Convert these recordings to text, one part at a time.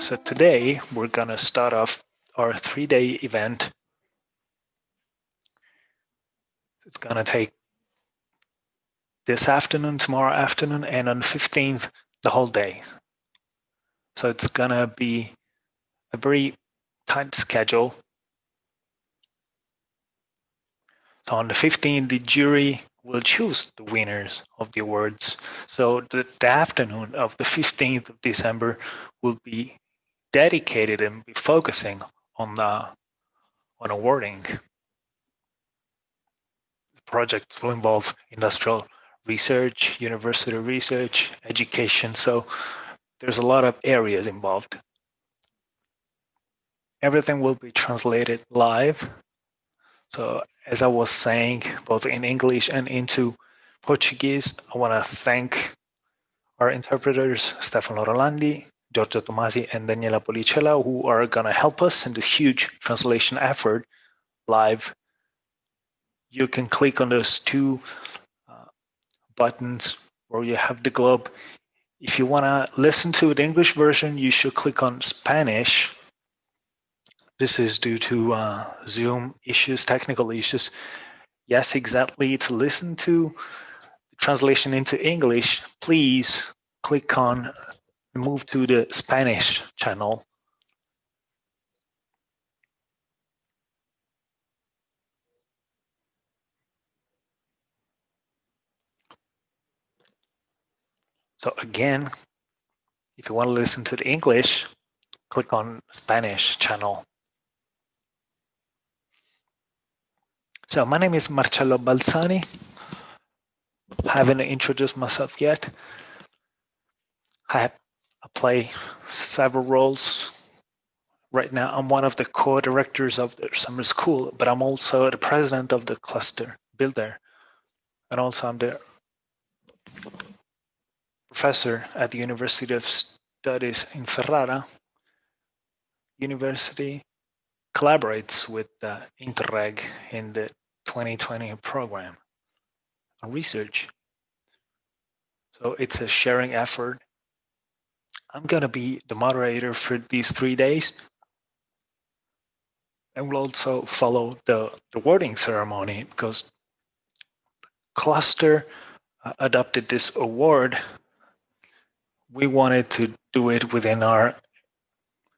So today we're gonna start off our 3-day event. It's gonna take this afternoon, tomorrow afternoon, and on the 15th, the whole day. So it's gonna be a very tight schedule. So on the 15th, the jury will choose the winners of the awards. So the afternoon of the 15th of December will be dedicated and be focusing on awarding. The projects will involve industrial research, university research, education. So there's a lot of areas involved. Everything will be translated live. So as I was saying, both in English and into Portuguese, I want to thank our interpreters, Stefano Rolandi, Giorgio Tomasi, and Daniela Policella, who are going to help us in this huge translation effort live. You can click on those two buttons where you have the globe. If you want to listen to the English version, you should click on Spanish. This is due to Zoom issues, technical issues. Yes, exactly. To listen to the translation into English, please click on move to the Spanish channel. So again, if you want to listen to the English, click on Spanish channel. So my name is Marcelo Balzani. I haven't introduced myself yet. I play several roles. Right now, I'm one of the co-directors of the summer school, but I'm also the president of the cluster builder. And also I'm the professor at the University of Studies in Ferrara. University collaborates with the Interreg in the 2020 program on research. So it's a sharing effort. I'm going to be the moderator for these 3 days. And we'll also follow the awarding ceremony because Cluster adopted this award. We wanted to do it within our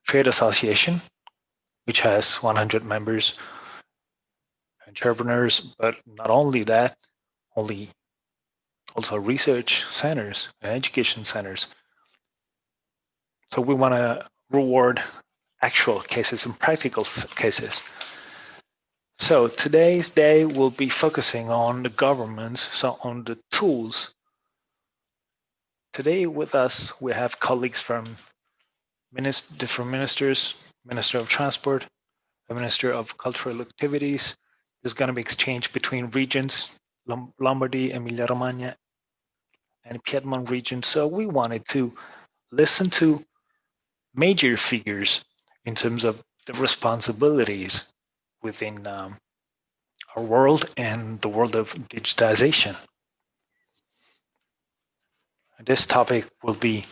trade association, which has 100 members, entrepreneurs, but not only that, also research centers and education centers. So we want to reward actual cases and practical cases. So today's day will be focusing on the governments, so on the tools. Today with us, we have colleagues from different ministers, Minister of Transport, the Minister of Cultural Activities. There's going to be exchange between regions, Lombardy, Emilia-Romagna, and Piedmont region. So we wanted to listen to major figures in terms of the responsibilities within our world and the world of digitization. This topic will be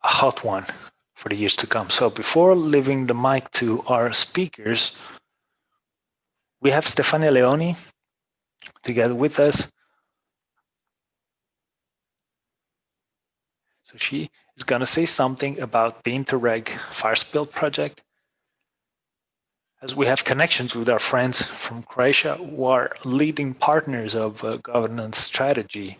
a hot one for the years to come. So before leaving the mic to our speakers, we have Stefania Leoni together with us. So she is going to say something about the Interreg fire spill project, as we have connections with our friends from Croatia who are leading partners of governance strategy,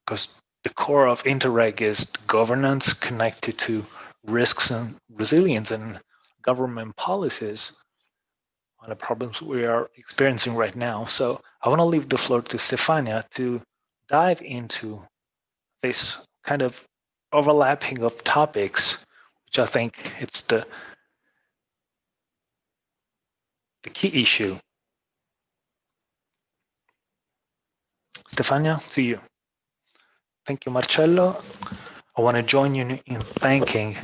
because the core of Interreg is governance connected to risks and resilience and government policies on the problems we are experiencing right now. So I want to leave the floor to Stefania to dive into this kind of overlapping of topics, which I think it's the key issue. Stefania, to you. Thank you, Marcello. I want to join you in thanking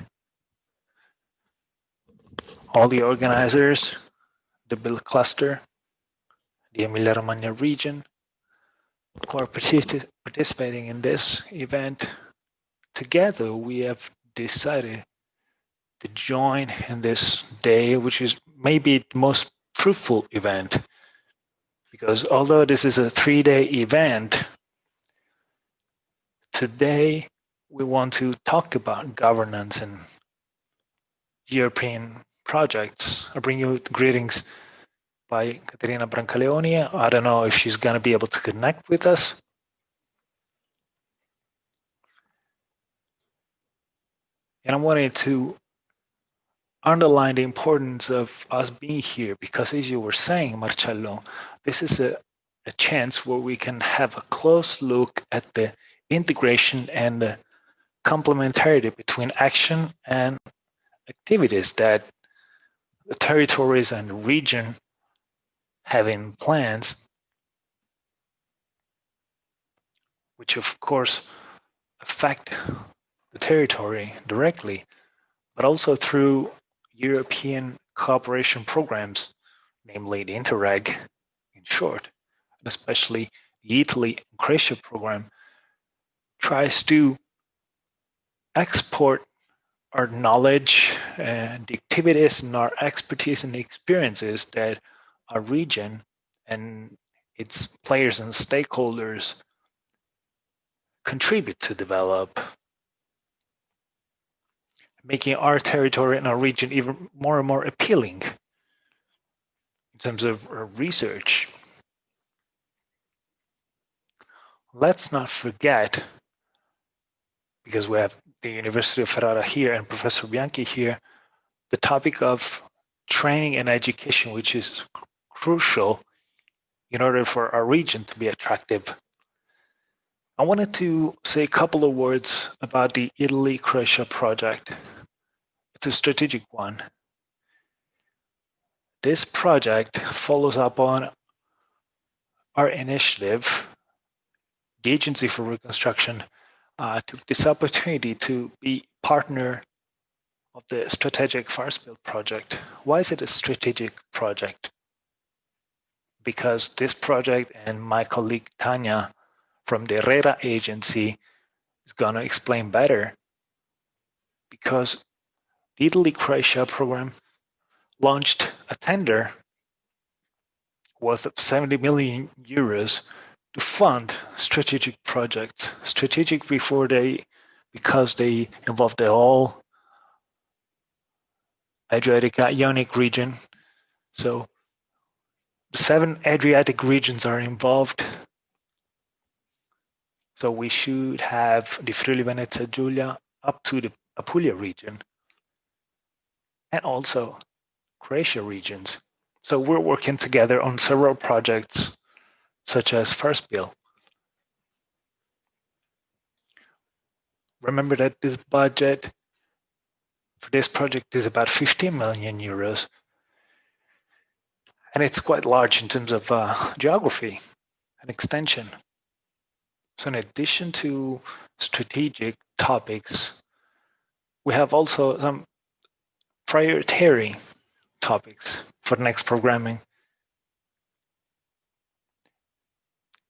all the organizers the Build Cluster, the Emilia-Romagna region, who are participating in this event. Together, we have decided to join in this day, which is maybe the most fruitful event, because although this is a 3-day event, today we want to talk about governance and European projects. I bring you greetings by Caterina Brancaleoni. I don't know if she's going to be able to connect with us. And I wanted to underline the importance of us being here because, as you were saying, Marcello, this is a chance where we can have a close look at the integration and the complementarity between action and activities that the territories and the region have in plans, which of course affect the territory directly, but also through European cooperation programs, namely the Interreg in short, and especially the Italy-Croatia program, tries to export our knowledge and the activities and our expertise and the experiences that our region and its players and stakeholders contribute to develop, making our territory and our region even more and more appealing in terms of research. Let's not forget, because we have the University of Ferrara here and Professor Bianchi here, the topic of training and education, which is crucial in order for our region to be attractive. I wanted to say a couple of words about the Italy-Croatia project. It's a strategic one. This project follows up on our initiative. The Agency for Reconstruction took this opportunity to be partner of the Strategic Forest Build project. Why is it a strategic project? Because this project, and my colleague Tanja from the RERA agency is going to explain better, because the Italy-Croatia program launched a tender worth of 70 million euros to fund strategic projects. Strategic because they involve the whole Adriatic-Ionic region. So the 7 Adriatic regions are involved. So we should have the Friuli Venezia Giulia up to the Apulia region and also Croatia regions. So we're working together on several projects such as First Bill. Remember that this budget for this project is about 15 million euros. And it's quite large in terms of geography and extension. So in addition to strategic topics, we have also some priority topics for next programming.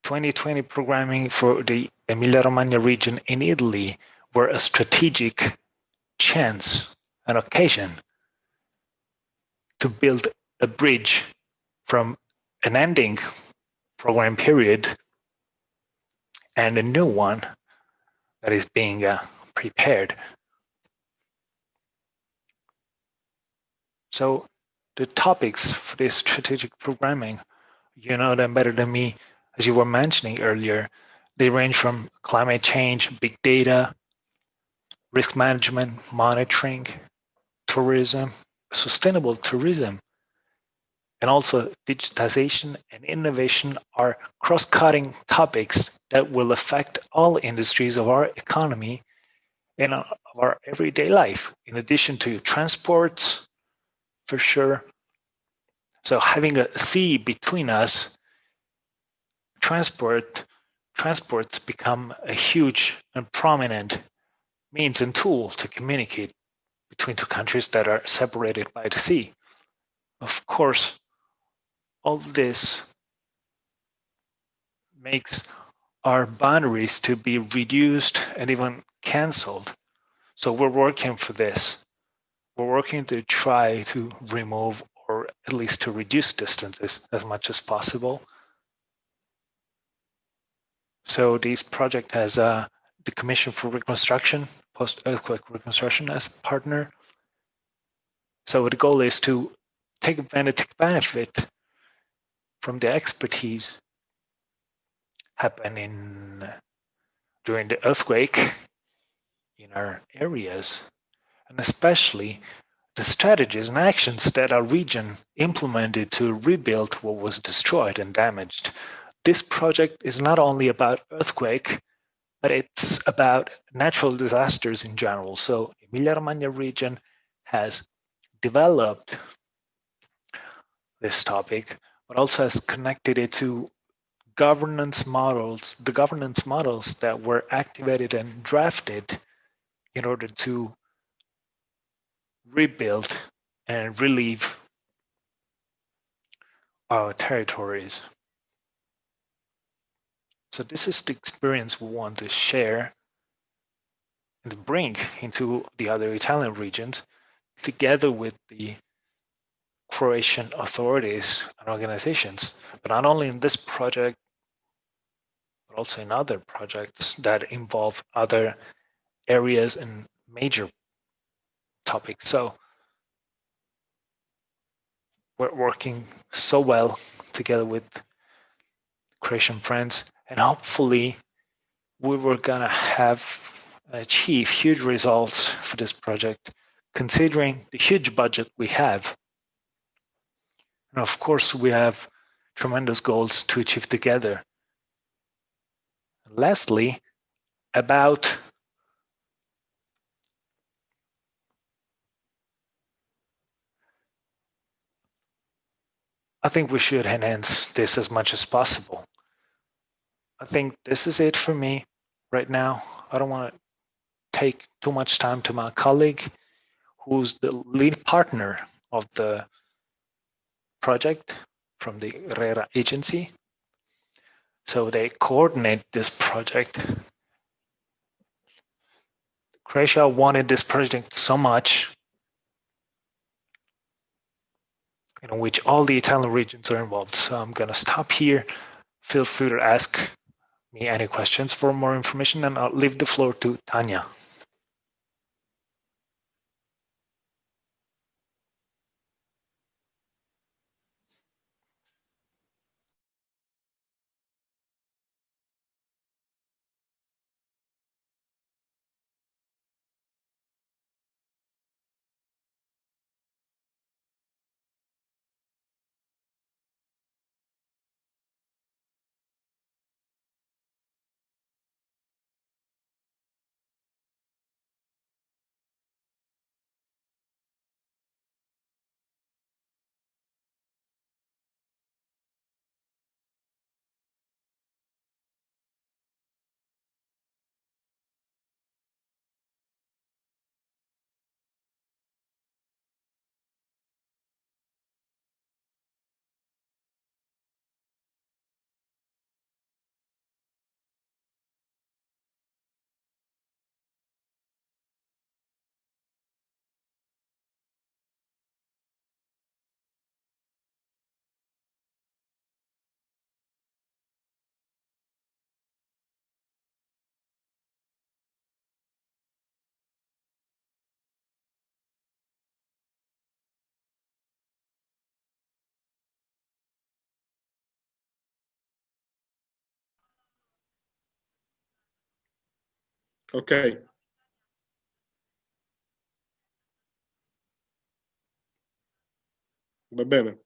2020 programming for the Emilia-Romagna region in Italy were a strategic chance, an occasion to build a bridge from an ending program period and a new one that is being prepared. So the topics for this strategic programming, you know them better than me, as you were mentioning earlier. They range from climate change, big data, risk management, monitoring, tourism, sustainable tourism, and also digitization and innovation are cross-cutting topics that will affect all industries of our economy and of our everyday life, in addition to transports, for sure. So having a sea between us, transports become a huge and prominent means and tool to communicate between two countries that are separated by the sea. Of course, all this makes our boundaries to be reduced and even canceled. So we're working for this. We're working to try to remove or at least to reduce distances as much as possible. So this project has the Commission for Reconstruction, post-earthquake reconstruction as a partner. So the goal is to take benefit from the expertise happening during the earthquake in our areas, and especially the strategies and actions that our region implemented to rebuild what was destroyed and damaged. This project is not only about earthquake, but it's about natural disasters in general. So Emilia-Romagna region has developed this topic, but also has connected it to governance models, the governance models that were activated and drafted in order to rebuild and relieve our territories. So this is the experience we want to share and bring into the other Italian regions together with the Croatian authorities and organizations, but not only in this project, but also in other projects that involve other areas and major topics. So we're working so well together with Croatian friends, and hopefully we were gonna have achieve huge results for this project, considering the huge budget we have. And of course, we have tremendous goals to achieve together. Lastly, about I think we should enhance this as much as possible. I think this is it for me right now. I don't want to take too much time to my colleague, who's the lead partner of the project from the RERA agency. So they coordinate this project. Croatia wanted this project so much, in which all the Italian regions are involved. So I'm going to stop here. Feel free to ask me any questions for more information, and I'll leave the floor to Tanja. Ok. Va bene.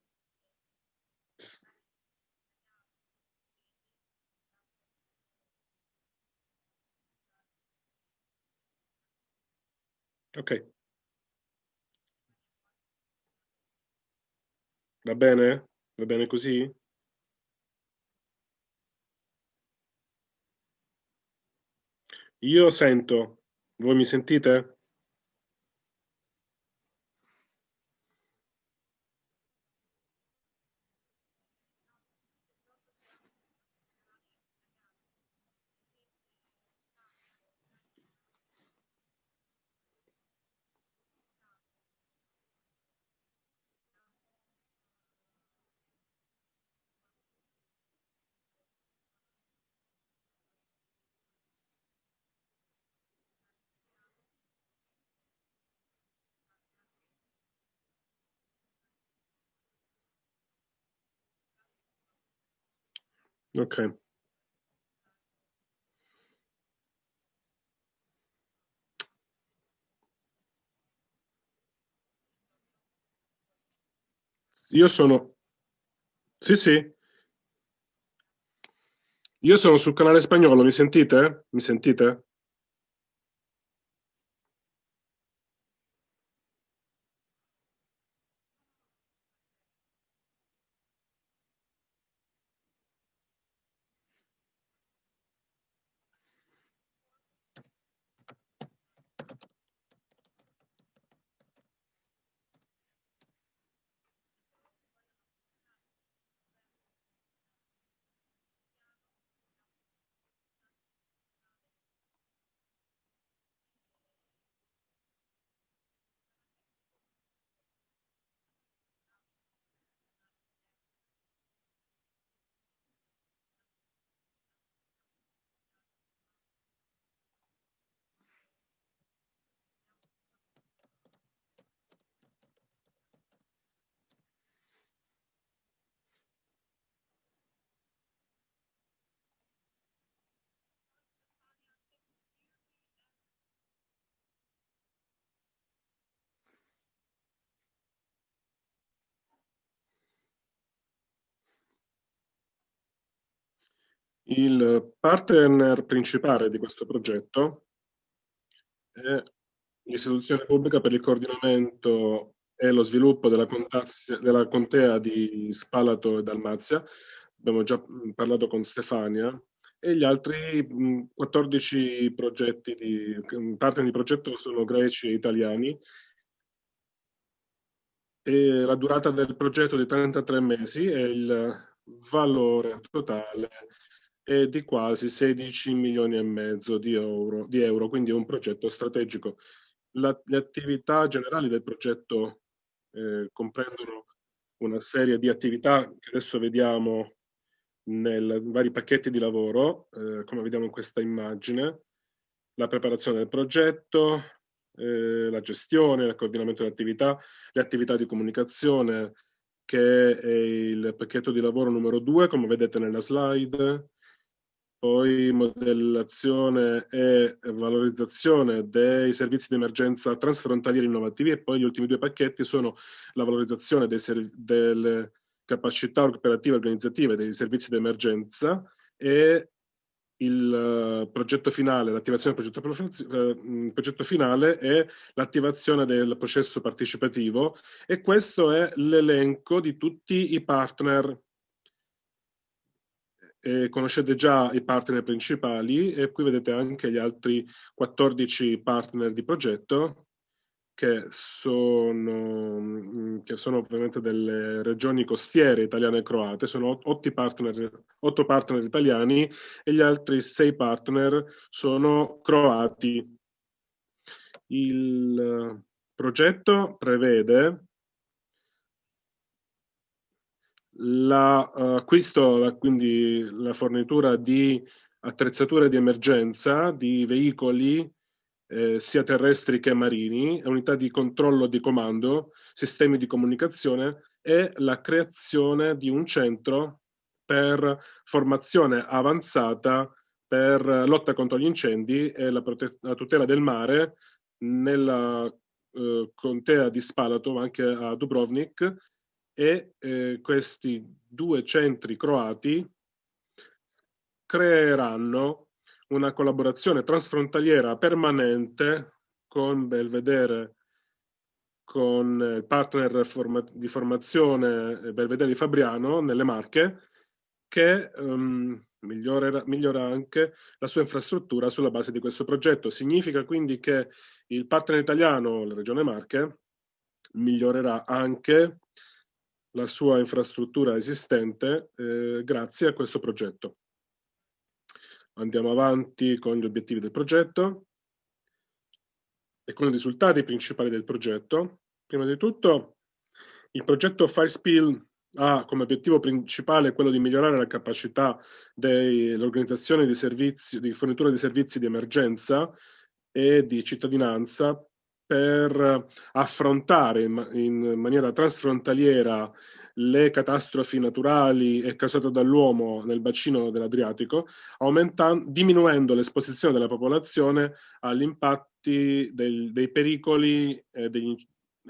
Ok. Va bene? Va bene così? Io sento. Voi mi sentite? Ok. Io sono... Sì, sì. Io sono sul canale spagnolo, mi sentite? Mi sentite? Il partner principale di questo progetto è l'istituzione pubblica per il coordinamento e lo sviluppo della contea di Spalato e Dalmazia. Abbiamo già parlato con Stefania e gli altri 14 partner di progetto sono greci e italiani e la durata del progetto di 33 mesi e il valore totale è di quasi 16 milioni e mezzo di euro, quindi è un progetto strategico. Le attività generali del progetto comprendono una serie di attività che adesso vediamo nei vari pacchetti di lavoro, come vediamo in questa immagine: la preparazione del progetto, la gestione, il coordinamento delle attività, le attività di comunicazione, che è il pacchetto di lavoro numero 2, come vedete nella slide, poi modellazione e valorizzazione dei servizi di emergenza transfrontalieri innovativi, e poi gli ultimi due pacchetti sono la valorizzazione delle capacità operative e organizzative dei servizi di emergenza e il progetto finale, l'attivazione del progetto finale e l'attivazione del processo partecipativo, e questo è l'elenco di tutti i partner. Conoscete già i partner principali e qui vedete anche gli altri 14 partner di progetto che sono ovviamente delle regioni costiere italiane e croate. Sono 8 partner italiani e gli altri 6 partner sono croati. Il progetto prevede l'acquisto, quindi la fornitura di attrezzature di emergenza, di veicoli sia terrestri che marini, unità di controllo di comando, sistemi di comunicazione e la creazione di un centro per formazione avanzata per lotta contro gli incendi e la tutela del mare nella contea di Spalato, ma anche a Dubrovnik, e questi due centri croati creeranno una collaborazione transfrontaliera permanente con Belvedere, con il partner di formazione Belvedere di Fabriano nelle Marche, che migliora anche la sua infrastruttura sulla base di questo progetto. Significa quindi che il partner italiano, la Regione Marche, migliorerà anche la sua infrastruttura esistente grazie a questo progetto. Andiamo avanti con gli obiettivi del progetto e con i risultati principali del progetto. Prima di tutto, il progetto FireSpill ha come obiettivo principale quello di migliorare la capacità dell'organizzazione di fornitura di servizi di emergenza e di cittadinanza per affrontare in maniera transfrontaliera le catastrofi naturali e causate dall'uomo nel bacino dell'Adriatico, diminuendo l'esposizione della popolazione agli impatti dei pericoli e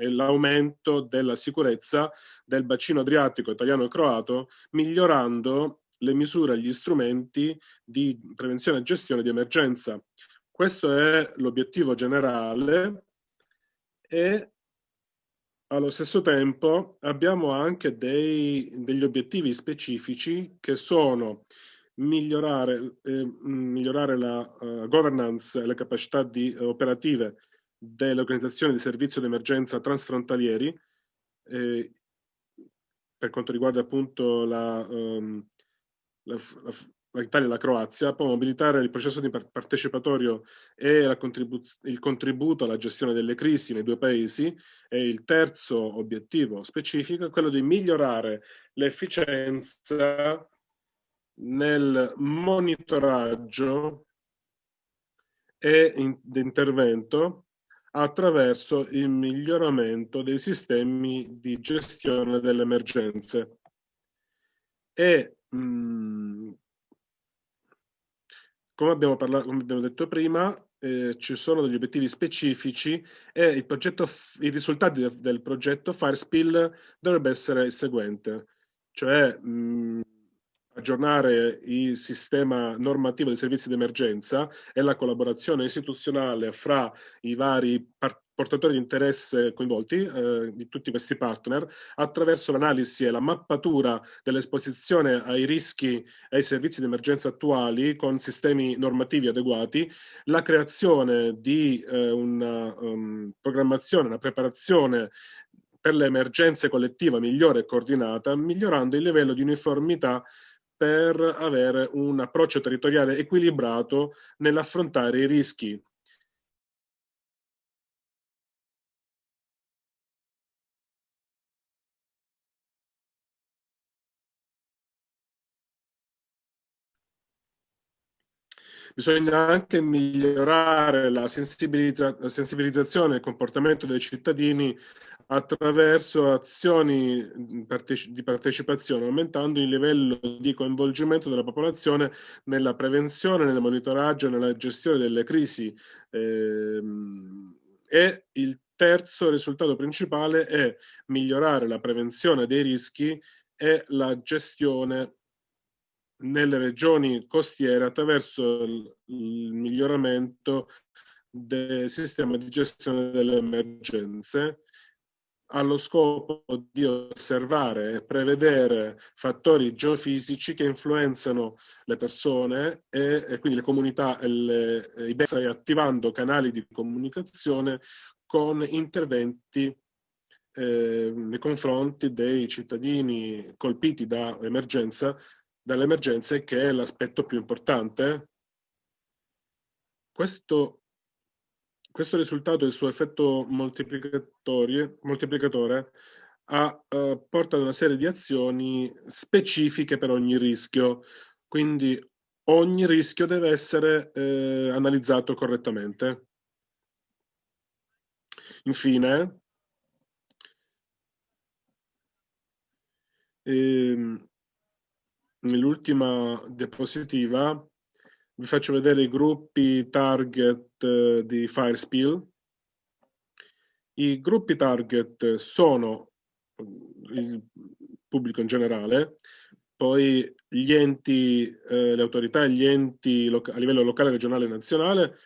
l'aumento della sicurezza del bacino adriatico italiano e croato, migliorando le misure e gli strumenti di prevenzione e gestione di emergenza. Questo è l'obiettivo generale e allo stesso tempo abbiamo anche degli obiettivi specifici che sono migliorare la governance e le capacità operative delle organizzazioni di servizio di emergenza transfrontalieri per quanto riguarda appunto l'Italia e la Croazia, poi mobilitare il processo di partecipatorio e il contributo alla gestione delle crisi nei due paesi, e il terzo obiettivo specifico è quello di migliorare l'efficienza nel monitoraggio e di intervento attraverso il miglioramento dei sistemi di gestione delle emergenze. E come abbiamo detto prima, ci sono degli obiettivi specifici e i risultati del progetto Firespill dovrebbe essere il seguente, cioè aggiornare il sistema normativo dei servizi di emergenza e la collaborazione istituzionale fra i vari portatori di interesse coinvolti, di tutti questi partner, attraverso l'analisi e la mappatura dell'esposizione ai rischi e ai servizi di emergenza attuali con sistemi normativi adeguati, la creazione di una programmazione, una preparazione per le emergenze collettiva migliore e coordinata, migliorando il livello di uniformità per avere un approccio territoriale equilibrato nell'affrontare i rischi. Bisogna anche migliorare la sensibilizzazione e il comportamento dei cittadini attraverso azioni di partecipazione, aumentando il livello di coinvolgimento della popolazione nella prevenzione, nel monitoraggio, nella gestione delle crisi. E il terzo risultato principale è migliorare la prevenzione dei rischi e la gestione nelle regioni costiere attraverso il miglioramento del sistema di gestione delle emergenze, allo scopo di osservare e prevedere fattori geofisici che influenzano le persone e quindi le comunità e i paesi, attivando canali di comunicazione con interventi nei confronti dei cittadini colpiti dalle emergenze, che è l'aspetto più importante. Questo risultato e il suo effetto moltiplicatore porta ad una serie di azioni specifiche per ogni rischio, quindi ogni rischio deve essere analizzato correttamente. Infine, nell'ultima diapositiva vi faccio vedere i gruppi target di Firespill. I gruppi target sono il pubblico in generale, poi gli enti, le autorità e gli enti a livello locale, regionale e nazionale,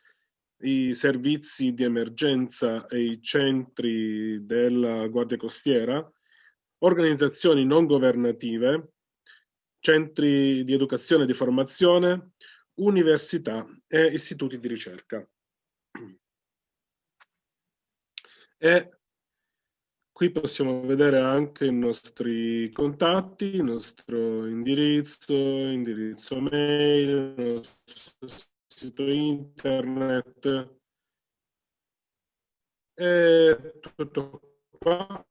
i servizi di emergenza e i centri della Guardia Costiera, organizzazioni non governative, centri di educazione e di formazione, università e istituti di ricerca. E qui possiamo vedere anche i nostri contatti, il nostro indirizzo mail, il nostro sito internet. E tutto qua.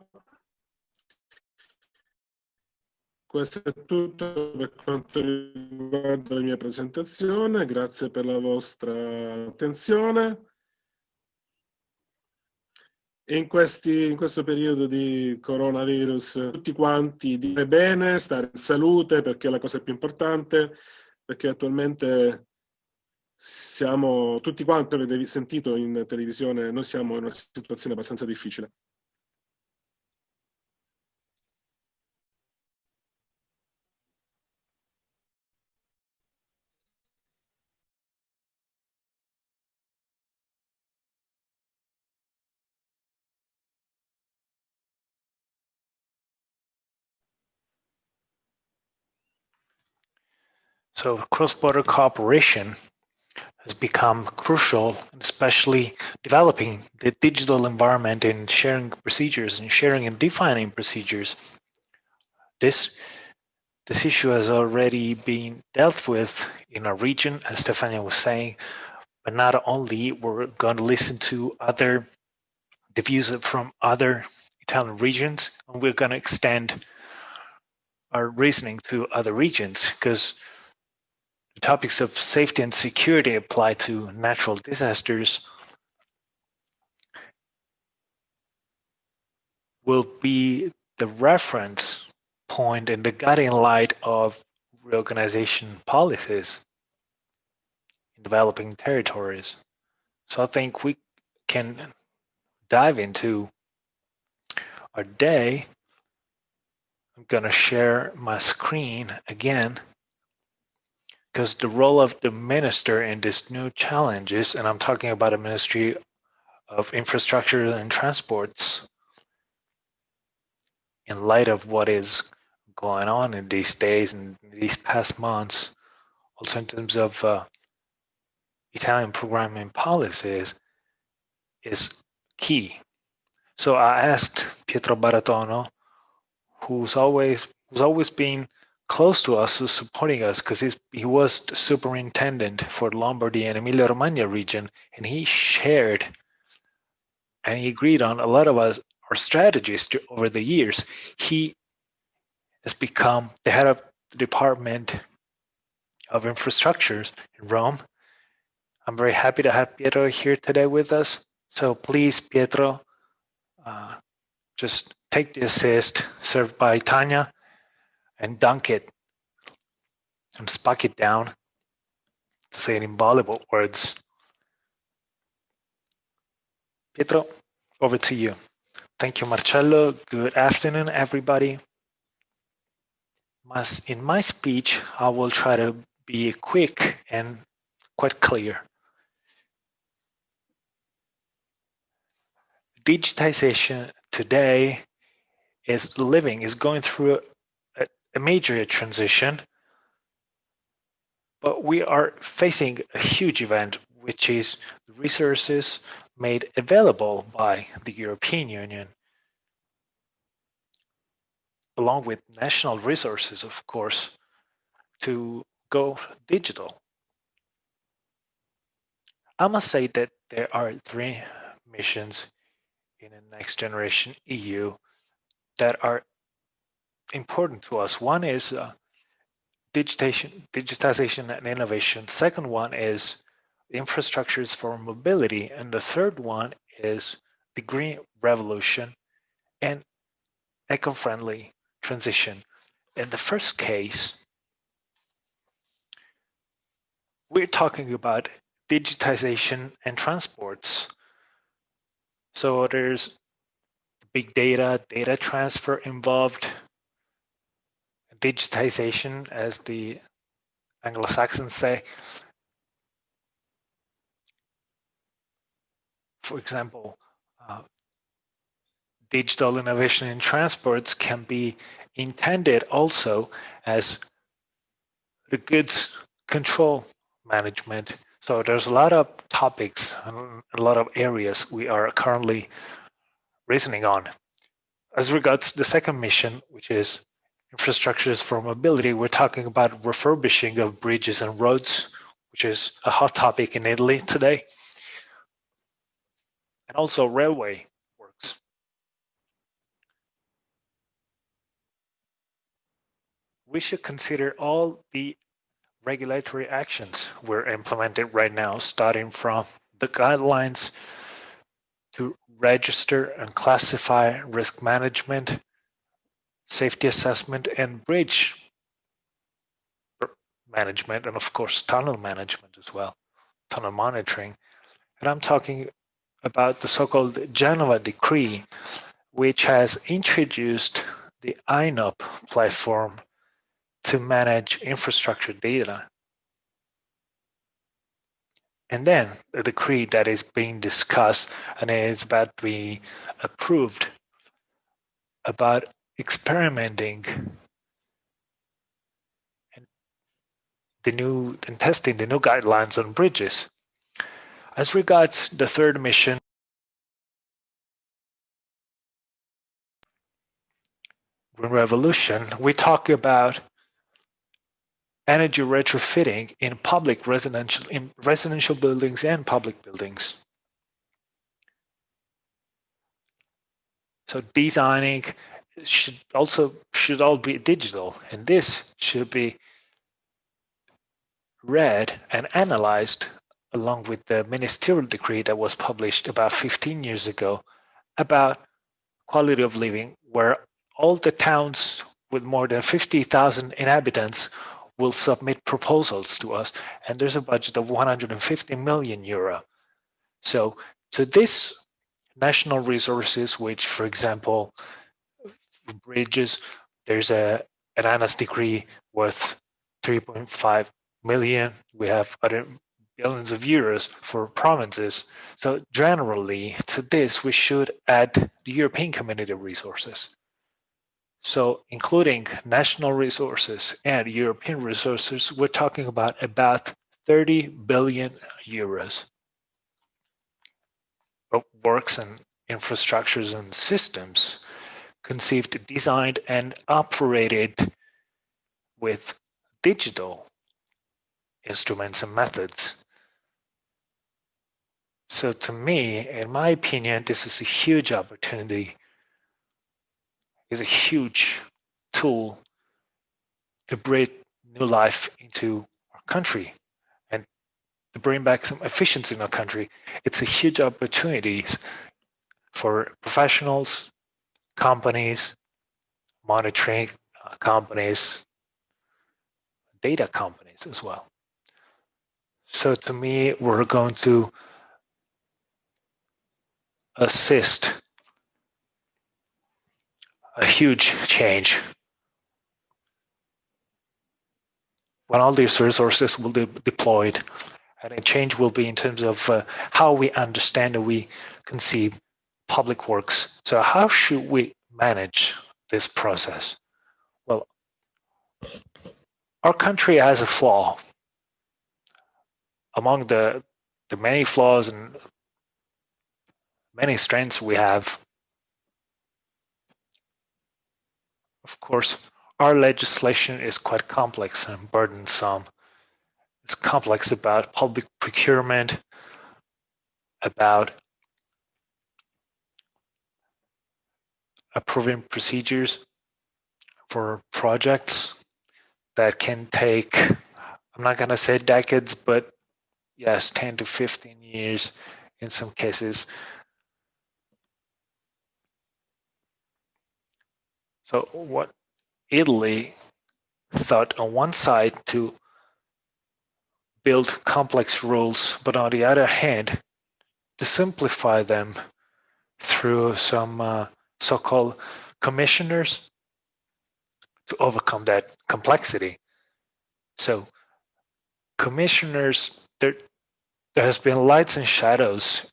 Questo è tutto per quanto riguarda la mia presentazione. Grazie per la vostra attenzione. in questo periodo di coronavirus, tutti quanti dire bene, stare in salute, perché è la cosa più importante, perché attualmente siamo, tutti quanti avete sentito in televisione, noi siamo in una situazione abbastanza difficile. So cross-border cooperation has become crucial, especially developing the digital environment and sharing procedures and sharing and defining procedures. This issue has already been dealt with in our region, as Stefania was saying, but not only, we're going to listen to the views from other Italian regions, and we're going to extend our reasoning to other regions, because the topics of safety and security apply to natural disasters will be the reference point and the guiding light of reorganization policies in developing territories. So I think we can dive into our day. I'm going to share my screen again, because the role of the minister in this new challenges, and I'm talking about a Ministry of Infrastructure and Transports, in light of what is going on in these days and these past months, also in terms of Italian programming policies, is key. So I asked Pietro Baratono, who's always been close to us, who's supporting us, because he was the superintendent for Lombardy and Emilia-Romagna region, and he shared and he agreed on a lot of our strategies over the years. He has become the head of the Department of Infrastructures in Rome. I'm very happy to have Pietro here today with us. So please, Pietro, just take the assist served by Tanja and dunk it and spuck it down, to say it in Bollywood words. Pietro, over to you. Thank you, Marcello. Good afternoon, everybody. In my speech, I will try to be quick and quite clear. Digitization today is going through a major transition, but we are facing a huge event, which is the resources made available by the European Union, along with national resources, of course, to go digital. I must say that there are 3 missions in the next generation EU that are important to us. One is digitization and innovation. Second one is infrastructures for mobility. And the third one is the green revolution and eco-friendly transition. In the first case, we're talking about digitization and transports. So there's big data transfer involved, digitization, as the Anglo-Saxons say. For example, digital innovation in transports can be intended also as the goods control management. So there's a lot of topics and a lot of areas we are currently reasoning on. As regards the second mission, which is infrastructures for mobility, we're talking about refurbishing of bridges and roads, which is a hot topic in Italy today, and also railway works. We should consider all the regulatory actions we're implementing right now, starting from the guidelines to register and classify risk management, safety assessment, and bridge management, and of course tunnel management as well, tunnel monitoring. And I'm talking about the so-called Genova Decree, which has introduced the INOP platform to manage infrastructure data. And then the decree that is being discussed and is about to be approved about experimenting and testing the new guidelines on bridges. As regards the third mission, Green Revolution, we talk about energy retrofitting in residential buildings and public buildings. So designing should all be digital, and this should be read and analyzed along with the ministerial decree that was published about 15 years ago about quality of living, where all the towns with more than 50,000 inhabitants will submit proposals to us, and there's a budget of 150 million euro. So this national resources, which, for example, for bridges, there's an ANAS decree worth 3.5 million. We have other billions of euros for provinces. So generally, to this, we should add the European Community resources. So including national resources and European resources, we're talking about 30 billion euros. Works and infrastructures and systems conceived, designed, and operated with digital instruments and methods. So to me, in my opinion, this is a huge opportunity, is a huge tool to bring new life into our country and to bring back some efficiency in our country. It's a huge opportunity for professionals, companies, monitoring companies, data companies as well. So to me, we're going to assist a huge change when all these resources will be deployed, and a change will be in terms of how we understand and we conceive public works. So how should we manage this process? Well, our country has a flaw. Among the many flaws and many strengths we have, of course, our legislation is quite complex and burdensome. It's complex about public procurement, about approving procedures for projects that can take, I'm not going to say decades, but yes, 10 to 15 years in some cases. So what Italy thought on one side to build complex rules, but on the other hand, to simplify them through some so-called commissioners to overcome that complexity. So commissioners, there has been lights and shadows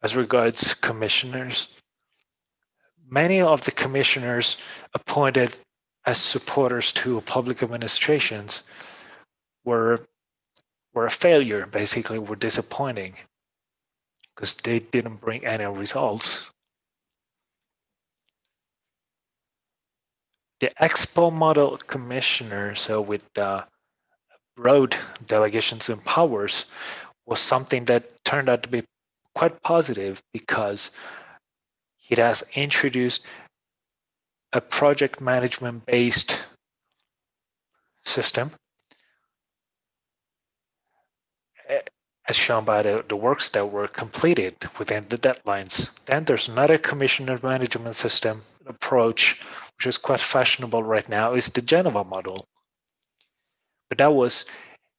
as regards commissioners. Many of the commissioners appointed as supporters to public administrations were a failure, basically, were disappointing because they didn't bring any results. The Expo model commissioner, so with broad delegations and powers, was something that turned out to be quite positive because it has introduced a project management based system as shown by the works that were completed within the deadlines. Then there's another commission and management system approach, which is quite fashionable right now, is the Genova model. But that was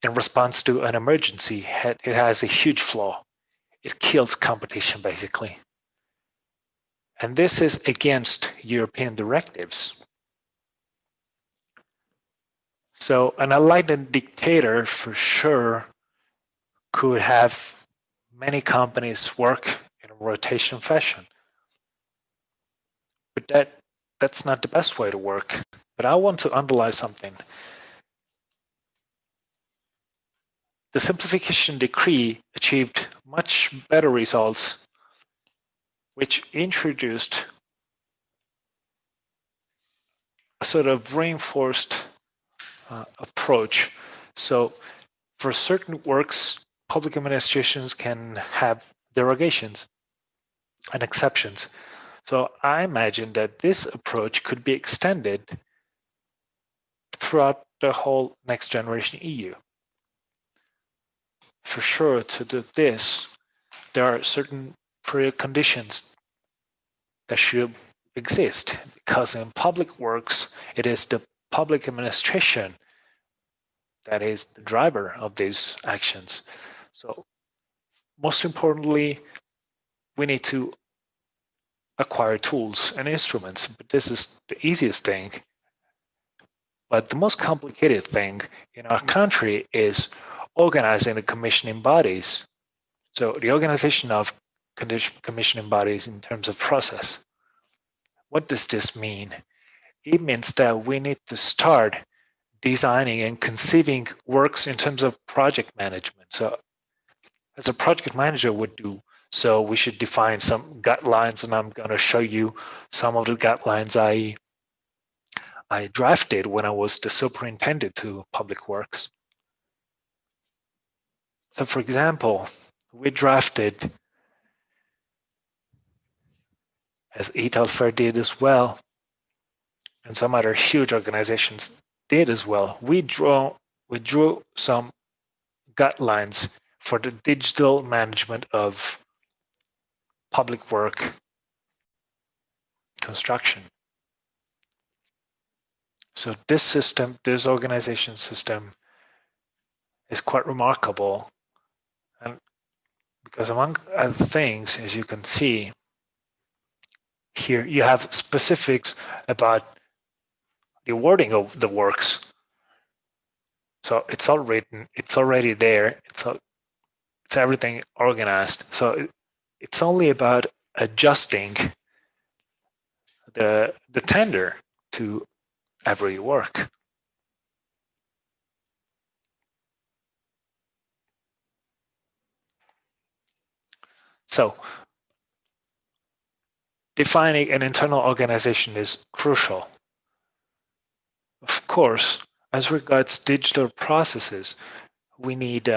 in response to an emergency. It has a huge flaw. It kills competition, basically. And this is against European directives. So an enlightened dictator, for sure, could have many companies work in a rotation fashion. But that's not the best way to work. But I want to underline something. The simplification decree achieved much better results, which introduced a sort of reinforced approach. So for certain works, public administrations can have derogations and exceptions. So I imagine that this approach could be extended throughout the whole next generation EU. For sure, to do this, there are certain preconditions that should exist, because in public works, it is the public administration that is the driver of these actions. So most importantly, we need to acquire tools and instruments, but this is the easiest thing. But the most complicated thing in our country is organizing the commissioning bodies. So the organization of commissioning bodies in terms of process. What does this mean? It means that we need to start designing and conceiving works in terms of project management. So as a project manager would do, so we should define some guidelines, and I'm going to show you some of the guidelines I drafted when I was the superintendent to public works. So for example, we drafted, as Italfair did as well, and some other huge organizations did as well, we drew some guidelines for the digital management of public work construction. So this system, this organization system, is quite remarkable. And because among other things, as you can see here, you have specifics about the wording of the works. So it's all written, it's already there, it's everything organized. So it's only about adjusting the tender to every work. So defining an internal organization is crucial. Of course, as regards digital processes, we need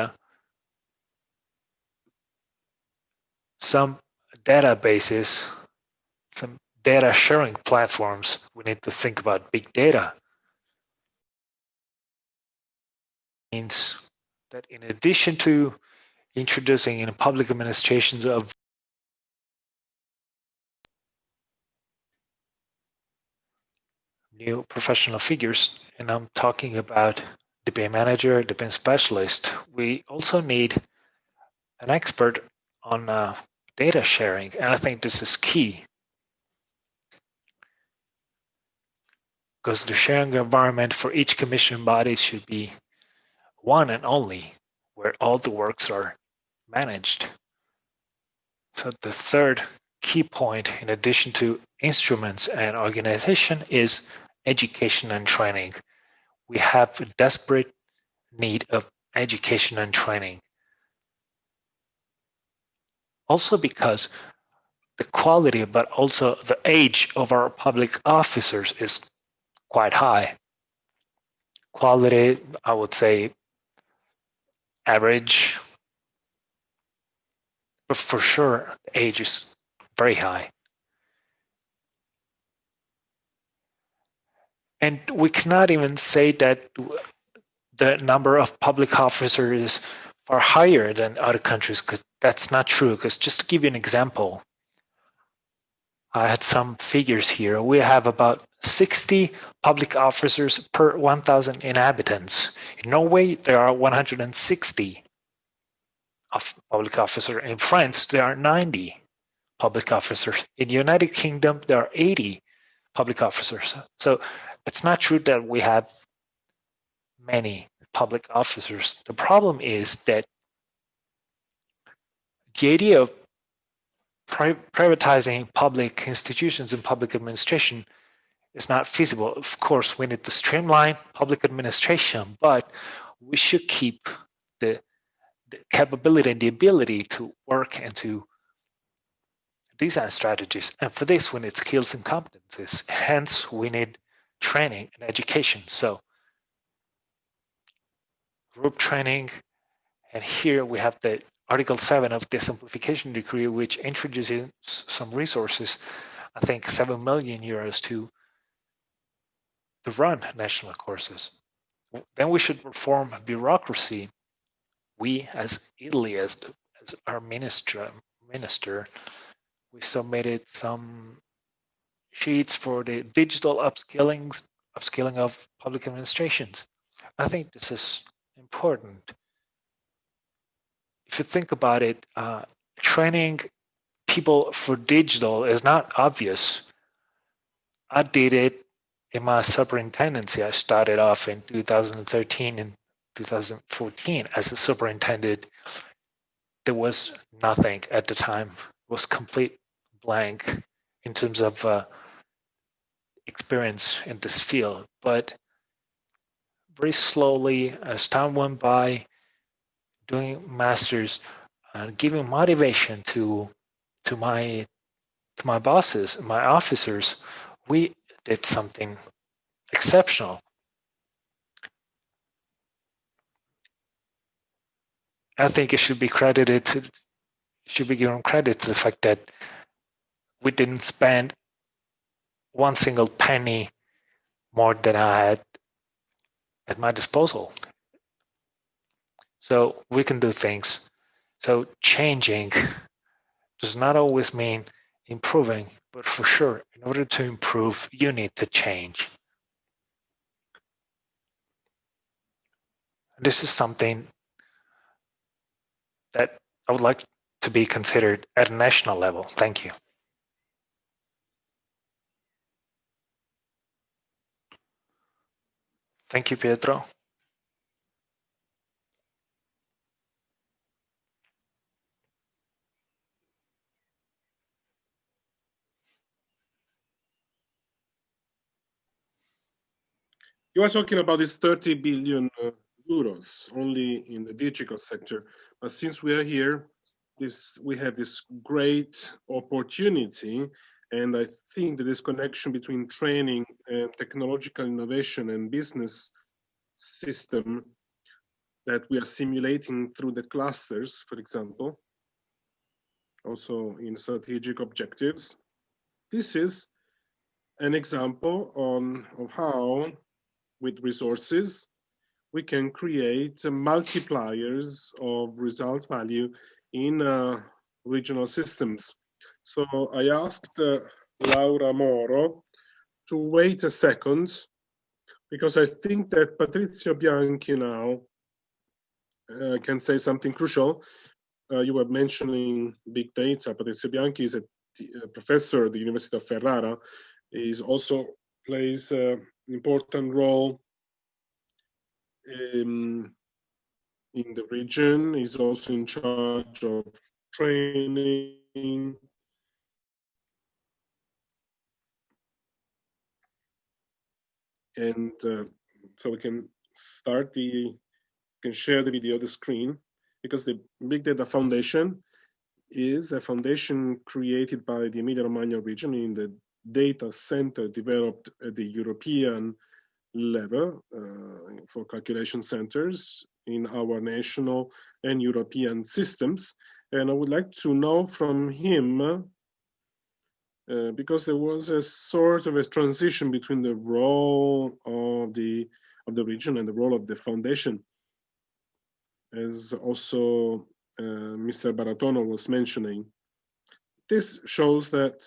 some databases, some data sharing platforms. We need to think about big data. It means that in addition to introducing in public administrations of new professional figures, and I'm talking about the BIM manager, the BIM specialist, we also need an expert on data sharing, and I think this is key, because the sharing environment for each commission body should be one and only, where all the works are managed. So the third key point, in addition to instruments and organization, is education and training. We have a desperate need of education and training. Also because the quality, but also the age of our public officers is quite high. Quality, I would say, average, but for sure, the age is very high. And we cannot even say that the number of public officers is are higher than other countries, because that's not true. Because just to give you an example, I had some figures here. We have about 60 public officers per 1,000 inhabitants. In Norway, there are 160 public officers. In France, there are 90 public officers. In the United Kingdom, there are 80 public officers. So it's not true that we have many public officers. The problem is that the idea of privatizing public institutions and public administration is not feasible. Of course, we need to streamline public administration, but we should keep the capability and the ability to work and to design strategies. And for this, we need skills and competencies. Hence, we need training and education. So group training, and here we have the Article 7 of the Simplification Decree, which introduces some resources, I think 7 million euros to run national courses. Then we should reform bureaucracy. We, as Italy, as our minister, we submitted some sheets for the digital upskilling of public administrations. I think this is important. If you think about it, training people for digital is not obvious. I did it in my superintendency. I started off in 2013 and 2014 as a superintendent. There was nothing at the time. It was complete blank in terms of experience in this field. But very slowly, as time went by, doing masters, giving motivation to my bosses, my officers, we did something exceptional. I think it should be given credit to the fact that we didn't spend one single penny more than I had at my disposal. So we can do things. So changing does not always mean improving, but for sure, in order to improve, you need to change. This is something that I would like to be considered at a national level. Thank you. Thank you, Pietro. You were talking about this 30 billion euros only in the digital sector, but since we are here, we have this great opportunity, and I think that this connection between training and technological innovation and business system that we are simulating through the clusters, for example, also in strategic objectives. This is an example of how, with resources, we can create multipliers of result value in regional systems. So I asked Laura Moro to wait a second, because I think that Patrizio Bianchi now can say something crucial. You were mentioning big data. Patrizio Bianchi is a professor at the University of Ferrara. He also plays an important role in the region. He's also in charge of training. And so we can share the video, the screen, because the Big Data Foundation is a foundation created by the Emilia-Romagna region in the data center developed at the European level for calculation centers in our national and European systems. And I would like to know from him, because there was a sort of a transition between the role of the region and the role of the foundation. as also Mr. Baratono was mentioning. This shows that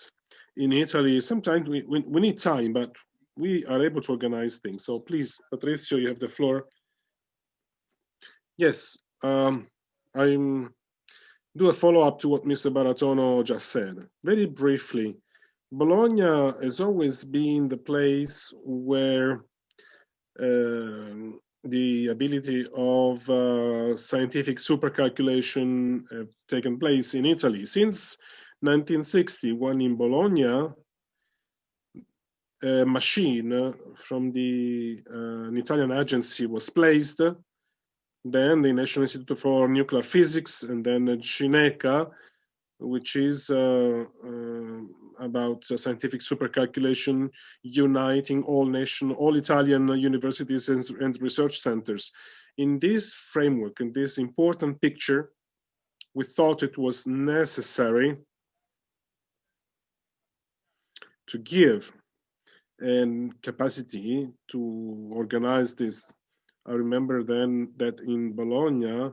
in Italy, sometimes we need time, but we are able to organize things. So please, Patrizio, you have the floor. Yes, I'm do a follow-up to what Mr. Baratono just said. Very briefly, Bologna has always been the place where the ability of scientific supercalculation have taken place in Italy. Since 1960, when in Bologna, a machine from an Italian agency was placed, then the National Institute for Nuclear Physics, and then CINECA, which is about scientific supercalculation, uniting all Italian universities and research centers. In this framework, in this important picture, we thought it was necessary to give and capacity to organize this. I remember then that in Bologna,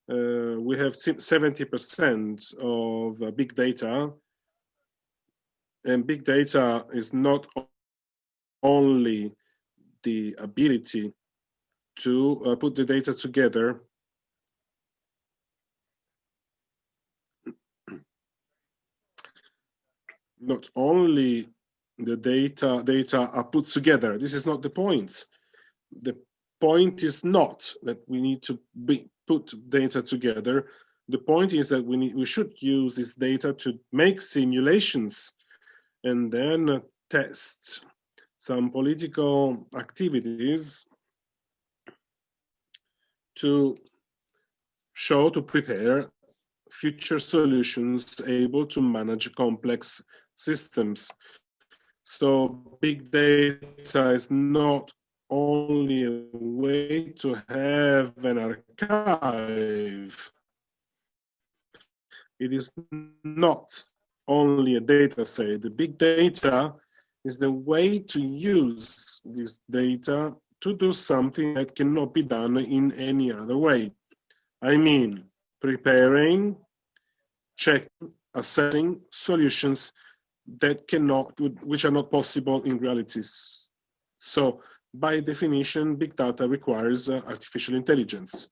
we have 70% of big data, and big data is not only the ability to put the data together, not only the data are put together. This is not the point. The point is not that we need to put data together. The point is that we should use this data to make simulations and then test some political activities to prepare future solutions able to manage complex systems. So big data is not only a way to have an archive. It is not only a data set. The big data is the way to use this data to do something that cannot be done in any other way. I mean, preparing, checking, assessing solutions which are not possible in realities. So by definition, big data requires artificial intelligence.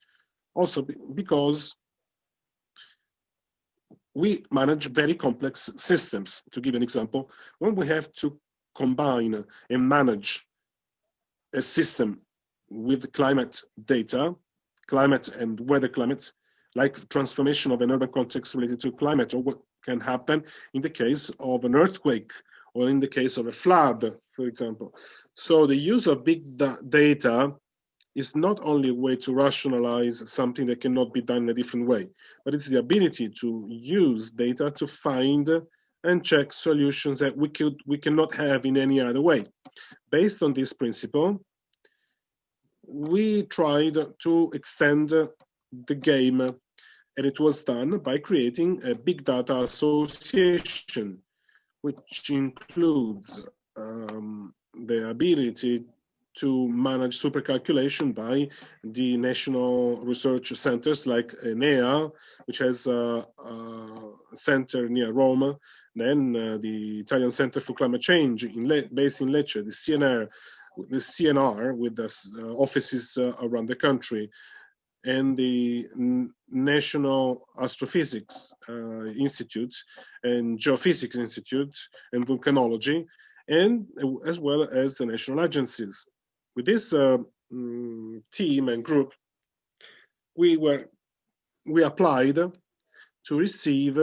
Also because we manage very complex systems. To give an example, when we have to combine and manage a system with climate data, climate and weather climate, like transformation of an urban context related to climate, or what can happen in the case of an earthquake, or in the case of a flood, for example. So the use of big data is not only a way to rationalize something that cannot be done in a different way, but it's the ability to use data to find and check solutions that we cannot have in any other way. Based on this principle, we tried to extend the game, and it was done by creating a big data association, which includes the ability to manage supercalculation by the national research centers like ENEA, which has a center near Rome, then the Italian Center for Climate Change based in Lecce, the CNR with the offices around the country, and the National Astrophysics Institute and Geophysics Institute and Volcanology, and as well as the national agencies. With this team and group, we applied to receive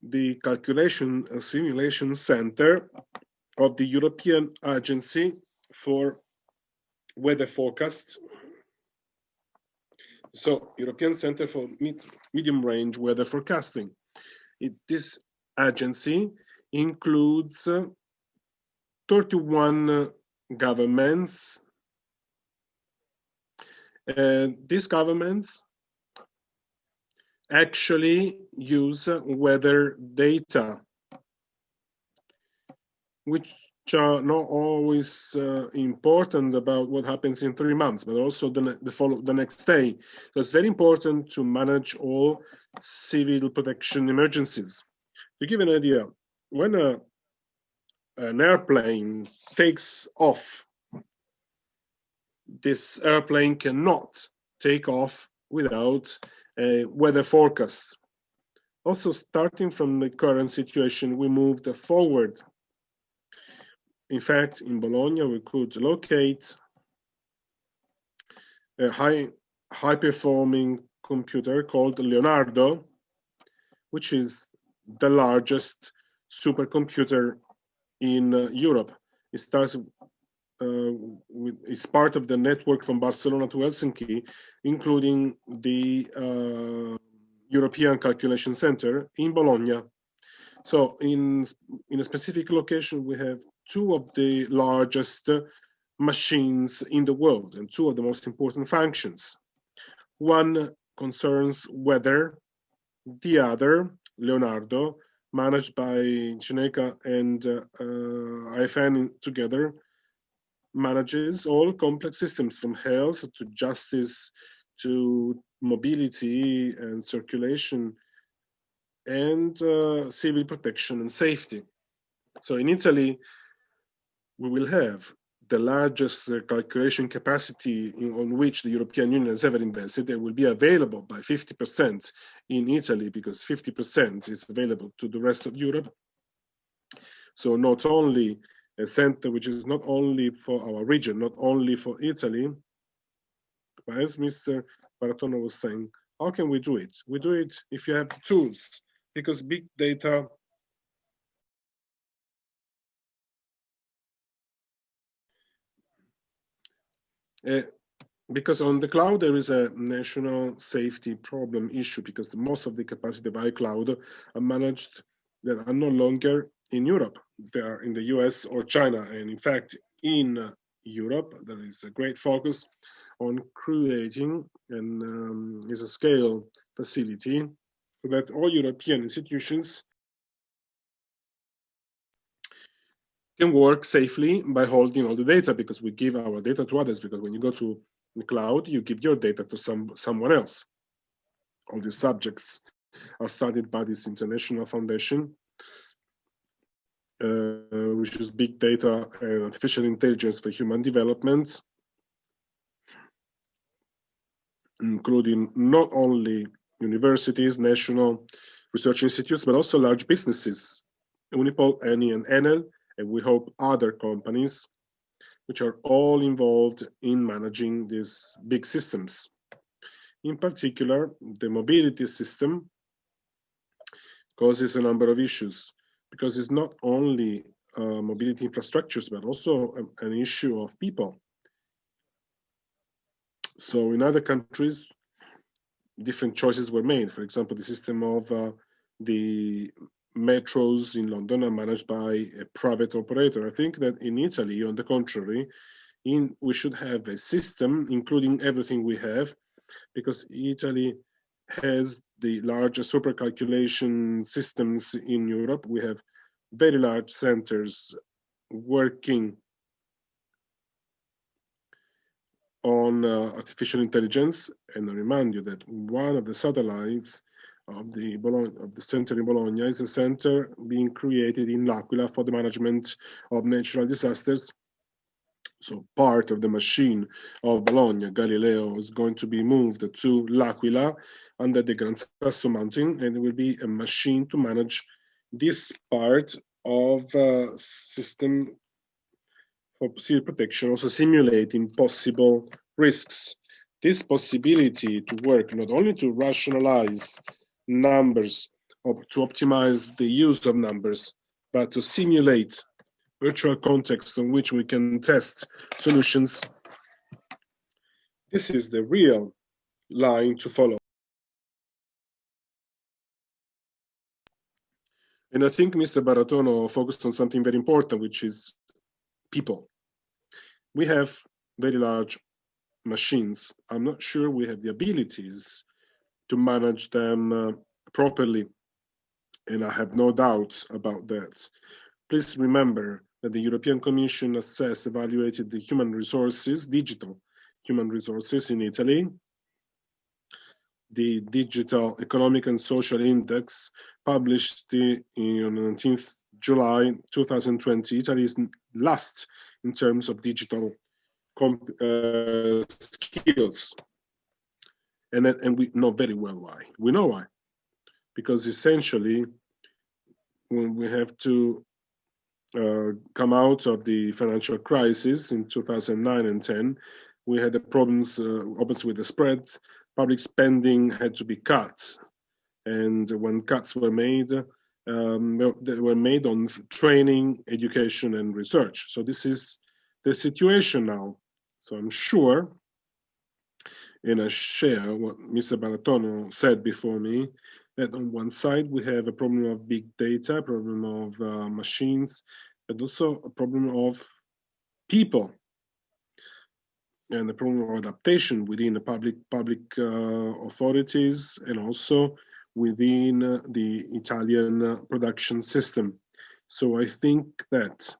the calculation and simulation center of the European Agency for Weather Forecast. So European Center for Medium Range Weather Forecasting. This agency includes 31 governments. These governments actually use weather data, which which are not always important about what happens in 3 months, but also the next day. So it's very important to manage all civil protection emergencies. To give an idea, when an airplane takes off, this airplane cannot take off without a weather forecast. Also, starting from the current situation, we moved forward. In fact, in Bologna, we could locate a high-performing computer called Leonardo, which is the largest supercomputer in Europe. It starts it's part of the network from Barcelona to Helsinki, including the European Calculation Center in Bologna. So in a specific location, we have 2 of the largest machines in the world and 2 of the most important functions. One concerns weather, the other, Leonardo, managed by Cineca and IFN together, manages all complex systems from health to justice to mobility and circulation and civil protection and safety. So in Italy, we will have the largest calculation capacity on which the European Union has ever invested. It will be available by 50% in Italy because 50% is available to the rest of Europe. So not only a center which is not only for our region, not only for Italy, but as Mr. Baratono was saying, how can we do it? We do it if you have the tools, because big data because on the cloud there is a national safety problem issue because most of the capacity of iCloud are managed that are no longer in Europe. They are in the US or China. And in fact, in Europe, there is a great focus on creating and is a scale facility so that all European institutions can work safely by holding all the data, because we give our data to others, because when you go to the cloud, you give your data to someone else. All these subjects are studied by this international foundation, which is big data and artificial intelligence for human development, including not only universities, national research institutes, but also large businesses, Unipol, Eni, and Enel, and we hope other companies, which are all involved in managing these big systems. In particular, the mobility system causes a number of issues, because it's not only mobility infrastructures, but also an issue of people. So in other countries, different choices were made. For example, the system of the metros in London are managed by a private operator. I think that in Italy, on the contrary, we should have a system including everything we have, because Italy has the largest supercalculation systems in Europe. We have very large centers working on artificial intelligence. And I remind you that one of the satellites of the center in Bologna is a center being created in L'Aquila for the management of natural disasters. So part of the machine of Bologna, Galileo, is going to be moved to L'Aquila under the Gran Sasso mountain, and it will be a machine to manage this part of system for civil protection, also simulating possible risks. This possibility to work not only to rationalize numbers, or to optimize the use of numbers, but to simulate virtual contexts in which we can test solutions. This is the real line to follow. And I think Mr. Baratono focused on something very important, which is people. We have very large machines. I'm not sure we have the abilities to manage them properly, and I have no doubts about that. Please remember that the European Commission assessed, evaluated the human resources, digital human resources in Italy. The Digital Economic and Social Index, published on 19th July 2020. Italy is last in terms of digital skills. And we know very well why. We know why. Because essentially, when we have to come out of the financial crisis in 2009 and 10, we had the problems obviously with the spread. Public spending had to be cut, and when cuts were made, they were made on training, education, and research. So this is the situation now. So I'm sure, and I share what Mr. Baratono said before me, that on one side we have a problem of big data, a problem of machines, but also a problem of people, and the problem of adaptation within the public authorities, and also within the Italian production system. So I think that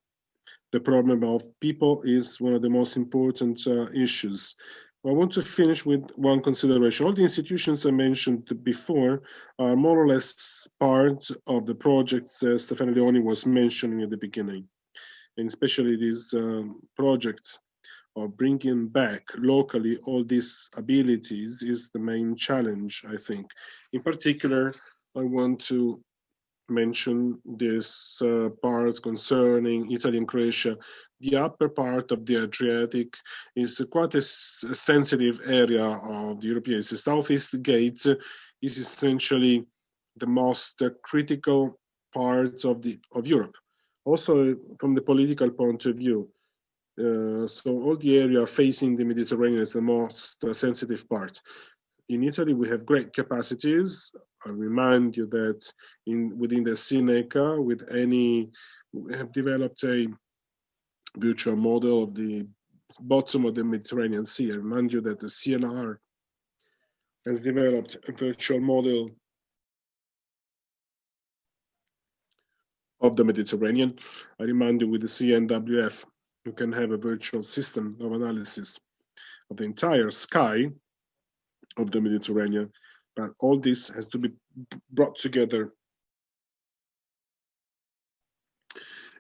the problem of people is one of the most important issues. I want to finish with one consideration. All the institutions I mentioned before are more or less part of the projects Stefania Leoni was mentioning at the beginning, and especially these projects of bringing back locally all these abilities is the main challenge, I think. In particular, I want to mention this part concerning Italy and Croatia. The upper part of the Adriatic is quite a sensitive area of the European. The Southeast Gate is essentially the most critical part of Europe. Also, from the political point of view, so all the area facing the Mediterranean is the most sensitive part. In Italy, we have great capacities. I remind you that within the Sineca, we have developed a virtual model of the bottom of the Mediterranean Sea. I remind you that the CNR has developed a virtual model of the Mediterranean. I remind you with the CNWF, you can have a virtual system of analysis of the entire sky of the Mediterranean, but all this has to be brought together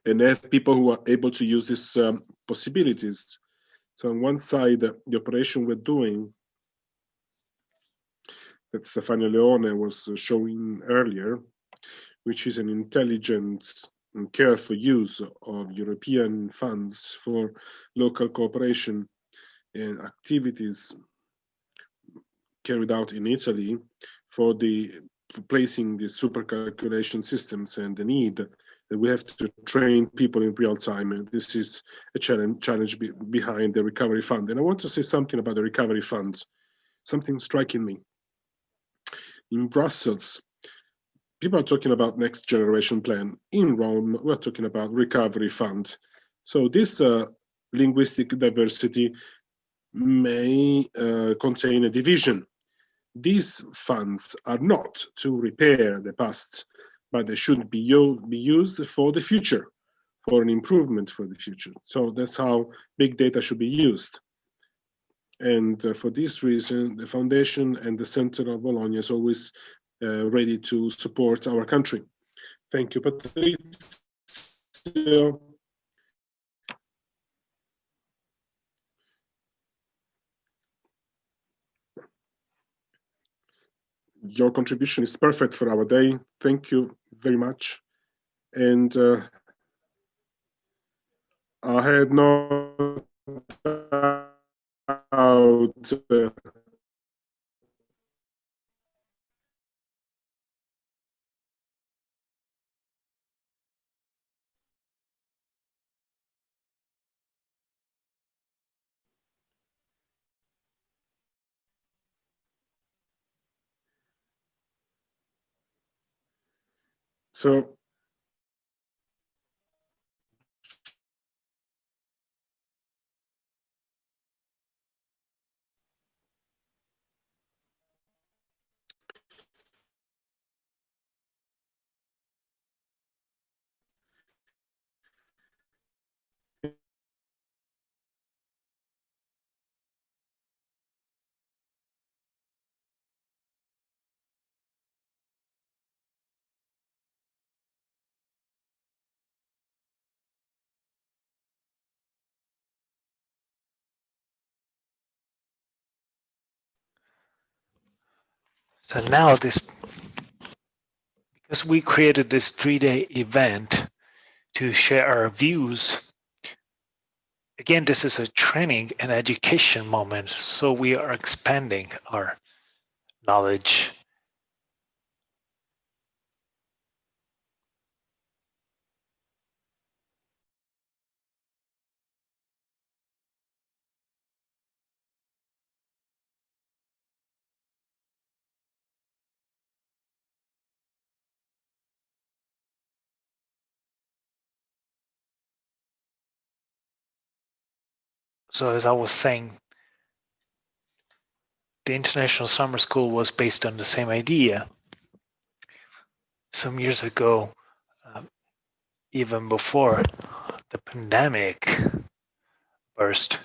and have people who are able to use these possibilities. So on one side, the operation we're doing that Stefania Leoni was showing earlier, which is an intelligent and careful use of European funds for local cooperation and activities carried out in Italy for placing the super calculation systems, and the need that we have to train people in real time. And this is a challenge behind the recovery fund. And I want to say something about the recovery fund, something striking me. In Brussels, people are talking about next generation plan. In Rome, we're talking about recovery fund. So this linguistic diversity may contain a division. These funds are not to repair the past, but they should be used for the future, for an improvement for the future. So that's how big data should be used. And for this reason, the Foundation and the Center of Bologna is always ready to support our country. Thank you, Patrizio. Your contribution is perfect for our day. Thank you very much. And I had no doubt so So now because we created this 3-day event to share our views, again, this is a training and education moment, so we are expanding our knowledge. So as I was saying, the International Summer School was based on the same idea. Some years ago, even before the pandemic burst,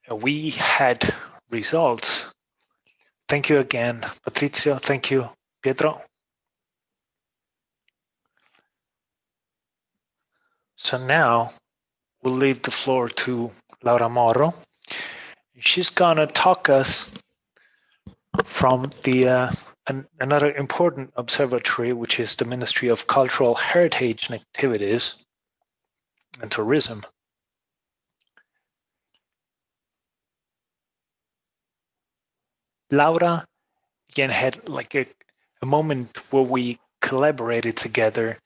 we had results. Thank you again, Patrizio. Thank you, Pietro. So now we'll leave the floor to Laura Moro. She's gonna talk us from the another important observatory, which is the Ministry of Cultural Heritage and Activities and Tourism. Laura again had like a moment where we collaborated together.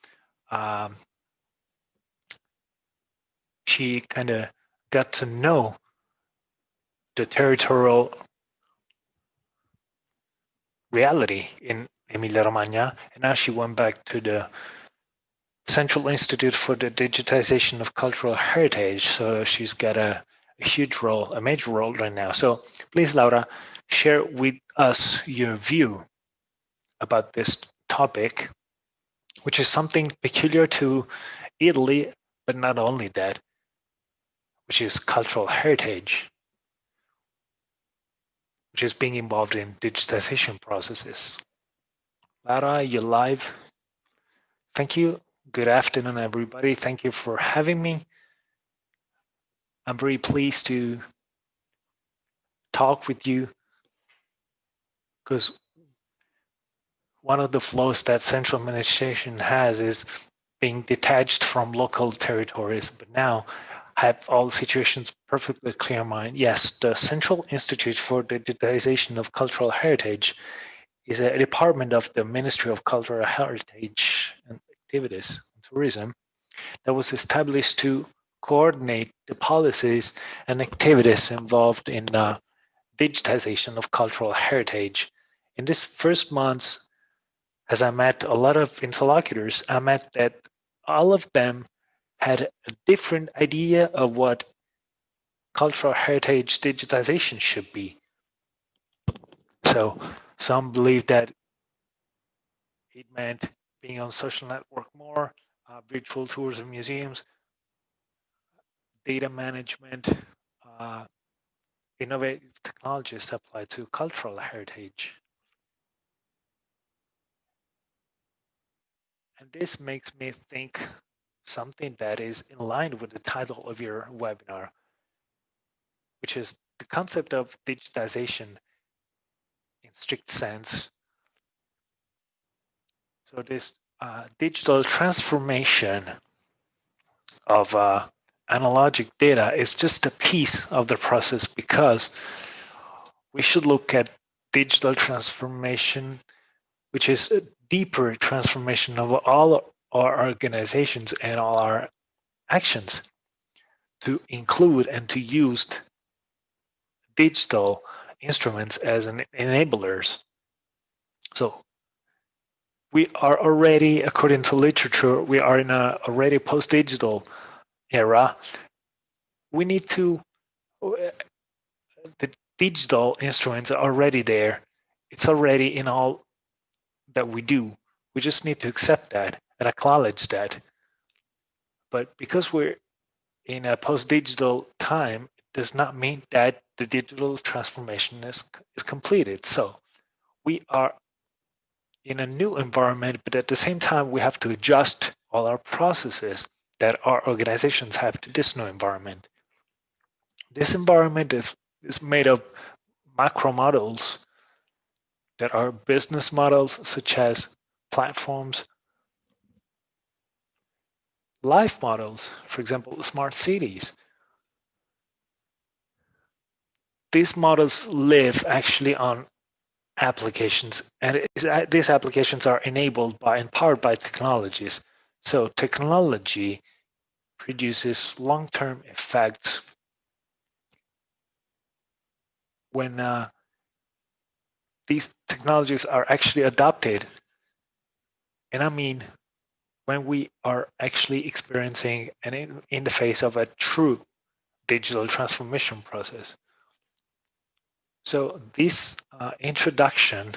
She kind of got to know the territorial reality in Emilia-Romagna, and now she went back to the Central Institute for the Digitization of Cultural Heritage. So she's got a huge role, a major role right now. So please, Laura, share with us your view about this topic, which is something peculiar to Italy, but not only that, which is cultural heritage, which is being involved in digitization processes. Laura, you're live. Thank you. Good afternoon, everybody. Thank you for having me. I'm very pleased to talk with you because one of the flaws that central administration has is being detached from local territories. But now I have all the situations perfectly clear in mind. Yes, the Central Institute for Digitization of Cultural Heritage is a department of the Ministry of Cultural Heritage and Activities and Tourism that was established to coordinate the policies and activities involved in digitization of cultural heritage. In this first months, as I met a lot of interlocutors, I met that all of them had a different idea of what cultural heritage digitization should be. So some believe that it meant being on social network more, virtual tours of museums, data management, innovative technologies applied to cultural heritage. And this makes me think something that is in line with the title of your webinar, which is the concept of digitization in strict sense. So this digital transformation of analogic data is just a piece of the process, because we should look at digital transformation, which is a deeper transformation of all our organizations and all our actions, to include and to use digital instruments as enablers. So we are already, according to literature, we are in a already post-digital era. We need to, the digital instruments are already there. It's already in all that we do. We just need to accept that and acknowledge that. But because we're in a post-digital time, it does not mean that the digital transformation is completed. So we are in a new environment, but at the same time, we have to adjust all our processes that our organizations have to this new environment. This environment is made of macro models There are business models such as platforms, life models, for example, smart cities. These models live actually on applications, and these applications are enabled by and powered by technologies. So technology produces long-term effects when these technologies are actually adopted. And I mean, when we are actually experiencing and in the face of a true digital transformation process. So this introduction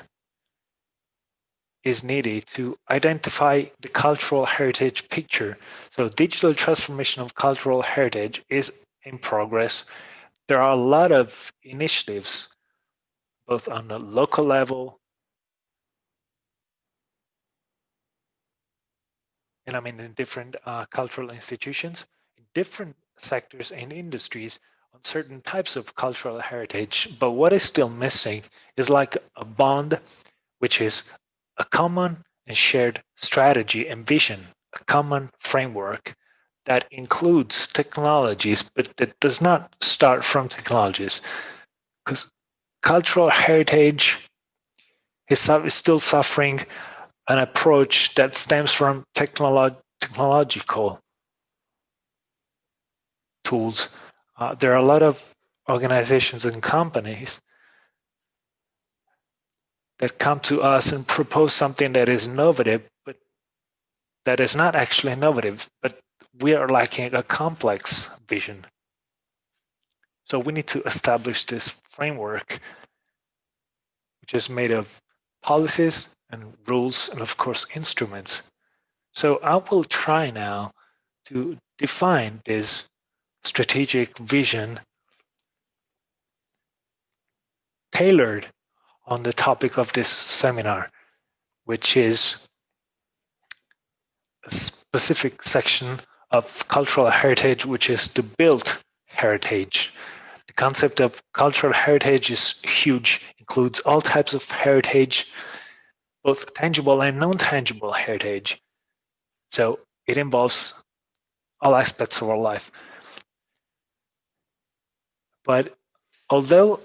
is needed to identify the cultural heritage picture. So digital transformation of cultural heritage is in progress. There are a lot of initiatives, both on the local level, and I mean in different cultural institutions, in different sectors and industries on certain types of cultural heritage. But what is still missing is like a bond, which is a common and shared strategy and vision, a common framework that includes technologies, but that does not start from technologies. Because cultural heritage is still suffering an approach that stems from technological tools. There are a lot of organizations and companies that come to us and propose something that is innovative, but that is not actually innovative, but we are lacking a complex vision. So we need to establish this framework, which is made of policies and rules and of course instruments. So I will try now to define this strategic vision tailored on the topic of this seminar, which is a specific section of cultural heritage, which is the built heritage. The concept of cultural heritage is huge, includes all types of heritage, both tangible and non-tangible heritage. So it involves all aspects of our life. But although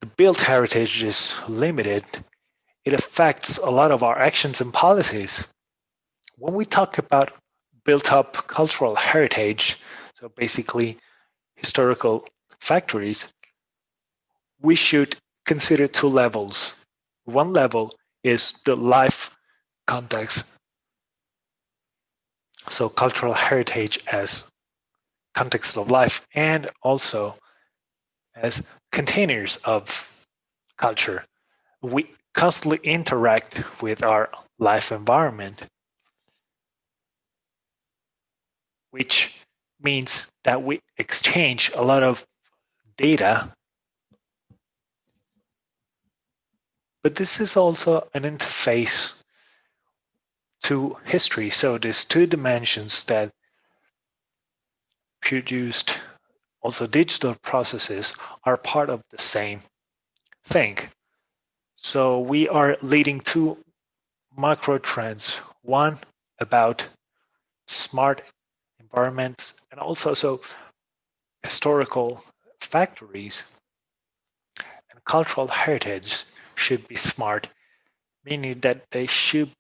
the built heritage is limited, it affects a lot of our actions and policies. When we talk about built up cultural heritage, so basically historical factories, we should consider two levels. One level is the life context, so cultural heritage as context of life and also as containers of culture. We constantly interact with our life environment, which means that we exchange a lot of data. But this is also an interface to history. So these two dimensions that produced also digital processes are part of the same thing. So we are leading two macro trends. One about smart environments and also so historical factories and cultural heritage should be smart, meaning that they should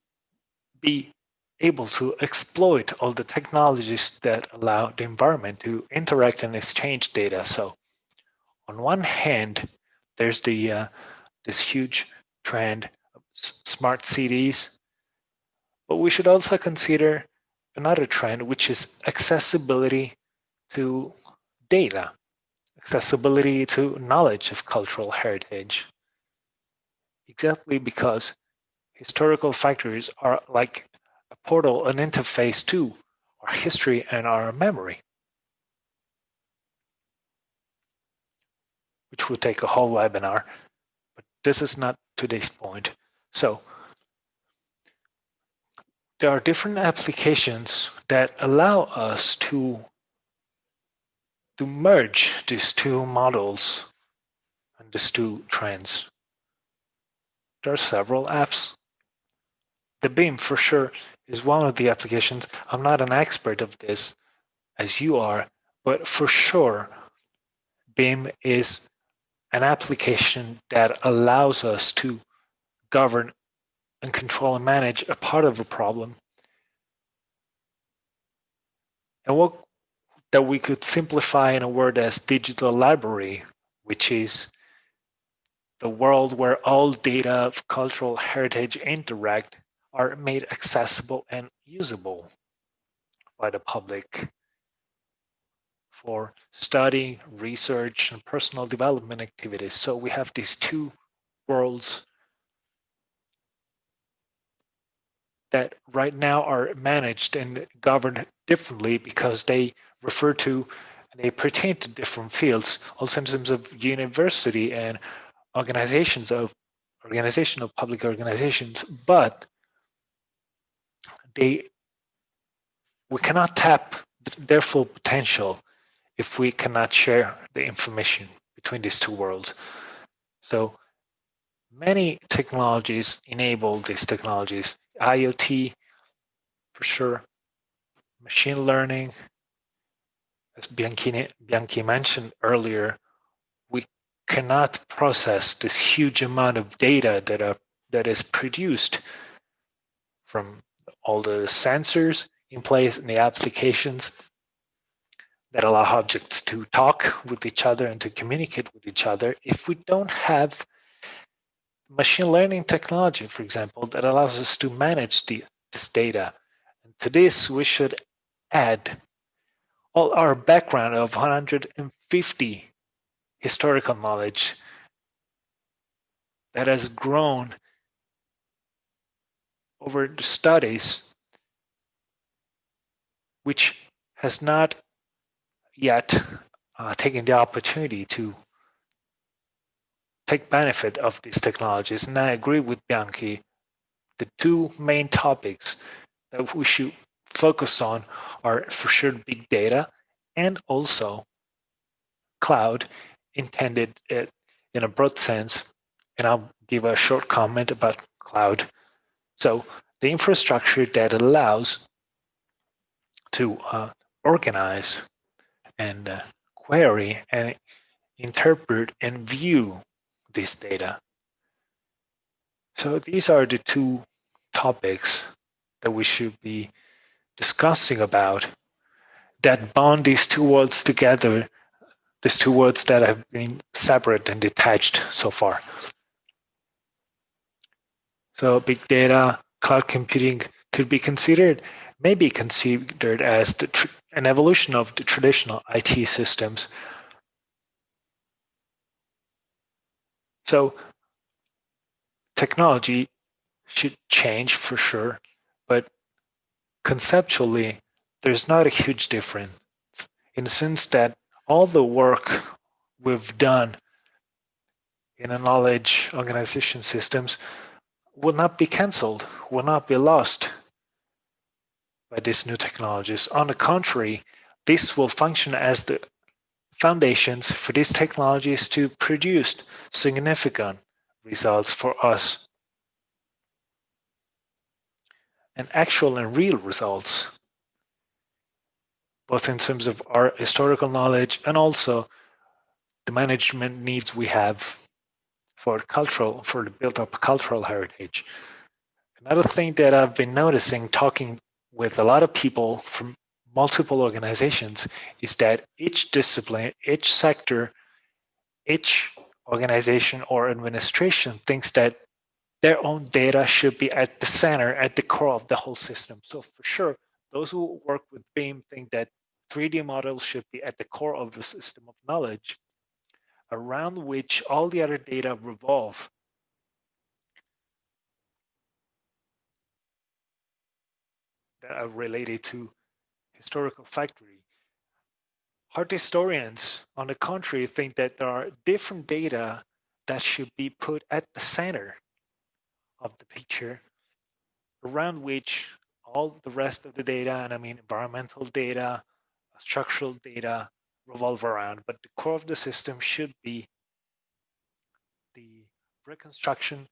be able to exploit all the technologies that allow the environment to interact and exchange data. So on one hand, there's this huge trend of smart cities, but we should also consider another trend, which is accessibility to data, accessibility to knowledge of cultural heritage. Exactly because historical factories are like a portal, an interface to our history and our memory, which would take a whole webinar, but this is not today's point. So there are different applications that allow us to merge these two models and these two trends. there are several apps. The BIM, for sure, is one of the applications. I'm not an expert of this, as you are, but for sure, BIM is an application that allows us to govern and control and manage a part of a problem. And what that we could simplify in a word as digital library, which is the world where all data of cultural heritage interact are made accessible and usable by the public for study, research, and personal development activities. So we have these two worlds that right now are managed and governed differently because they refer to, they pertain to different fields, also in terms of university and organization of public organizations, but we cannot tap their full potential if we cannot share the information between these two worlds. So many technologies enable these technologies. IoT, for sure, machine learning, as Bianchi mentioned earlier, we cannot process this huge amount of data that is produced from all the sensors in place in the applications that allow objects to talk with each other and to communicate with each other if we don't have machine learning technology, for example, that allows us to manage this data. And to this, we should add all our background of 150 historical knowledge that has grown over the studies, which has not yet taken the opportunity to take benefit of these technologies. And I agree with Bianchi. The two main topics that we should focus on are for sure big data and also cloud, intended in a broad sense. And I'll give a short comment about cloud. So the infrastructure that allows to organize and query and interpret and view this data. So these are the two topics that we should be discussing about that bond these two worlds together, these two worlds that have been separate and detached so far. So big data, cloud computing could be considered, maybe considered as an evolution of the traditional IT systems. So technology should change for sure, but conceptually, there's not a huge difference in the sense that all the work we've done in a knowledge organization systems will not be canceled, will not be lost by these new technologies. On the contrary, this will function as the foundations for these technologies to produce significant results for us, and actual and real results, both in terms of our historical knowledge and also the management needs we have for the built-up cultural heritage. Another thing that I've been noticing talking with a lot of people from multiple organizations is that each discipline, each sector, each organization or administration thinks that their own data should be at the center, at the core of the whole system. So for sure, those who work with BIM think that 3D models should be at the core of the system of knowledge around which all the other data revolve. That are related to historical factory. Art historians, on the contrary, think that there are different data that should be put at the center of the picture, around which all the rest of the data, and I mean environmental data, structural data, revolve around. But the core of the system should be the reconstruction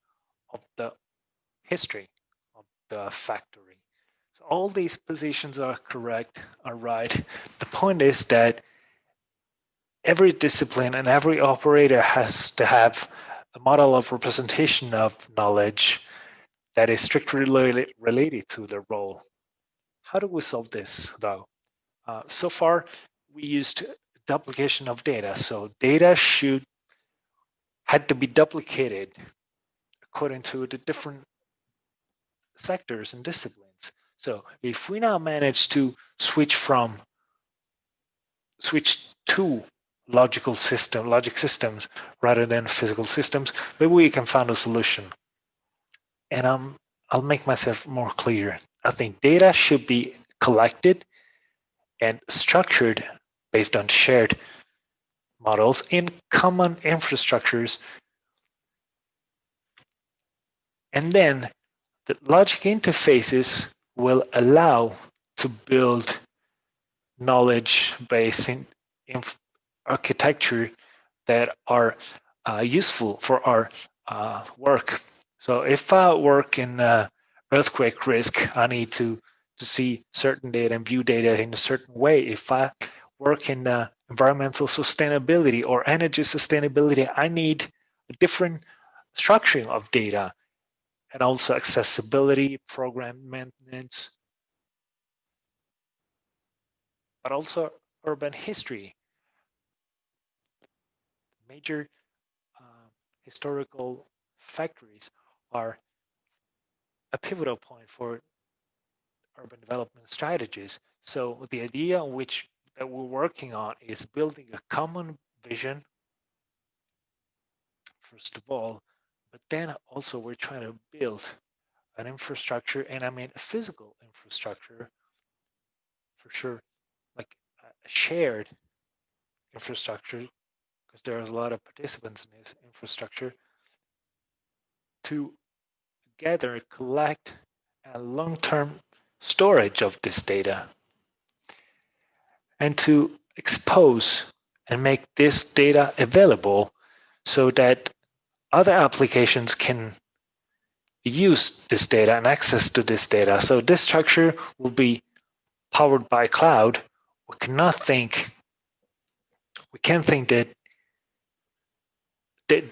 of the history of the factory. So all these positions are correct, are right. The point is that every discipline and every operator has to have a model of representation of knowledge that is strictly related to the role. How do we solve this, though? So far, we used duplication of data. So data had to be duplicated according to the different sectors and disciplines. So if we now manage to switch to logic systems rather than physical systems, maybe we can find a solution. And I'll make myself more clear. I think data should be collected and structured based on shared models in common infrastructures. And then the logic interfaces will allow to build knowledge base in architecture that are useful for our work. So if I work in earthquake risk, I need to see certain data and view data in a certain way. If I work in environmental sustainability or energy sustainability, I need a different structuring of data, and also accessibility, program maintenance, but also urban history. Major historical factories are a pivotal point for urban development strategies. So the idea that we're working on is building a common vision, first of all, but then also we're trying to build an infrastructure, and I mean a physical infrastructure for sure, like a shared infrastructure, because there's a lot of participants in this infrastructure, to gather, collect, and long-term storage of this data, and to expose and make this data available so that other applications can use this data and access to this data. So this structure will be powered by cloud. We can't think that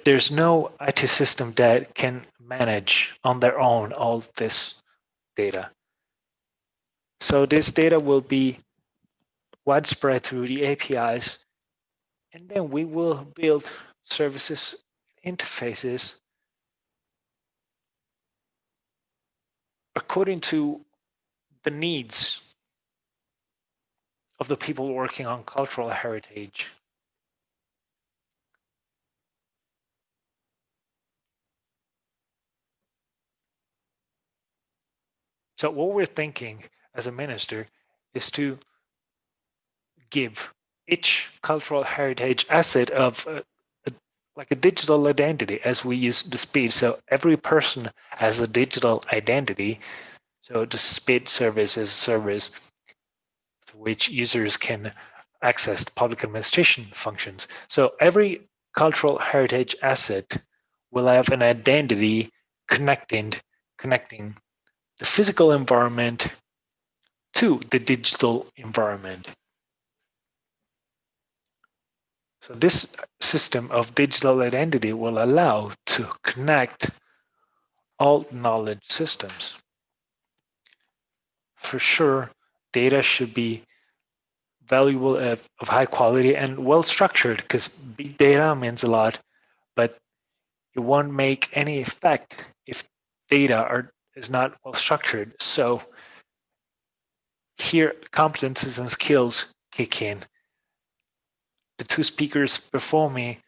there's no IT system that can manage on their own all this data. So this data will be widespread through the APIs, and then we will build services, interfaces according to the needs of the people working on cultural heritage. So what we're thinking as a minister is to give each cultural heritage asset of like a digital identity, as we use the SPID. So every person has a digital identity. So the SPID service is a service through which users can access public administration functions. So every cultural heritage asset will have an identity connecting the physical environment to the digital environment. So this system of digital identity will allow to connect all knowledge systems. For sure, data should be valuable, of high quality and well structured, because big data means a lot, but it won't make any effect if data is not well structured. So here, competencies and skills kick in. The two speakers before me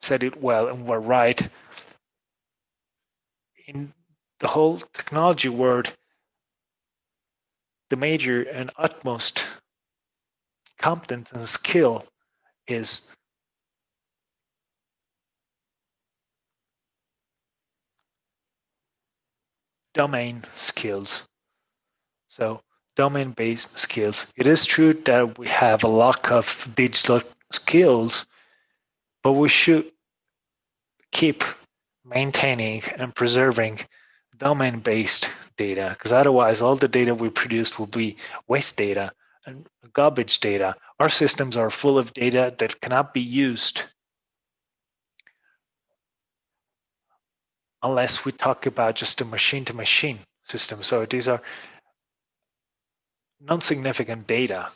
said it well and were right. In the whole technology world, the major and utmost competence and skill is domain skills. So domain-based skills. It is true that we have a lack of digital skills, but we should keep maintaining and preserving domain-based data, because otherwise all the data we produce will be waste data and garbage data. Our systems are full of data that cannot be used unless we talk about just a machine-to-machine system. So these are non-significant data.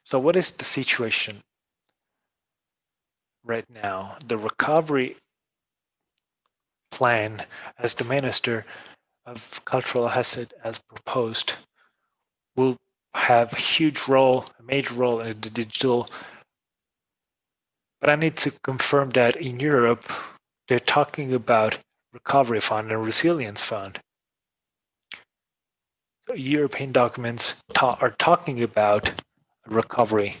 So what is the situation right now? The recovery plan, as the Minister of Cultural Asset has proposed, will have a major role in the digital. But I need to confirm that in Europe, they're talking about recovery fund and resilience fund. So European documents are talking about a recovery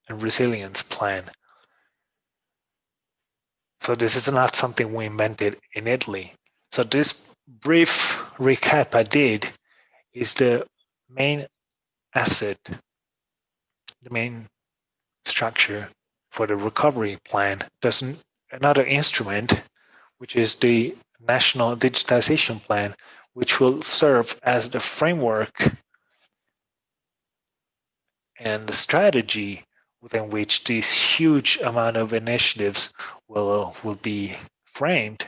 and resilience plan. So this is not something we invented in Italy. So this brief recap I did is the main asset, the main structure for the recovery plan. There's another instrument, which is the National Digitization Plan, which will serve as the framework and the strategy within which this huge amount of initiatives will be framed.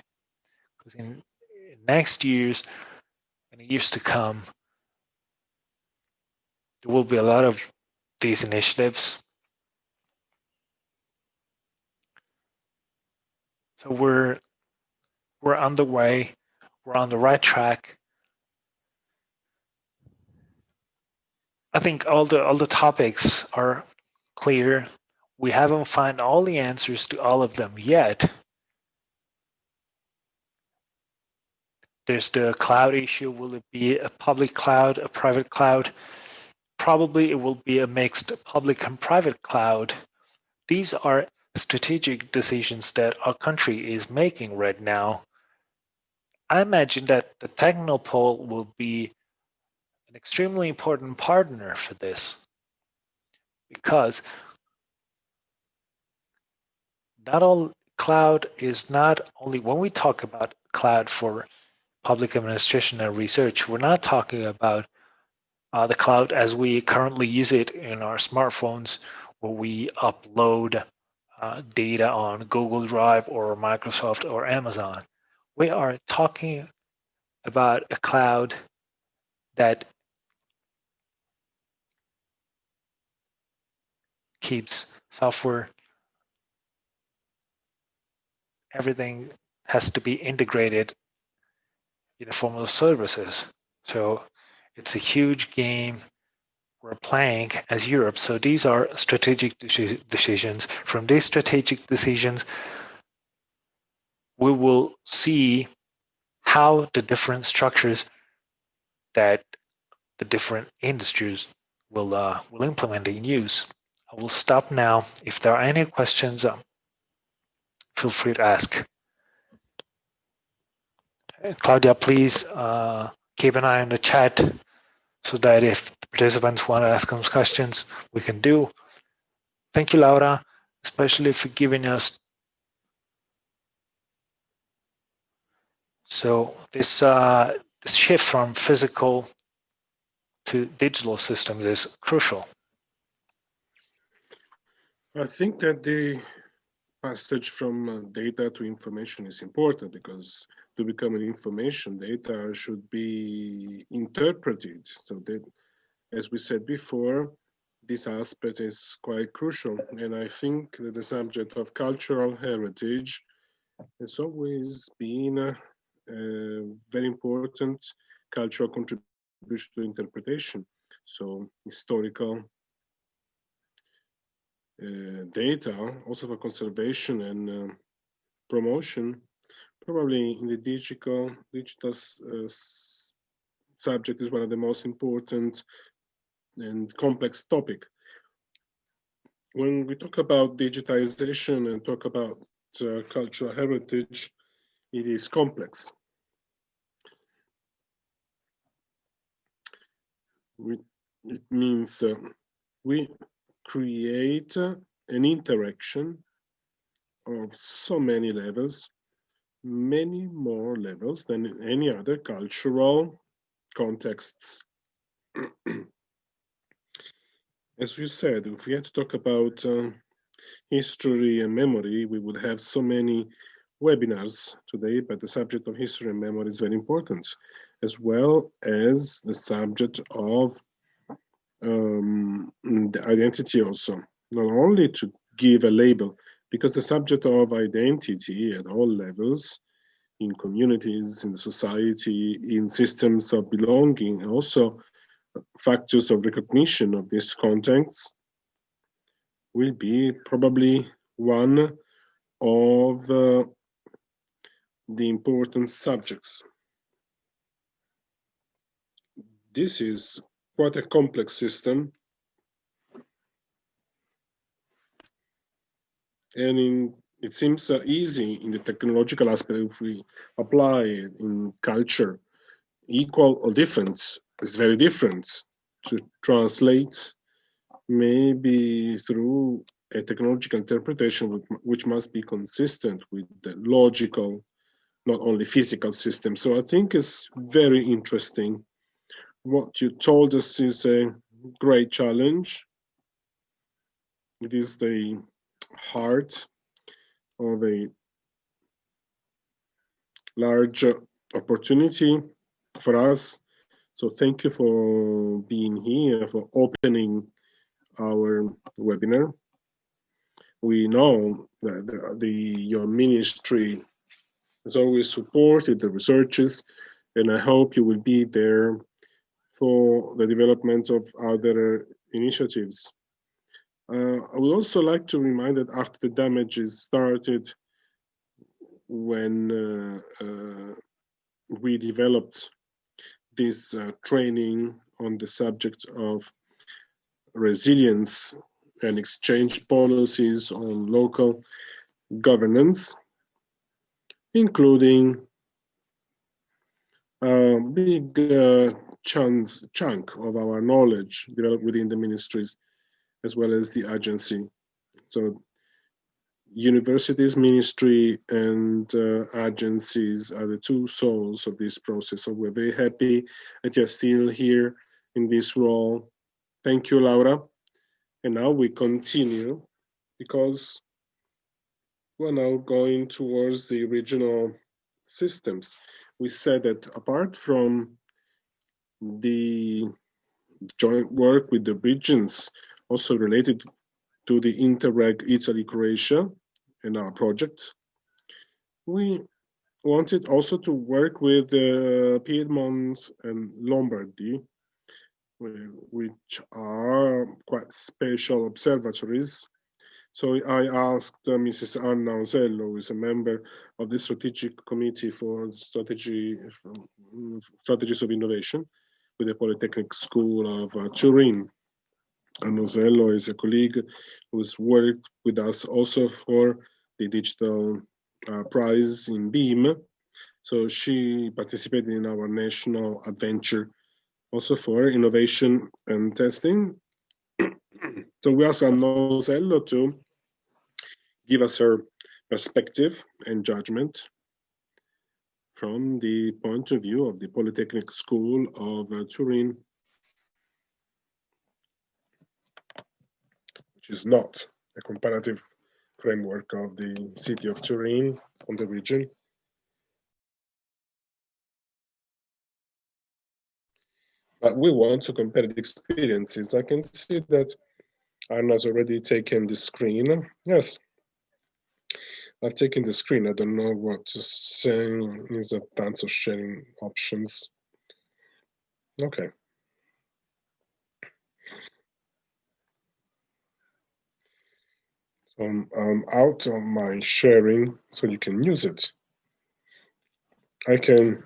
Because in next years and years to come, there will be a lot of these initiatives. So we're on the way, we're on the right track. I think all the topics are clear. We haven't found all the answers to all of them yet. There's the cloud issue. Will it be a public cloud, a private cloud? Probably it will be a mixed public and private cloud. These are strategic decisions that our country is making right now. I imagine that the Technopole will be an extremely important partner for this, because cloud is not only, when we talk about cloud for public administration and research, we're not talking about the cloud as we currently use it in our smartphones, where we upload data on Google Drive or Microsoft or Amazon. We are talking about a cloud that keeps software. Everything has to be integrated in the form of services. So it's a huge game we're playing as Europe. So these are strategic decisions. From these strategic decisions, we will see how the different structures that the different industries will implement and use. I will stop now. If there are any questions, feel free to ask. Claudia, please keep an eye on the chat so that if participants want to ask some questions, we can do. Thank you, Laura, especially for giving us. So this shift from physical to digital systems is crucial. I think that the passage from data to information is important, because to become an information, data should be interpreted. So that, as we said before, this aspect is quite crucial. And I think that the subject of cultural heritage has always been a very important cultural contribution to interpretation. So historical data, also for conservation and promotion, probably in the digital subject is one of the most important and complex topic. When we talk about digitization and talk about cultural heritage, it is complex. It means we create an interaction of so many levels, many more levels than in any other cultural contexts. As you said, if we had to talk about history and memory, we would have so many webinars today, but the subject of history and memory is very important, as well as the subject of the identity also, not only to give a label, because the subject of identity at all levels, in communities, in society, in systems of belonging, also factors of recognition of these contexts, will be probably one of the important subjects. This is quite a complex system, and it seems easy in the technological aspect if we apply it in culture. Equal or different is very different to translate, maybe through a technological interpretation which must be consistent with the logical, not only physical system. So I think it's very interesting. What you told us is a great challenge. It is the heart of a large opportunity for us. So thank you for being here, for opening our webinar. We know that your ministry has always supported the researchers, and I hope you will be there for the development of other initiatives. I would also like to remind that after the damages started, when we developed this training on the subject of resilience and exchange policies on local governance, including a big chunk of our knowledge developed within the ministries as well as the agency. So universities, ministry, and agencies are the two souls of this process. So we're very happy that you're still here in this role. Thank you, Laura. And now we continue because we're now going towards the regional systems. We said that apart from the joint work with the regions, also related to the Interreg Italy-Croatia and our projects, we wanted also to work with Piedmont and Lombardy, which are quite special observatories. So I asked Mrs. Anna Osello, who is a member of the Strategic Committee for Strategies of Innovation with the Polytechnic School of Turin. Anna Osello is a colleague who has worked with us also for the digital prize in BIM. So she participated in our national adventure also for innovation and testing. So we asked Anna Osello to give us her perspective and judgment from the point of view of the Polytechnic School of Turin, which is not a comparative framework of the city of Turin on the region. But we want to compare the experiences. I can see that Anna's already taken the screen. Yes, I've taken the screen. I don't know what to say. There's a bunch of sharing options. Okay. So I'm out of my sharing, so you can use it. I can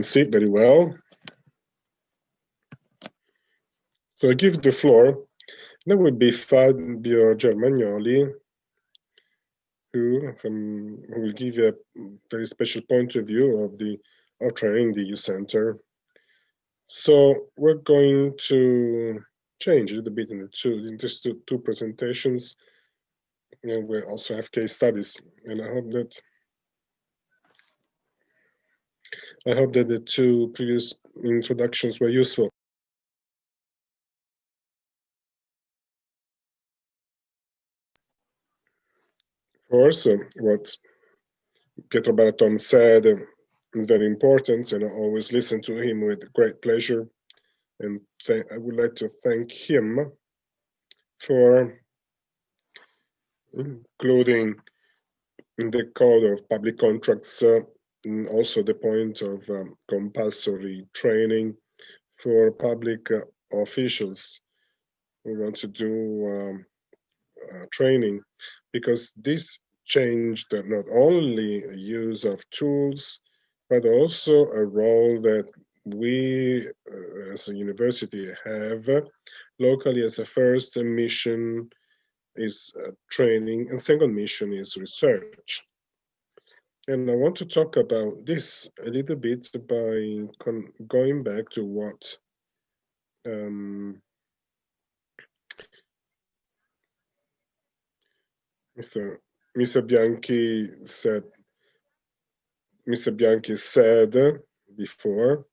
see it very well. So I give the floor. That would be Fabio Germagnoli, who will give you a very special point of view of training the youth center. So we're going to change a little bit in these two presentations. And we also have case studies, and I hope that the two previous introductions were useful. Of course, what Pietro Baratono said is very important, and I always listen to him with great pleasure. And I would like to thank him for including in the code of public contracts also the point of compulsory training for public officials who want to do training, because this changed not only use of tools, but also a role that we as a university have locally. As a first mission is training, and second mission is research. And I want to talk about this a little bit by going back to what Mr. Bianchi said. Mr. Bianchi said before.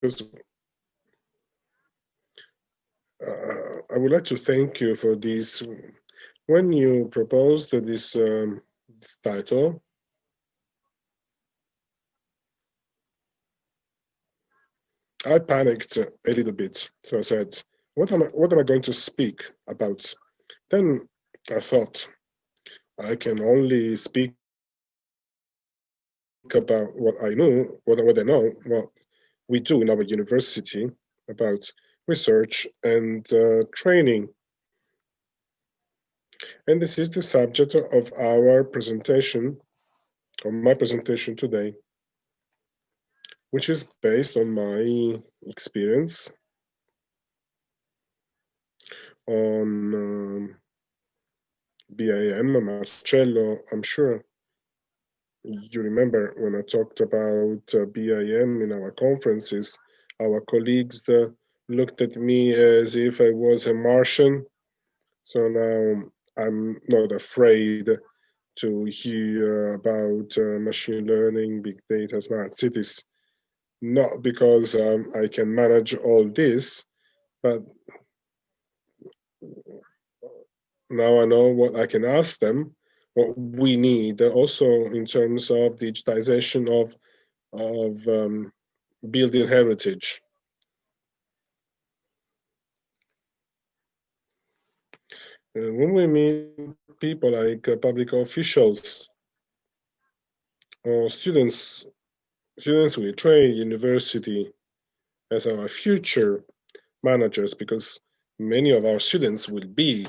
Because I would like to thank you for this. When you proposed this title, I panicked a little bit. So I said, what am I going to speak about? Then I thought, I can only speak about what I know, what I know, what we do in our university about research and training. And this is the subject of our presentation, of my presentation today, which is based on my experience on BIM. Marcello, I'm sure you remember when I talked about BIM in our conferences, our colleagues looked at me as if I was a Martian. So now I'm not afraid to hear about machine learning, big data, smart cities. Not because I can manage all this, but now I know what I can ask them, what we need also in terms of digitization of building heritage. When we meet people like public officials or students we train university as our future managers, because many of our students will be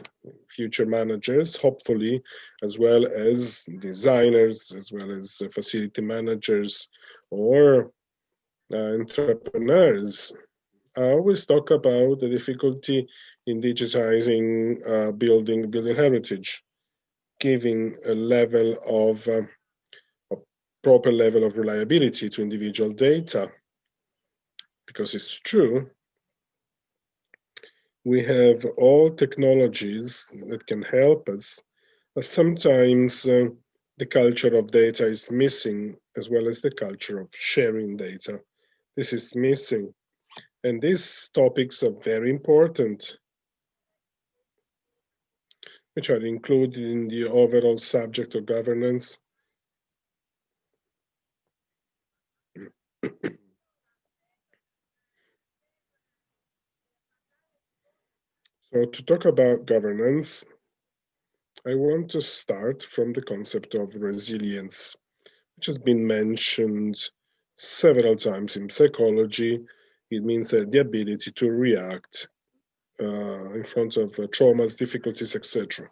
future managers, hopefully, as well as designers, as well as facility managers or entrepreneurs. I always talk about the difficulty in digitizing building heritage, giving a level of a proper level of reliability to individual data, because it's true, we have all technologies that can help us, but sometimes the culture of data is missing, as well as the culture of sharing data. This is missing. And these topics are very important, which are included in the overall subject of governance. So to talk about governance, I want to start from the concept of resilience, which has been mentioned several times in psychology. It means the ability to react in front of traumas, difficulties, etc.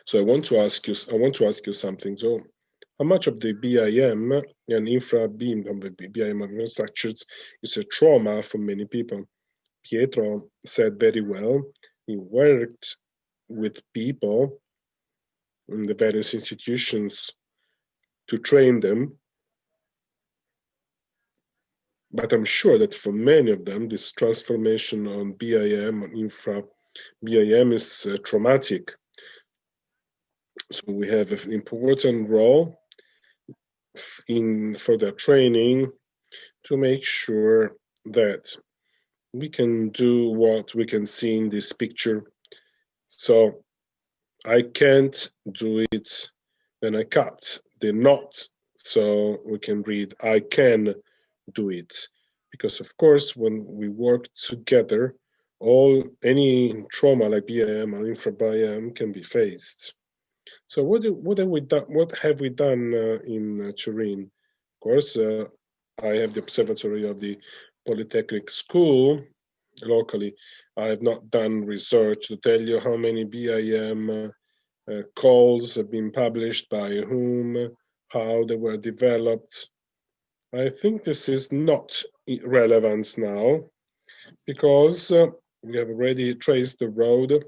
So I want to ask you something. So, how much of the BIM and infra BIM infrastructures is a trauma for many people? Pietro said very well, He worked with people in the various institutions to train them. But I'm sure that for many of them, this transformation on BIM, on infra BIM is traumatic. So we have an important role for their training to make sure that we can do what we can see in this picture. So I can't do it, then I cut the not, so we can read I can do it. Because of course, when we work together, any trauma like BIM or infra BIM can be faced. So what have we done? What have we done in Turin? Of course, I have the observatory of the Polytechnic School locally. I have not done research to tell you how many BIM calls have been published, by whom, how they were developed. I think this is not relevant now, because we have already traced the road.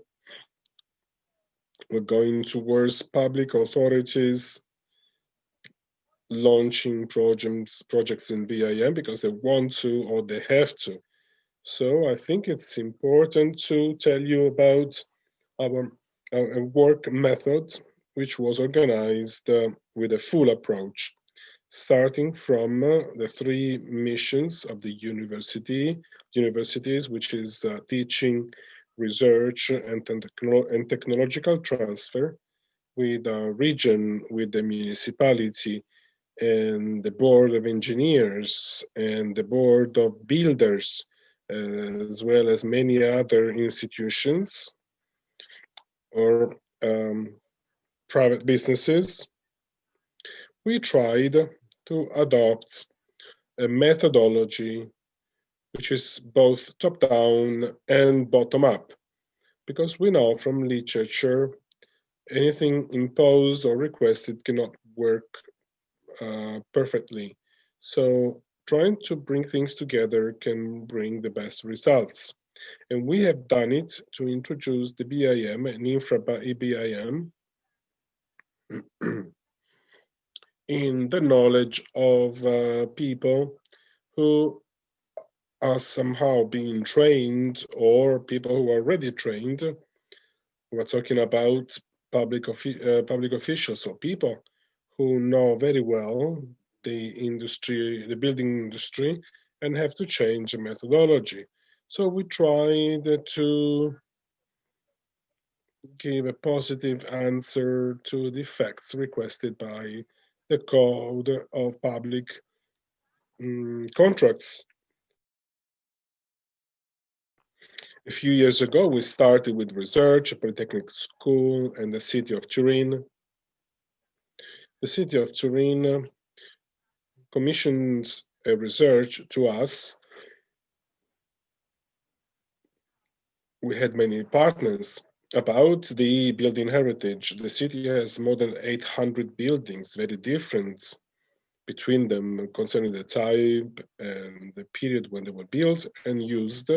We're going towards public authorities launching projects in BIM because they want to or they have to. So I think it's important to tell you about our work method, which was organized with a full approach, starting from the 3 missions of the universities, which is teaching, research, and technological transfer, with a region, with the municipality, and the board of engineers, and the board of builders, as well as many other institutions or private businesses. We tried to adopt a methodology which is both top-down and bottom-up, because we know from literature anything imposed or requested cannot work perfectly. So trying to bring things together can bring the best results. And we have done it to introduce the BIM and infra BIM in the knowledge of people who are somehow being trained, or people who are already trained. We're talking about public officials, or people who know very well the industry, the building industry, and have to change the methodology. So we tried to give a positive answer to the facts requested by the Code of Public Contracts. A few years ago, we started with research, a Polytechnic School, and the city of Turin. The city of Turin commissioned a research to us. We had many partners about the building heritage. The city has more than 800 buildings, very different between them concerning the type and the period when they were built and used.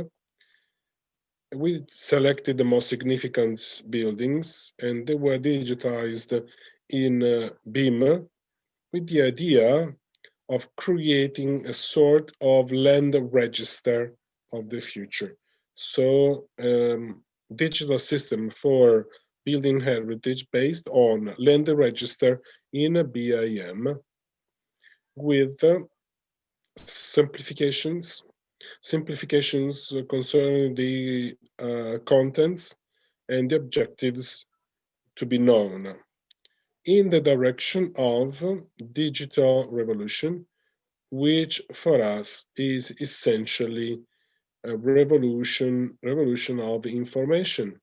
We selected the most significant buildings, and they were digitized in BIM with the idea of creating a sort of land register of the future. So digital system for building heritage based on land register in a BIM with simplifications concerning the contents and the objectives to be known in the direction of digital revolution, which for us is essentially a revolution of information.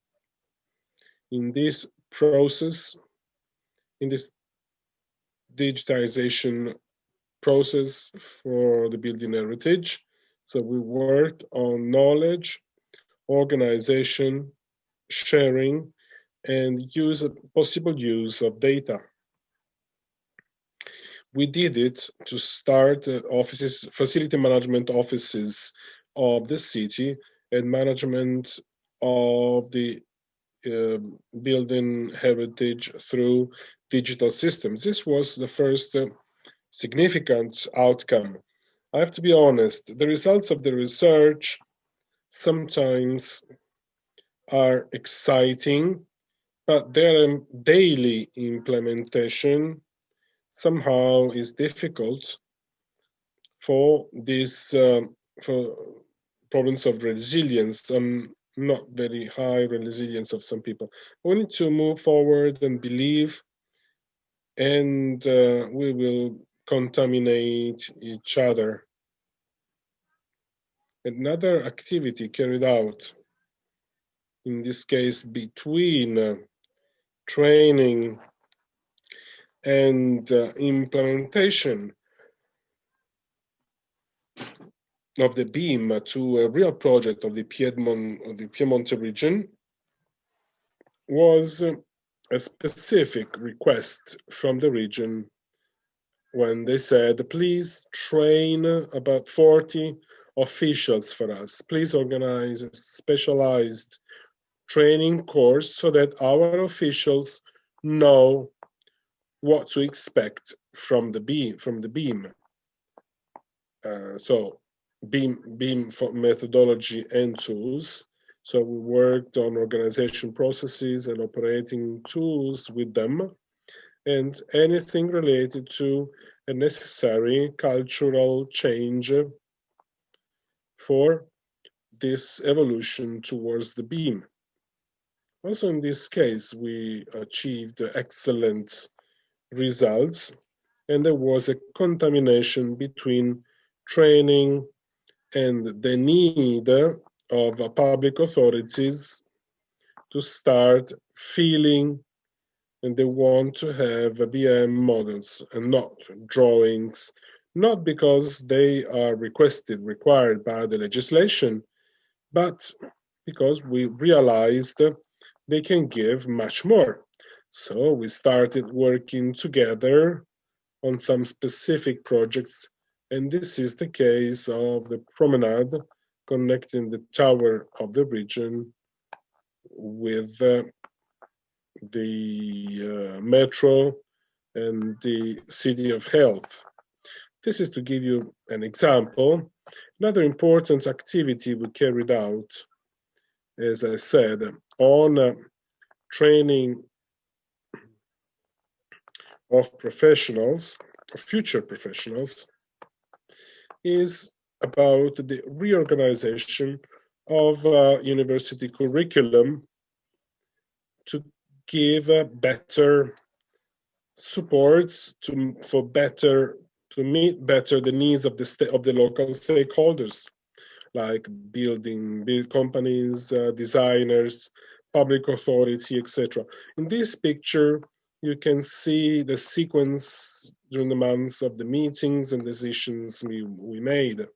In this process, in this digitization process for the building heritage, so we worked on knowledge, organization, sharing, and possible use of data. We did it to start facility management offices of the city, and management of the building heritage through digital systems. This was the first significant outcome. I have to be honest, the results of the research sometimes are exciting, but their daily implementation somehow is difficult for this for problems of resilience, not very high resilience of some people. We need to move forward and believe, and we will contaminate each other. Another activity carried out, in this case between training and implementation of the BIM to a real project of the Piemonte region, was a specific request from the region when they said, please train about 40 officials for us. Please organize a specialized training course so that our officials know what to expect from the BIM. So BIM for methodology and tools. So we worked on organization processes and operating tools with them, and anything related to a necessary cultural change for this evolution towards the BIM. Also in this case, we achieved excellent results, and there was a contamination between training and the need of public authorities to start feeling, and they want to have BIM models and not drawings, not because they are required by the legislation, but because we realized they can give much more. So we started working together on some specific projects, and this is the case of the promenade connecting the tower of the region with the metro and the city of health. This is to give you an example. Another important activity we carried out, as I said, on training of professionals, of future professionals, is about the reorganization of university curriculum to give better supports to meet better the needs of the local stakeholders, like build companies, designers, public authority, etc. In this picture, you can see the sequence during the months of the meetings and decisions we made.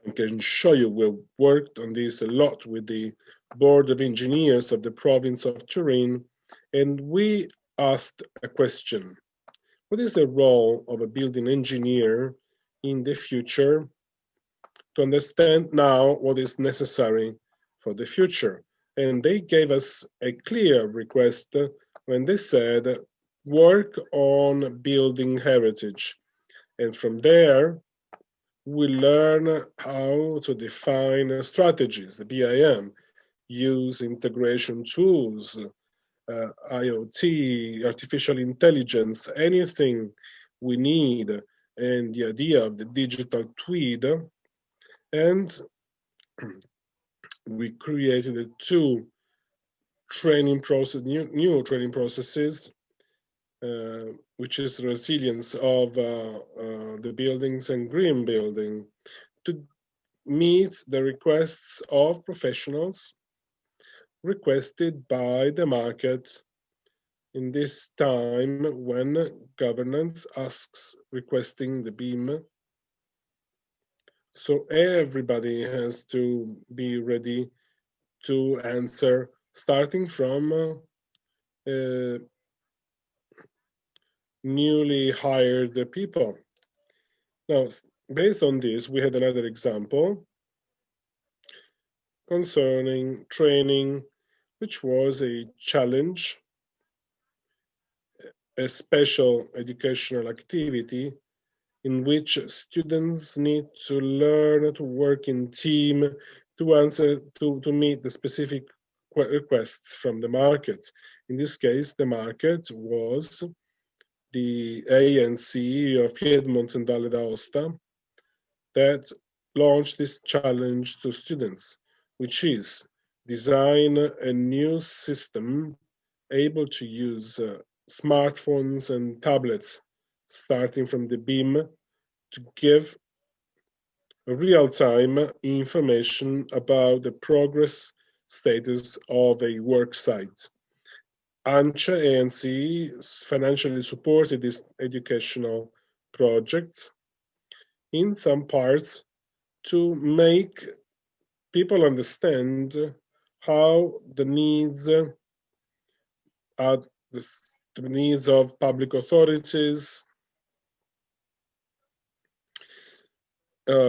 I can show you we worked on this a lot with the Board of Engineers of the province of Turin, and we asked a question. What is the role of a building engineer in the future to understand now what is necessary for the future? And they gave us a clear request when they said, work on building heritage. And from there, we learn how to define strategies, the BIM, use integration tools, IoT, artificial intelligence, anything we need, and the idea of the digital twin. And we created two training process, new training processes, which is resilience of the buildings and green building, to meet the requests of professionals requested by the market in this time when governance asks requesting the BIM. So everybody has to be ready to answer, starting from newly hired people. Now, based on this, we had another example. concerning training, which was a challenge, a special educational activity in which students need to learn to work in team to meet the specific requests from the market. In this case, the market was the ANC of Piedmont and Dalle d'Aosta that launched this challenge to students, which is design a new system able to use smartphones and tablets starting from the BIM to give real-time information about the progress status of a work site. ANCE, ANC financially supported this educational project in some parts to make people understand how the needs of public authorities,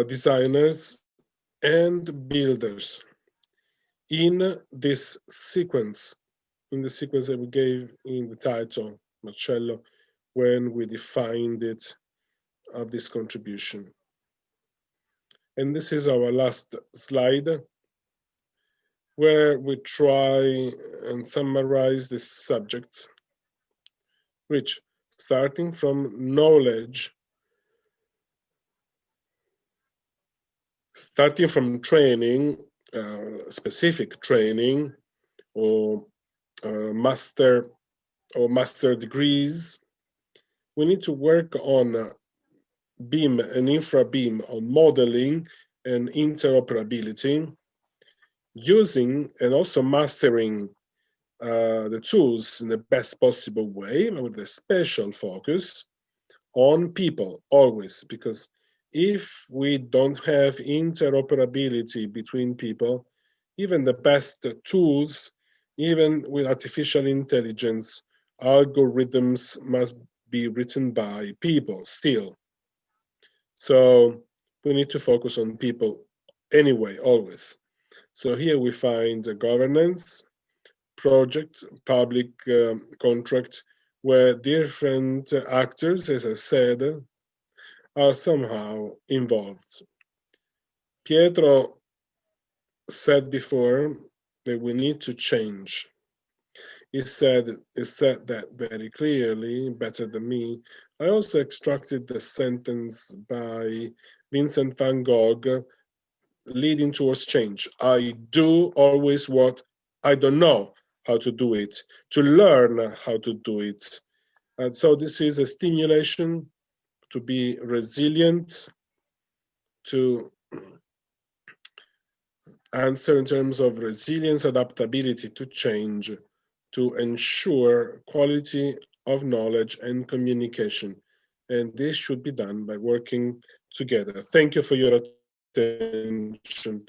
designers, and builders in this sequence, in the sequence that we gave in the title, Marcello, when we defined it of this contribution. And this is our last slide, where we try and summarize this subject, which, starting from knowledge, starting from training, specific training, or master degrees, we need to work on BIM and infra-BIM, on modeling and interoperability, using and also mastering the tools in the best possible way, with a special focus on people always, because if we don't have interoperability between people, even the best tools, even with artificial intelligence, algorithms must be written by people still. So we need to focus on people anyway, always. So here we find the governance, project, public contract, where different actors, as I said, are somehow involved. Pietro said before that we need to change. He said that very clearly, better than me. I also extracted the sentence by Vincent van Gogh, leading towards change. I do always what I don't know how to do it, to learn how to do it. And so this is a stimulation to be resilient, to answer in terms of resilience, adaptability to change, to ensure quality of knowledge and communication. And this should be done by working together. Thank you for your attention.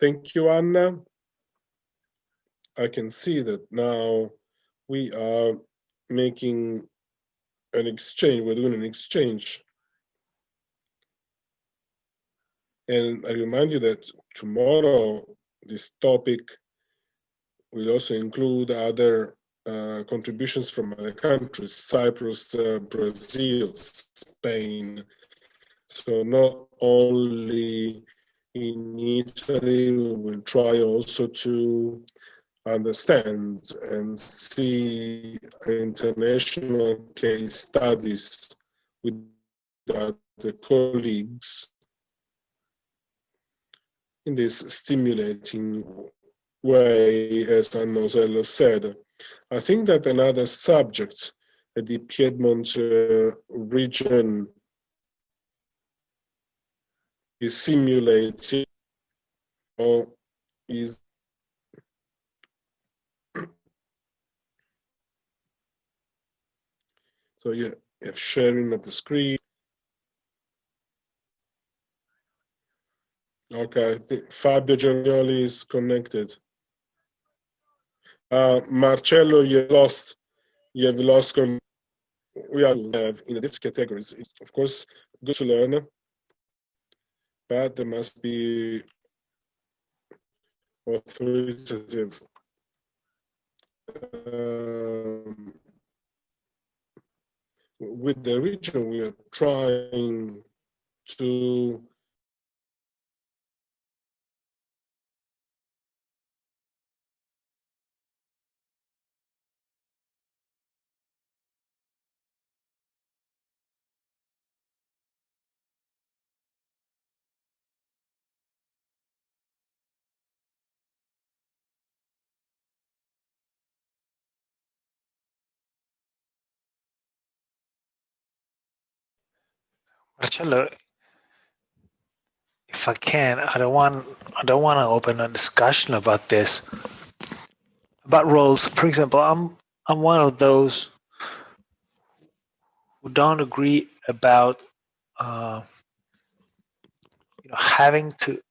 Thank you, Anna. I can see that now we are making an exchange, we're doing an exchange. And I remind you that tomorrow, this topic will also include other contributions from other countries, Cyprus, Brazil, Spain. So not only in Italy, we will try also to understand and see international case studies with other colleagues in this stimulating way, as Annosello said. I think that another subject that the Piedmont region is simulating or is so you have sharing of the screen. Okay, I think Fabio Germagnoli is connected. Marcello, you have lost. We have in the different categories. It's of course good to learn, but there must be authoritative. With the region, we are trying to Marcello, if I can, I don't want to open a discussion about this, about roles. For example, I'm one of those who don't agree about having to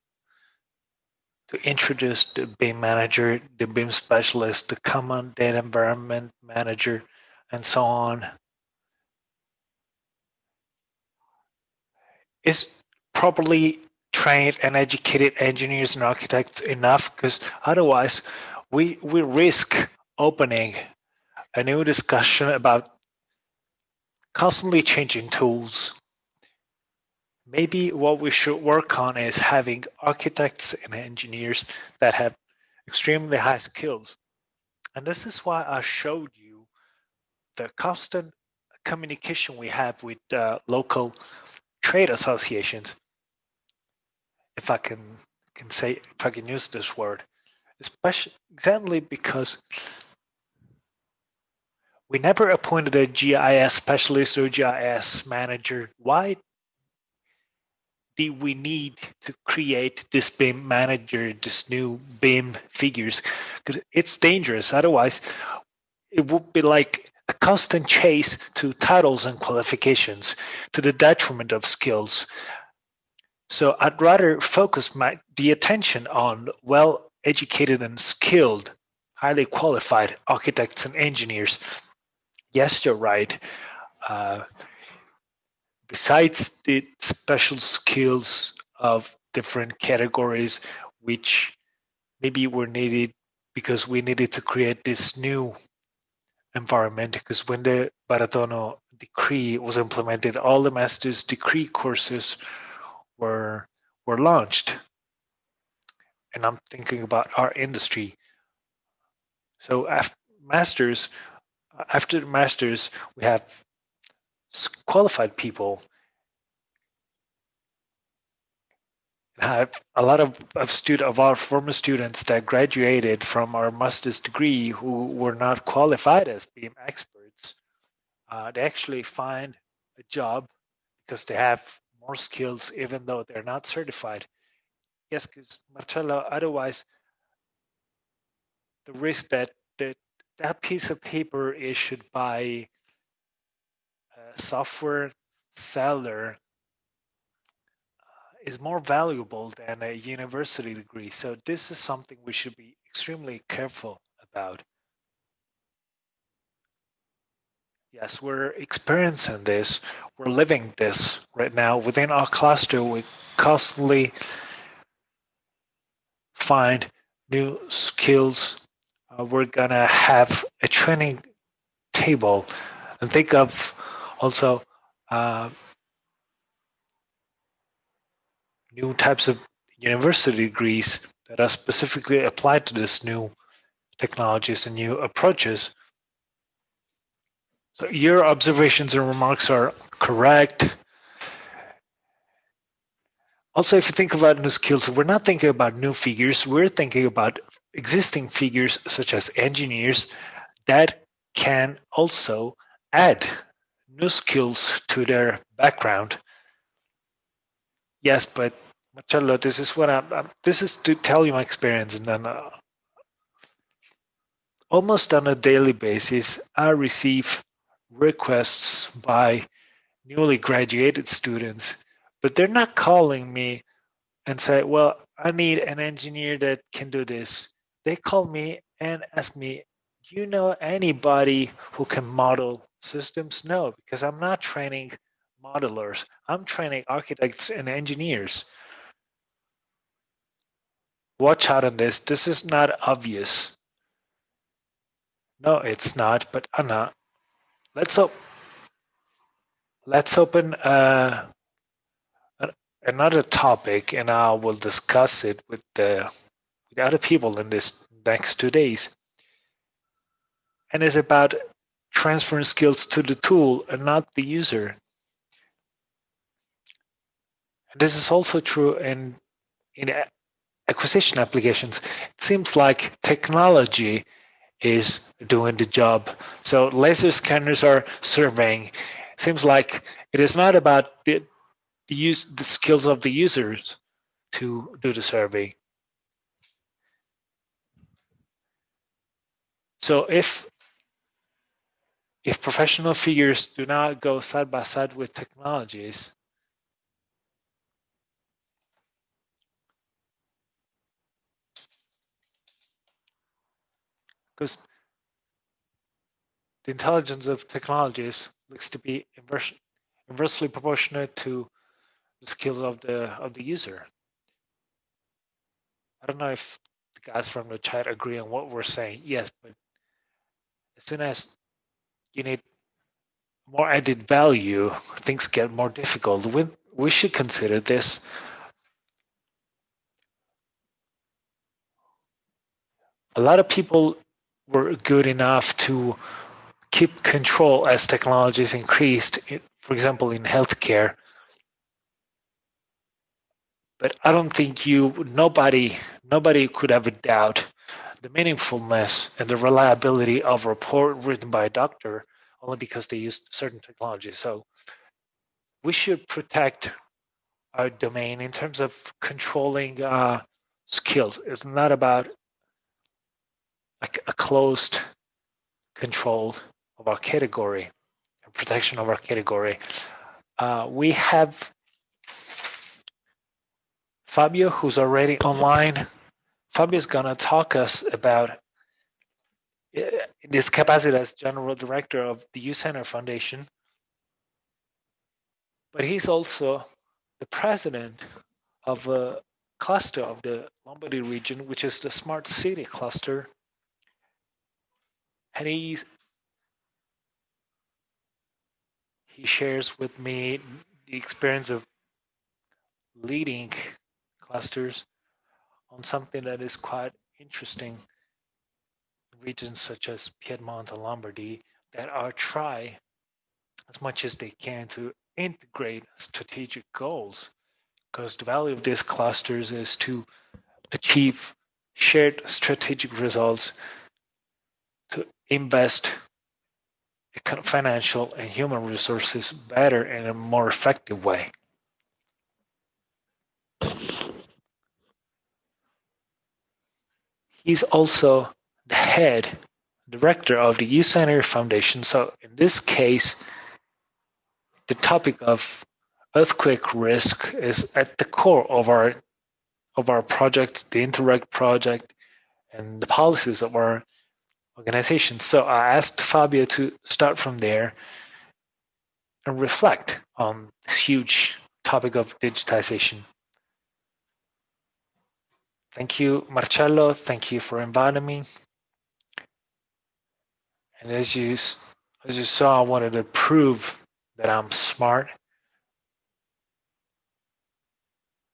introduce the BIM manager, the BIM specialist, the common data environment manager, and so on. Is properly trained and educated engineers and architects enough? Because otherwise, we risk opening a new discussion about constantly changing tools. Maybe what we should work on is having architects and engineers that have extremely high skills. And this is why I showed you the constant communication we have with local trade associations, if I can use this word, especially exactly because we never appointed a GIS specialist or GIS manager. Why did we need to create this BIM manager, this new BIM figures? Because it's dangerous. Otherwise, it would be like a constant chase to titles and qualifications to the detriment of skills. So I'd rather focus the attention on well-educated and skilled, highly qualified architects and engineers. Yes, you're right. Besides the special skills of different categories, which maybe were needed because we needed to create this new environment, because when the Baratono decree was implemented, all the master's degree courses were launched. And I'm thinking about our industry. So after the masters, we have qualified people. I have a lot of our former students that graduated from our master's degree who were not qualified as BIM experts. They actually find a job because they have more skills, even though they're not certified. Yes, because Marcello, otherwise, the risk that that piece of paper issued by a software seller is more valuable than a university degree. So this is something we should be extremely careful about. Yes, we're experiencing this. We're living this right now. Within our cluster, we constantly find new skills. We're gonna have a training table and think of also new types of university degrees that are specifically applied to this new technologies and new approaches. So your observations and remarks are correct. Also, if you think about new skills, we're not thinking about new figures, we're thinking about existing figures such as engineers that can also add new skills to their background. Yes, but Marcello, this is this is to tell you my experience, and then almost on a daily basis, I receive requests by newly graduated students, but they're not calling me and say, well, I need an engineer that can do this. They call me and ask me, do you know anybody who can model systems? No, because I'm not training modelers. I'm training architects and engineers. watch out on this. This is not obvious. No, it's not. But Anna, let's open another topic, and I will discuss it with other people in this next 2 days. And it's about transferring skills to the tool and not the user. And this is also true in acquisition applications. It seems like technology is doing the job. So laser scanners are surveying. It seems like it is not about the skills of the users to do the survey. So if professional figures do not go side by side with technologies, because the intelligence of technologies looks to be inversely proportionate to the skills of the user. I don't know if the guys from the chat agree on what we're saying. Yes, but as soon as you need more added value, things get more difficult. We should consider this. A lot of people were good enough to keep control as technologies increased, for example, in healthcare. But I don't think nobody could ever doubt the meaningfulness and the reliability of a report written by a doctor only because they used certain technology. So we should protect our domain in terms of controlling skills. It's not about like a closed control of our category and protection of our category. We have Fabio, who's already online. Fabio is going to talk us about in his capacity as General Director of the Youth Center Foundation, but he's also the president of a cluster of the Lombardy region, which is the Smart City Cluster. And he shares with me the experience of leading clusters on something that is quite interesting. Regions such as Piedmont and Lombardy that are try as much as they can to integrate strategic goals, because the value of these clusters is to achieve shared strategic results, to invest financial and human resources better in a more effective way. He's also the head director of the Youth Center Foundation. So in this case, the topic of earthquake risk is at the core of our project, the Interact project, and the policies of our organization. So I asked Fabio to start from there and reflect on this huge topic of digitization. Thank you, Marcello. Thank you for inviting me. And as you saw, I wanted to prove that I'm smart.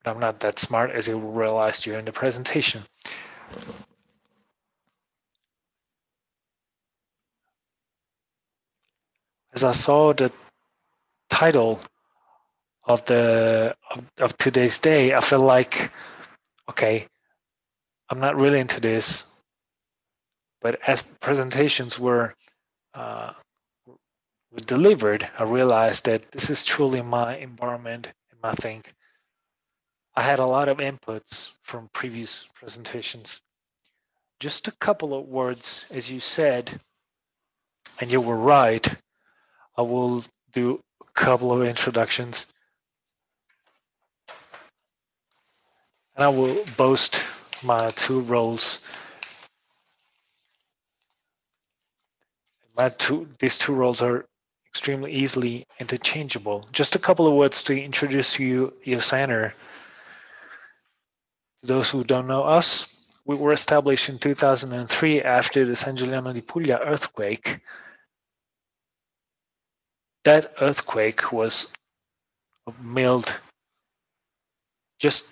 But I'm not that smart, as you realized during the presentation. As I saw the title of today's day, I feel like, okay, I'm not really into this. But as the presentations were delivered, I realized that this is truly my environment and my thing. I had a lot of inputs from previous presentations. Just a couple of words, as you said, and you were right. I will do a couple of introductions. And I will boast my two roles. These two roles are extremely easily interchangeable. Just a couple of words to introduce you, your center. those who don't know us, we were established in 2003 after the San Giuliano di Puglia earthquake. That earthquake was milled. Just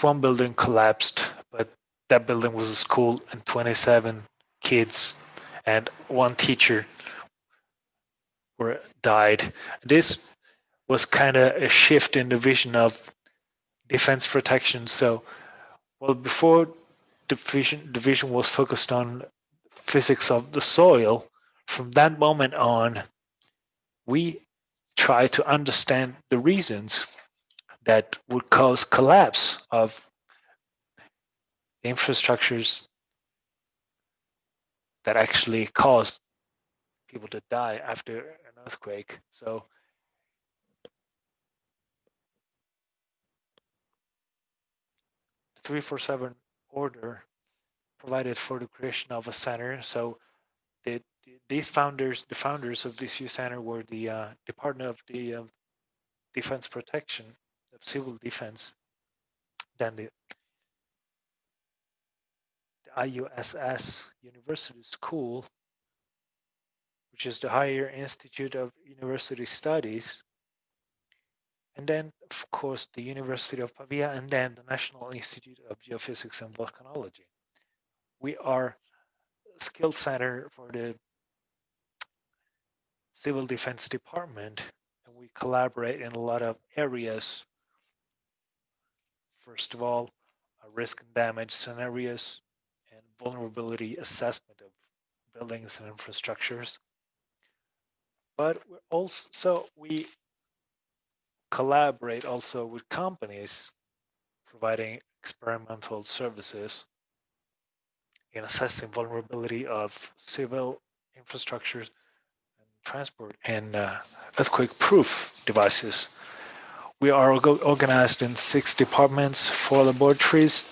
one building collapsed, but that building was a school and 27 kids and one teacher died. This was kind of a shift in the vision of defense protection. So, well, before the vision was focused on physics of the soil, from that moment on, we try to understand the reasons that would cause collapse of infrastructures that actually caused people to die after an earthquake. So the 347 order provided for the creation of a center. So these founders, the founders of this youth center were the Department of the Defense Protection, of Civil Defense, then the IUSS University School, which is the Higher Institute of University Studies, and then, of course, the University of Pavia, and then the National Institute of Geophysics and Volcanology. We are a skill center for the Civil Defense Department, and we collaborate in a lot of areas. First of all, risk and damage scenarios and vulnerability assessment of buildings and infrastructures. But we collaborate also with companies providing experimental services in assessing vulnerability of civil infrastructures and transport and earthquake-proof devices. We are organized in 6 departments, 4 laboratories.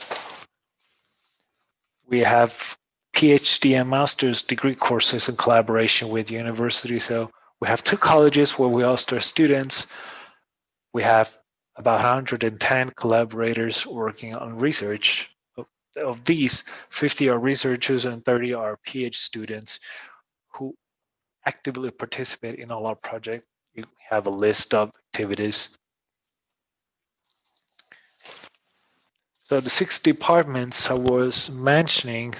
We have PhD and master's degree courses in collaboration with universities. So we have 2 colleges where we host our students. We have about 110 collaborators working on research. Of these, 50 are researchers and 30 are PhD students who actively participate in all our projects. You have a list of activities. So the 6 departments I was mentioning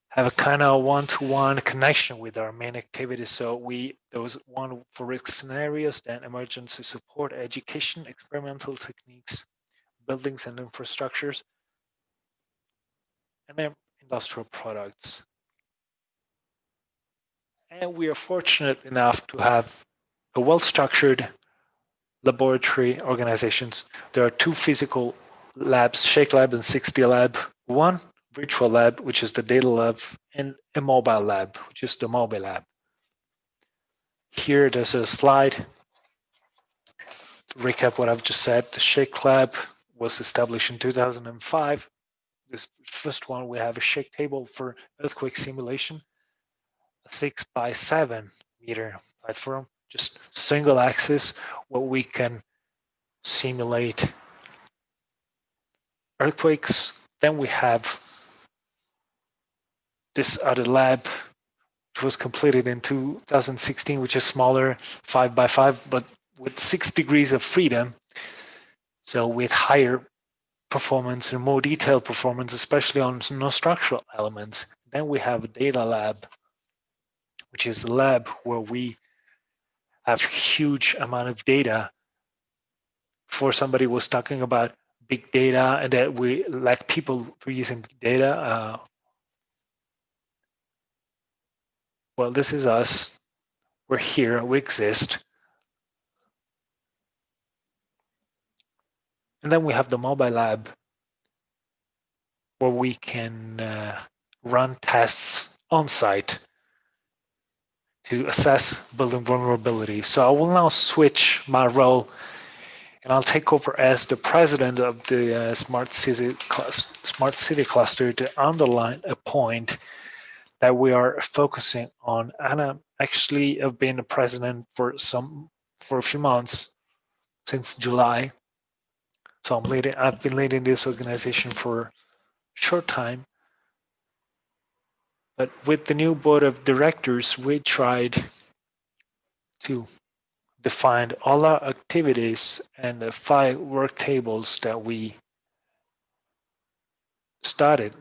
have a kind of one-to-one connection with our main activities. So there was one for risk scenarios, then emergency support, education, experimental techniques, buildings and infrastructures, and then industrial products. And we are fortunate enough to have a well-structured laboratory organizations. There are 2 physical labs, Shake Lab and 6D Lab, 1 virtual lab, which is the data lab, and a mobile lab, which is the mobile lab. Here, there's a slide to recap what I've just said. The Shake Lab was established in 2005. This first one, we have a shake table for earthquake simulation, a 6x7 meter platform, just single axis, where we can simulate earthquakes. Then we have this other lab, which was completed in 2016, which is smaller, 5x5, but with 6 degrees of freedom. So with higher performance and more detailed performance, especially on non-structural elements. Then we have a data lab, which is a lab where we have huge amount of data. Before, somebody was talking about big data and that we lack people for using big data. Well, this is us. We're here, we exist. And then we have the mobile lab, where we can run tests on site to assess building vulnerability. So I will now switch my role, and I'll take over as the president of the Smart City Cluster to underline a point that we are focusing on. And I actually have been the president for a few months, since July. So I've been leading this organization for a short time, but with the new board of directors, we tried to define all our activities and the 5 work tables that we started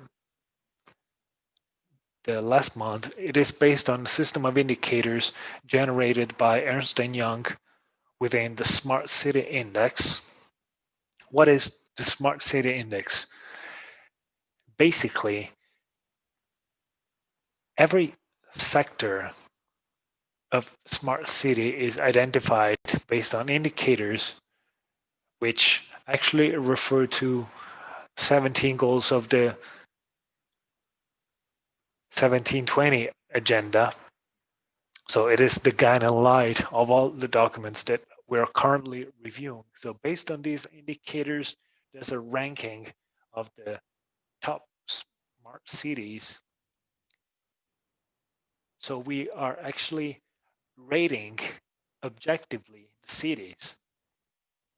the last month. It is based on a system of indicators generated by Ernst & Young within the Smart City Index. What is the Smart City Index? Basically, every sector of smart city is identified based on indicators which actually refer to 17 goals of the 1720 agenda. So it is the guiding light of all the documents that we're currently reviewing. So based on these indicators, there's a ranking of the top smart cities. So we are actually rating objectively the cities.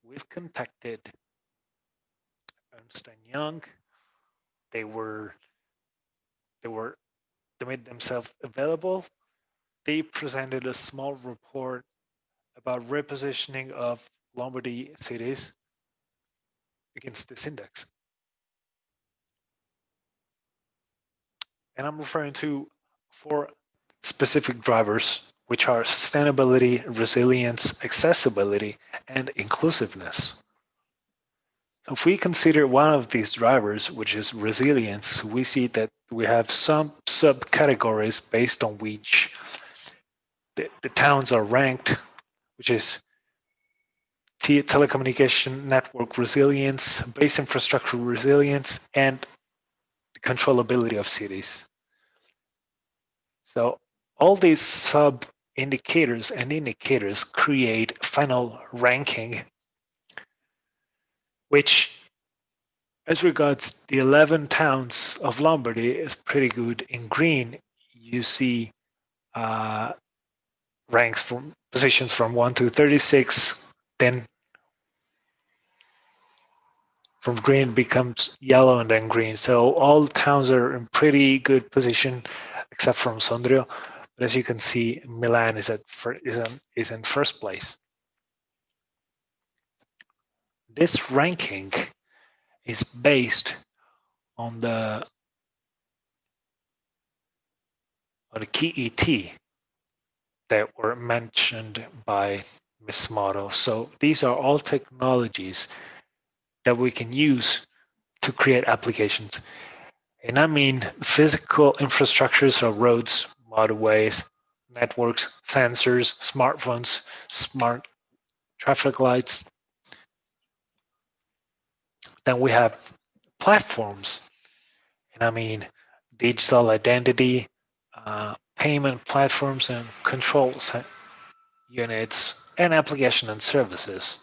We've contacted Ernst & Young. They made themselves available. They presented a small report about repositioning of Lombardy cities against this index. And I'm referring to 4 specific drivers, which are sustainability, resilience, accessibility, and inclusiveness. So if we consider one of these drivers, which is resilience, we see that we have some subcategories based on which the towns are ranked, which is telecommunication network resilience, base infrastructure resilience, and the controllability of cities. So all these sub indicators and indicators create final ranking, which as regards the 11 towns of Lombardy is pretty good. In green, you see ranks from positions from 1 to 36, then from green becomes yellow and then green. So all towns are in pretty good position, except from Sondrio. But as you can see, Milan is in first place. This ranking is based on the key ET that were mentioned by Ms. Motto. So these are all technologies that we can use to create applications. And I mean physical infrastructures of roads, motorways, networks, sensors, smartphones, smart traffic lights. Then we have platforms. And I mean digital identity, payment platforms and control units, and application and services,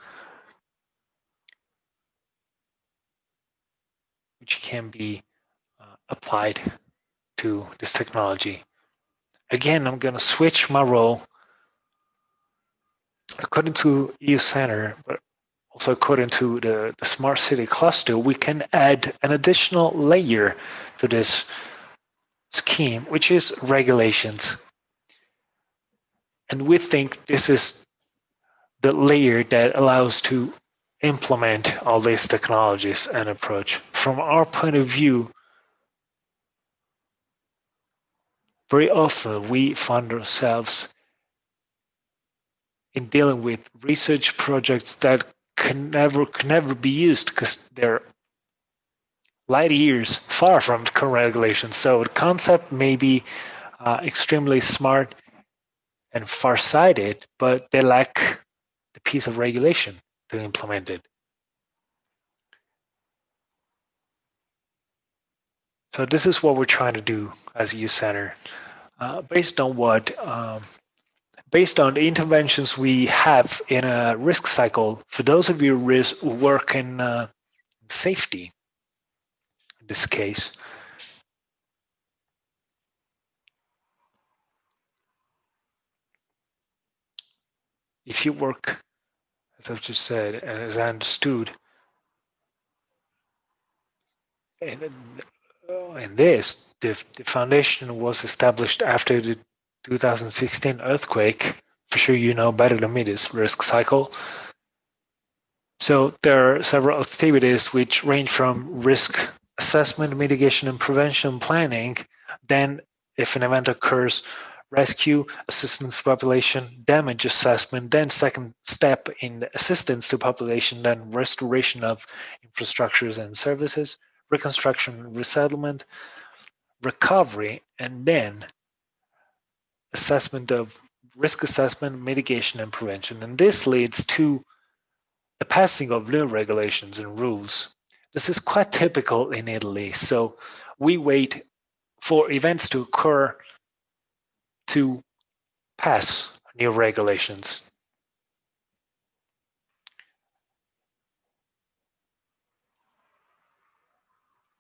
which can be applied to this technology. Again, I'm going to switch my role. According to EU Center, but also according to the Smart City Cluster, we can add an additional layer to this scheme, which is regulations. And we think this is the layer that allows to implement all these technologies and approach. From our point of view, very often we find ourselves in dealing with research projects that can never be used because they're light years far from current regulations. So the concept may be extremely smart and far-sighted, but they lack the piece of regulation to implement it. So this is what we're trying to do as a youth center, based on the interventions we have in a risk cycle. For those of you who work in safety, in this case, if you work, as I've just said, and as I understood, in this, the foundation was established after the 2016 earthquake. For sure, you know better than me this risk cycle. So there are several activities which range from risk assessment, mitigation, and prevention planning. Then, if an event occurs, rescue, assistance to population, damage assessment, then second step in assistance to population, then restoration of infrastructures and services, reconstruction, resettlement, recovery, and then assessment of risk assessment, mitigation, and prevention. And this leads to the passing of new regulations and rules. This is quite typical in Italy. So we wait for events to occur to pass new regulations.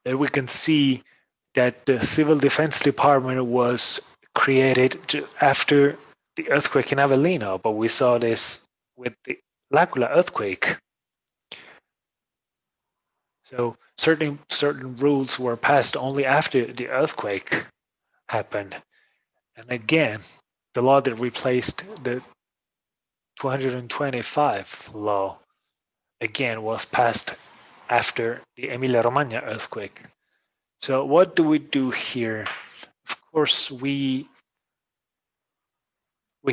And we can see that the Civil Defense Department was created after the earthquake in Avellino, but we saw this with the L'Aquila earthquake. So certain rules were passed only after the earthquake happened. And again, the law that replaced the 225 law again was passed after the Emilia-Romagna earthquake. So what do we do here? Of course, we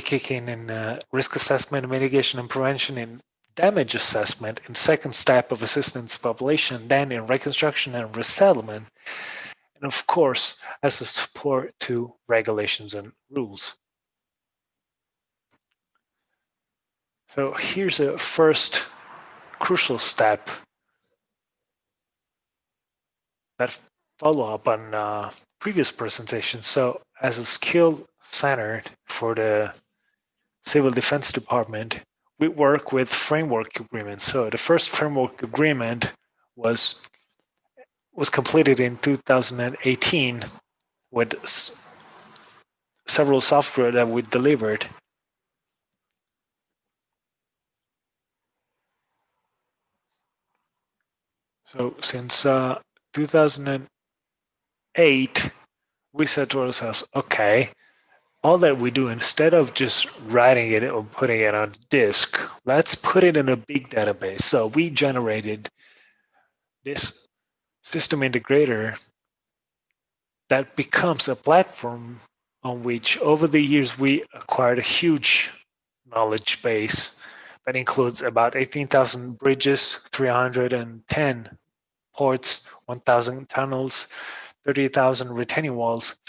kick in risk assessment, mitigation, and prevention, in damage assessment, in second step of assistance to population, then in reconstruction and resettlement, and of course, as a support to regulations and rules. So here's a first crucial step that follow up on previous presentations. So as a skill center for the Civil Defense Department, we work with framework agreements. So the first framework agreement was completed in 2018 with several software that we delivered. So since 2008, we said to ourselves, okay, all that we do, instead of just writing it or putting it on disk, let's put it in a big database. So we generated this system integrator that becomes a platform on which over the years we acquired a huge knowledge base that includes about 18,000 bridges, 310 ports, 1,000 tunnels, 30,000 retaining walls,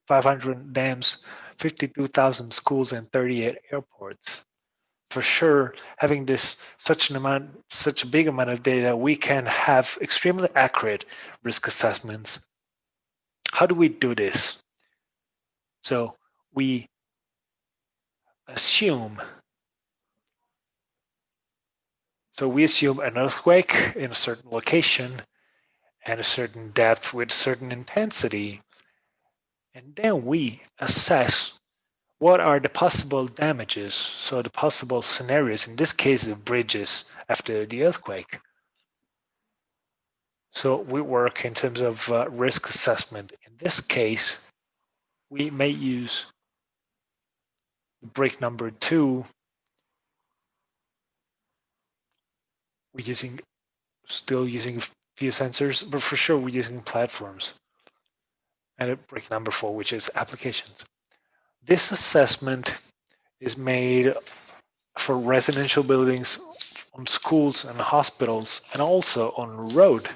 500 dams, 52,000 schools, and 38 airports. For sure, having such a big amount of data, we can have extremely accurate risk assessments. How do we do this? So we assume an earthquake in a certain location and a certain depth with certain intensity, and then we assess what are the possible damages, so the possible scenarios, in this case of bridges after the earthquake. So we work in terms of risk assessment. In this case, we may use brick number 2. We're still using a few sensors, but for sure we're using platforms. And brick number 4, which is applications. This assessment is made for residential buildings, on schools and hospitals, and also on road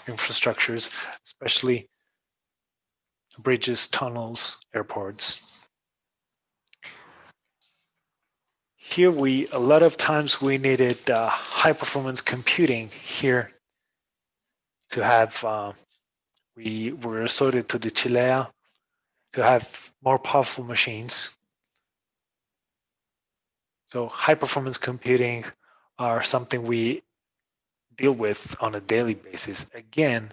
infrastructures, especially bridges, tunnels, airports. Here a lot of times we needed high performance computing here to have, we were resorted to the Chilea to have more powerful machines. So high performance computing are something we deal with on a daily basis. Again,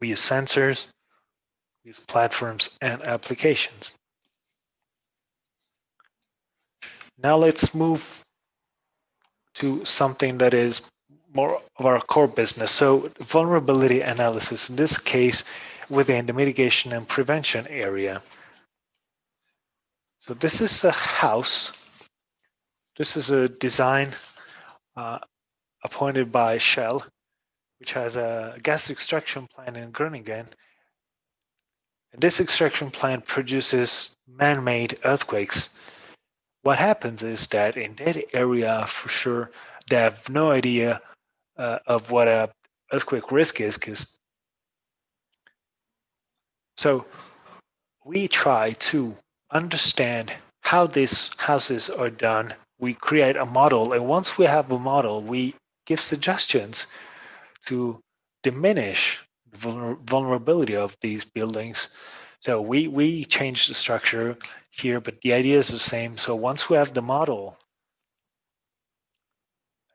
we use sensors, we use platforms and applications. Now let's move to something that is more of our core business. So vulnerability analysis, in this case, within the mitigation and prevention area. So this is a house. This is a design appointed by Shell, which has a gas extraction plant in Groningen. And this extraction plant produces man-made earthquakes. What happens is that in that area, for sure, they have no idea of what a earthquake risk is. So we try to understand how these houses are done. We create a model, and once we have a model, we give suggestions to diminish the vulnerability of these buildings. So we change the structure here, but the idea is the same. So once we have the model,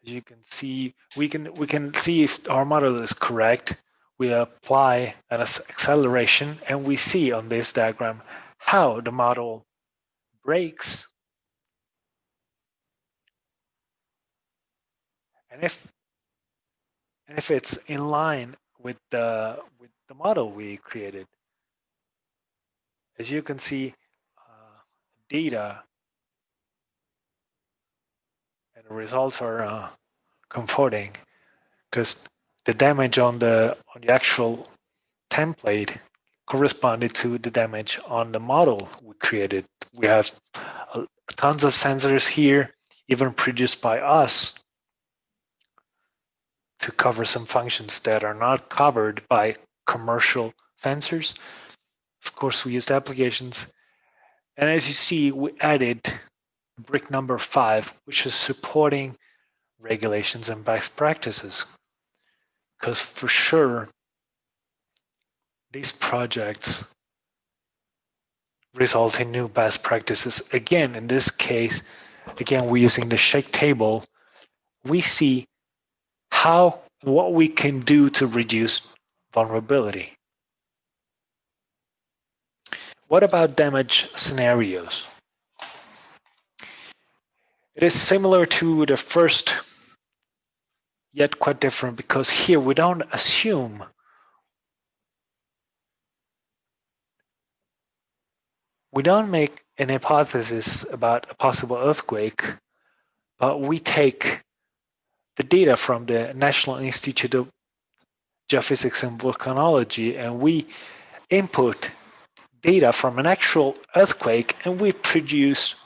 as you can see, we can see if our model is correct. We apply an acceleration, and we see on this diagram how the model breaks. And if it's in line with the model we created, as you can see, data and the results are comforting, because the damage on the actual template corresponded to the damage on the model we created. We have tons of sensors here, even produced by us, to cover some functions that are not covered by commercial sensors. Of course, we used applications. And as you see, we added brick number 5, which is supporting regulations and best practices. Because for sure, these projects result in new best practices. Again, in this case, we're using the shake table. We see what we can do to reduce vulnerability. What about damage scenarios? It is similar to the first, yet quite different, because here we don't assume we don't make an hypothesis about a possible earthquake, but we take the data from the National Institute of Geophysics and Volcanology, and we input data from an actual earthquake, and we produce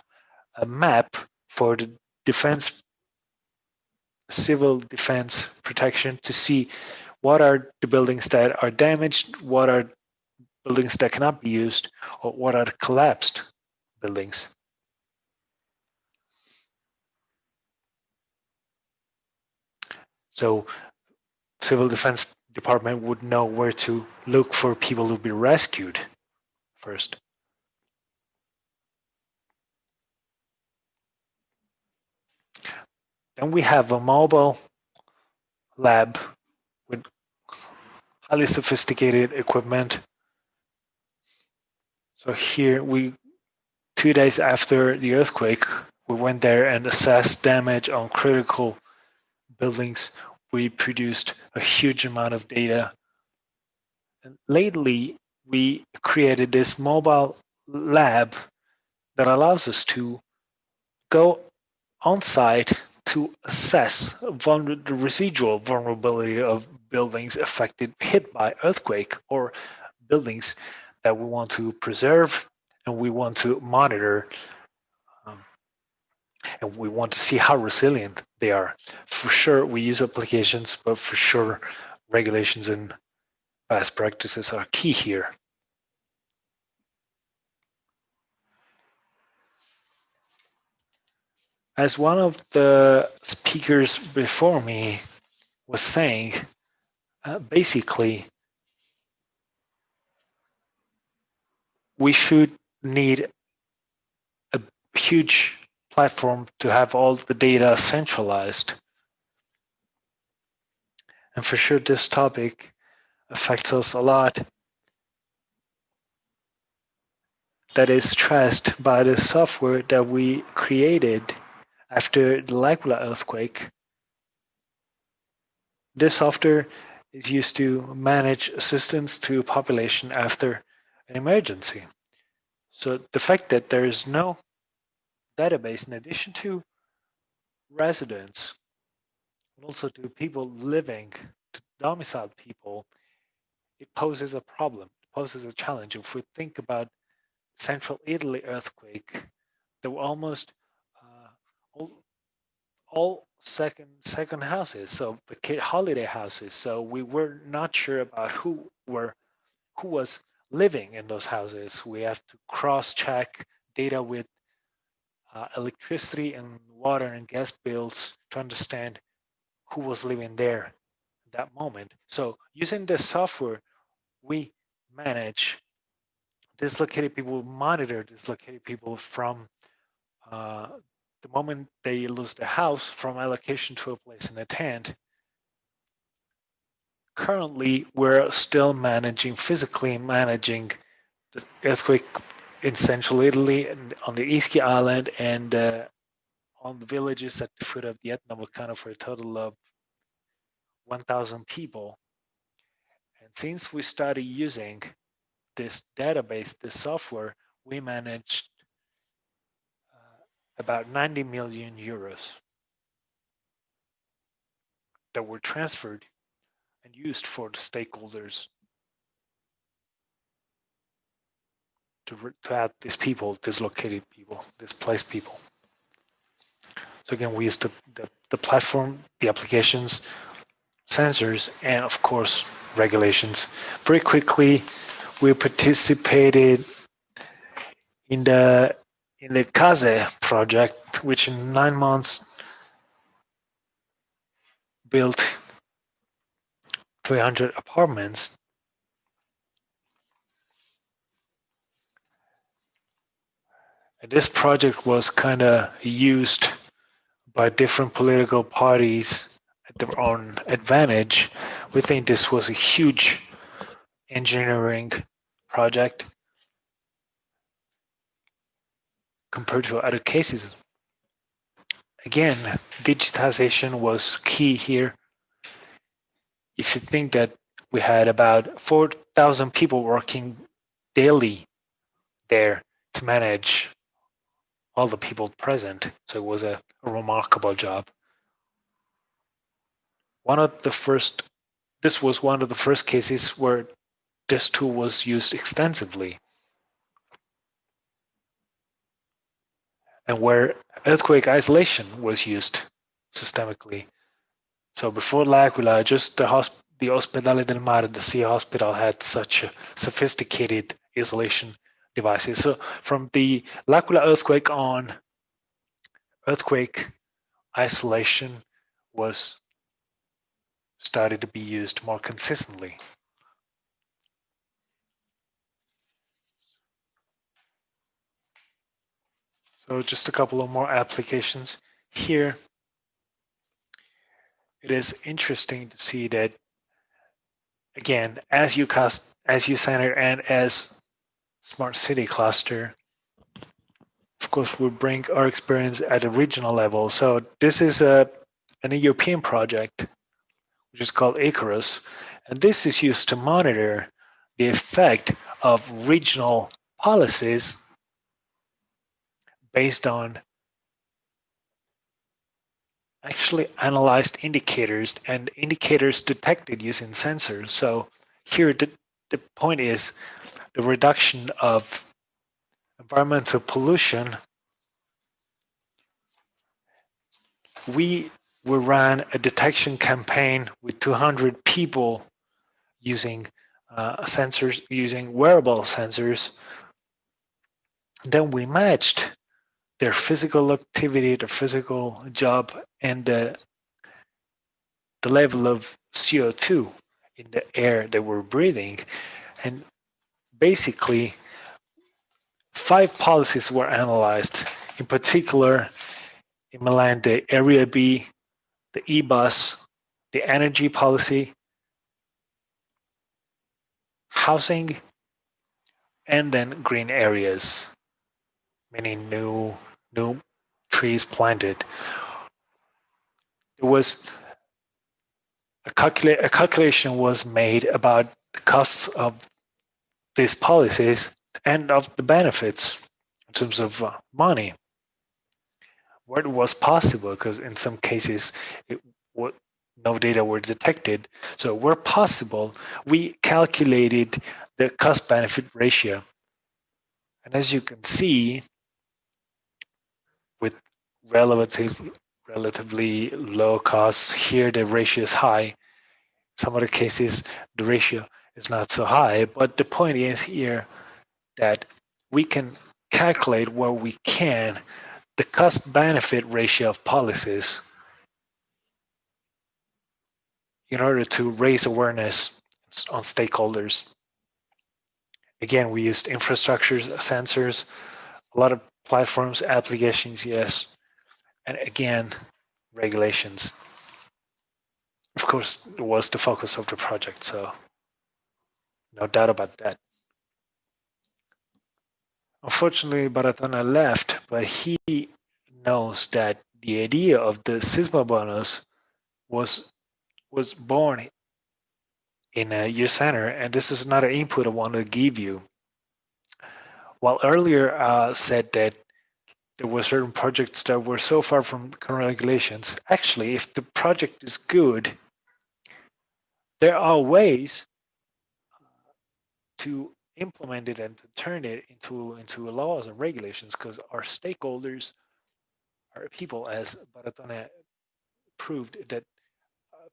a map for the civil defense protection to see what are the buildings that are damaged, what are buildings that cannot be used, or what are the collapsed buildings. So civil defense department would know where to look for people to be rescued first. Then we have a mobile lab with highly sophisticated equipment. So here 2 days after the earthquake, we went there and assessed damage on critical buildings. We produced a huge amount of data. And lately, we created this mobile lab that allows us to go on site to assess the residual vulnerability of buildings hit by earthquake, or buildings that we want to preserve and we want to monitor, and we want to see how resilient they are. For sure, we use applications, but for sure, regulations and best practices are key here. As one of the speakers before me was saying, basically, we should need a huge platform to have all the data centralized. And for sure, this topic affects us a lot. That is stressed by the software that we created after the L'Aquila earthquake. This software is used to manage assistance to population after an emergency. So the fact that there is no database in addition to residents, and also to people living, to domiciled people, it poses a problem, it poses a challenge. If we think about central Italy earthquake, there were almost all second houses, so holiday houses. So we were not sure about who was living in those houses. We have to cross-check data with electricity and water and gas bills to understand who was living there at that moment. So using this software, we manage dislocated people, monitor dislocated people from the moment they lose their house, from allocation to a place in a tent. Currently, we're still physically managing the earthquake in central Italy and on the Ischia Island and on the villages at the foot of the Etna volcano for a total of 1,000 people. And since we started using this database, this software, we managed about 90 million euros that were transferred and used for the stakeholders to add these people, dislocated people, displaced people. So again, we used the platform, the applications, sensors, and of course, regulations. Very quickly, we participated in the CASE project, which in 9 months built 300 apartments. And this project was kind of used by different political parties at their own advantage. We think this was a huge engineering project compared to other cases. Again, digitization was key here. If you think that we had about 4,000 people working daily there to manage all the people present, so it was a remarkable job. This was one of the first cases where this tool was used extensively and where earthquake isolation was used systemically. So before L'Aquila, just the Ospedale del Mare, the sea hospital, had such sophisticated isolation devices. So from the L'Aquila earthquake on, earthquake isolation was started to be used more consistently. So just a couple of more applications here. It is interesting to see that, again, as U-Center and as Smart City Cluster, of course, we bring our experience at a regional level. So this is an European project, which is called Icarus, and this is used to monitor the effect of regional policies based on actually analyzed indicators and indicators detected using sensors. So here the point is the reduction of environmental pollution. We ran a detection campaign with 200 people using sensors, using wearable sensors. Then we matched their physical activity, their physical job, and the level of CO2 in the air they were breathing. And basically, 5 policies were analyzed. In particular, in Milan, the Area B, the E-bus, the energy policy, housing, and then green areas, meaning new trees planted. It was a calculation was made about the costs of these policies and of the benefits in terms of money, where it was possible, because in some cases no data were detected. So where possible, we calculated the cost-benefit ratio. And as you can see, with relatively low costs, here the ratio is high. Some other cases, the ratio is not so high. But the point is here that we can calculate where we can the cost-benefit ratio of policies in order to raise awareness on stakeholders. Again, we used infrastructures, sensors, a lot of platforms, applications, yes, and again, regulations. Of course, it was the focus of the project, so no doubt about that. Unfortunately, Baratono left, but he knows that the idea of the Sisma bonus was born in a year center, and this is another input I want to give you. While earlier said that there were certain projects that were so far from current regulations, actually, if the project is good, there are ways to implement it and to turn it into laws and regulations, because our stakeholders are people, as Baratone proved, that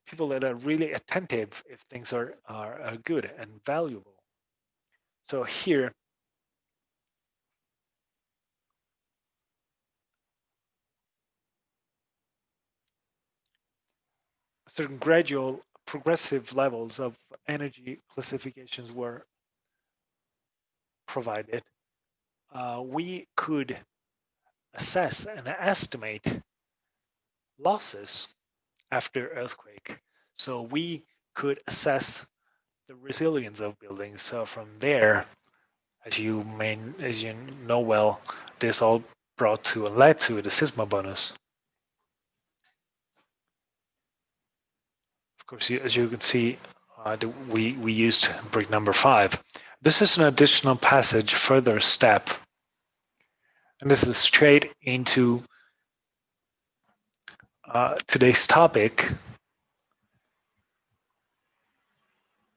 people that are really attentive if things are good and valuable. So here, certain gradual progressive levels of energy classifications were provided. We could assess and estimate losses after earthquake. So we could assess the resilience of buildings. So from there, as you know well, this all brought to and led to the Sisma bonus. Of course, as you can see, we used brick number 5. This is an additional passage, further step, and this is straight into today's topic,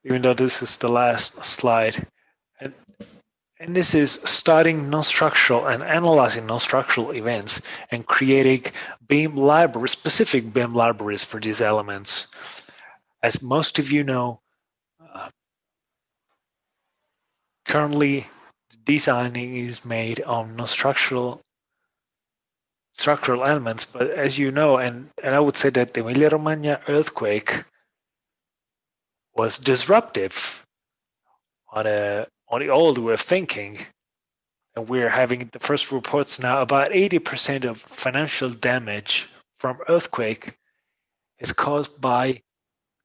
even though this is the last slide. And this is studying non-structural and analyzing non-structural events and creating BIM libraries, specific BIM libraries for these elements. As most of you know, currently the designing is made on non-structural structural elements, but as you know, and I would say that the Emilia-Romagna earthquake was disruptive on the old way of thinking. And we're having the first reports now about 80% of financial damage from earthquake is caused by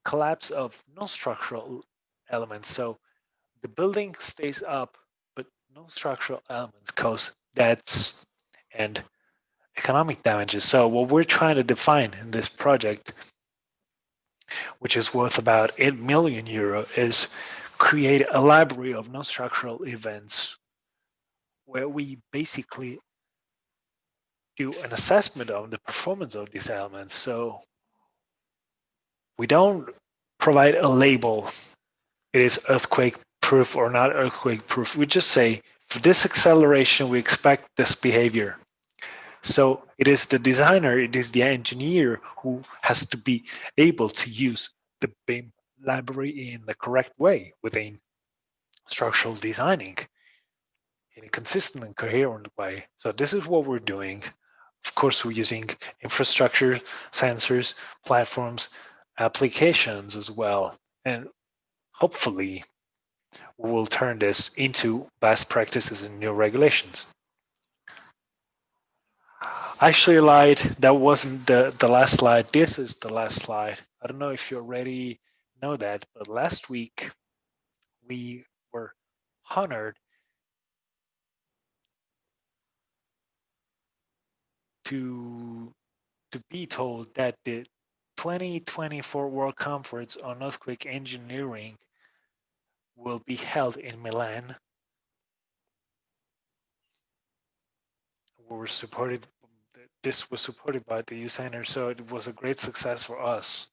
collapse of non-structural elements. So the building stays up, but non-structural elements cause deaths and economic damages. So what we're trying to define in this project, which is worth about 8 million euro, is create a library of non-structural events where we basically do an assessment of the performance of these elements. So we don't provide a label, it is earthquake proof or not earthquake proof. We just say, for this acceleration, we expect this behavior. So it is the designer, it is the engineer who has to be able to use the BIM library in the correct way within structural designing in a consistent and coherent way. So this is what we're doing. Of course, we're using infrastructure, sensors, platforms, applications as well. And hopefully, we will turn this into best practices and new regulations. I actually lied. That wasn't the last slide. This is the last slide. I don't know if you already know that, but last week we were honored to be told that the 2024 World Conference on Earthquake Engineering will be held in Milan. This was supported by the youth center, so it was a great success for us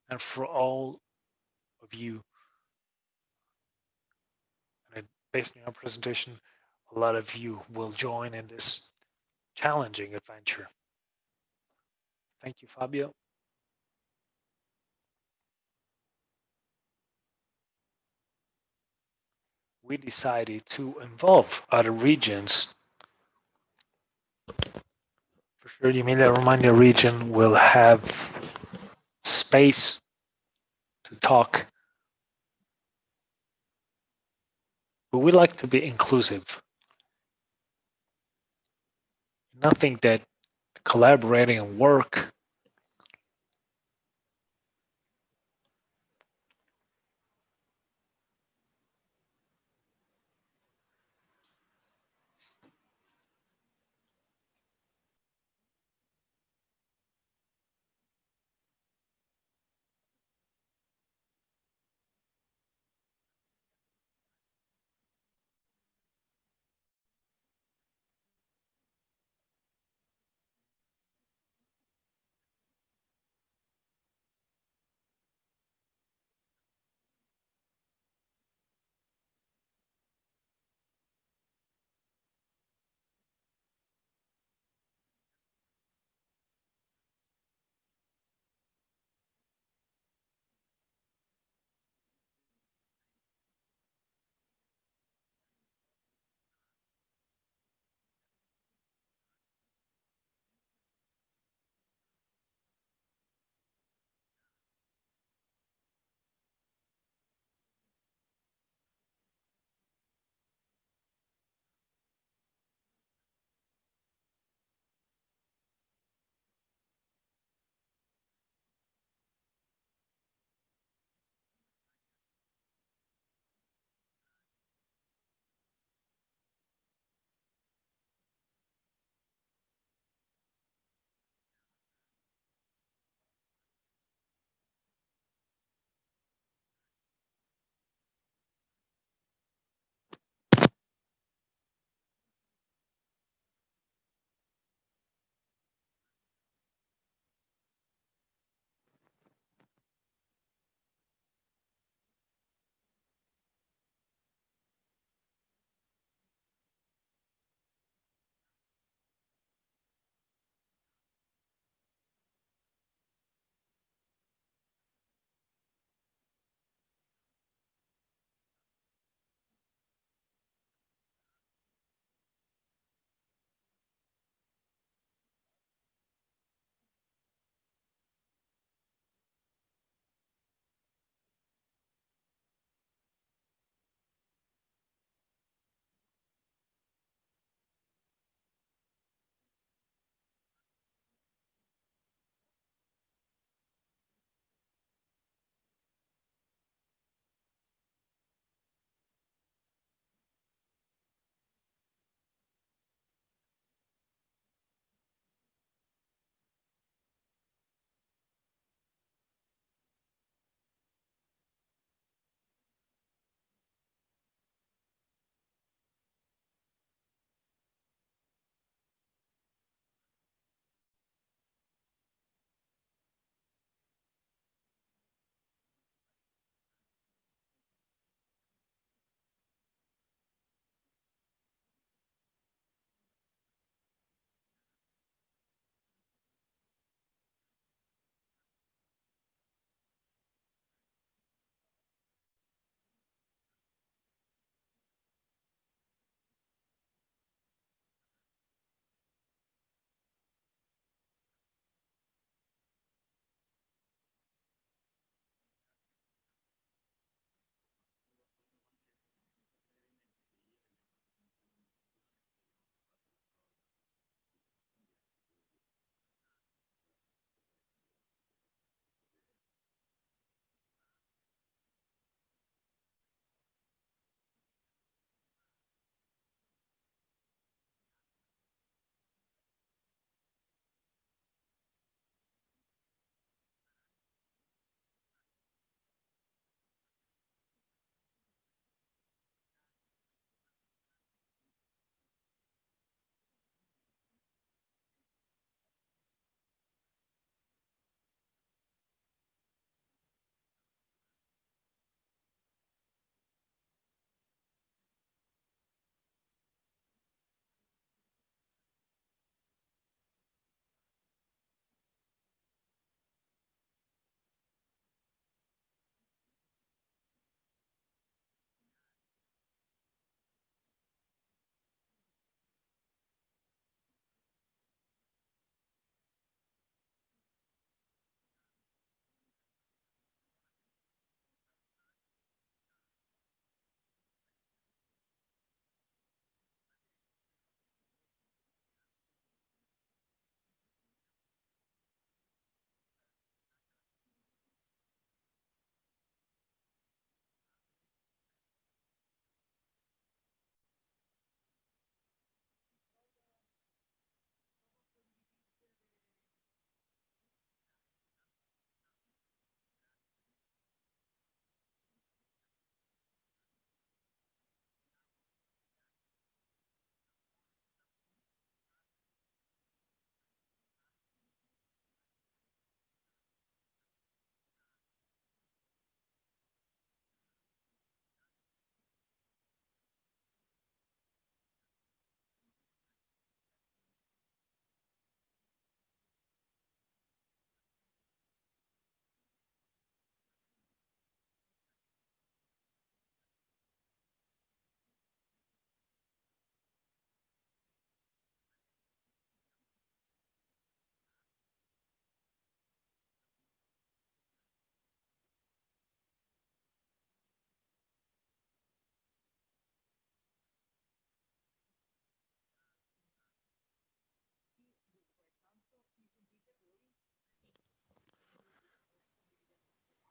and for all of you. And based on your presentation, a lot of you will join in this challenging adventure. Thank you, Fabio. We decided to involve other regions. For sure, the Emilia-Romagna region will have space to talk. But we like to be inclusive. Nothing that collaborating and work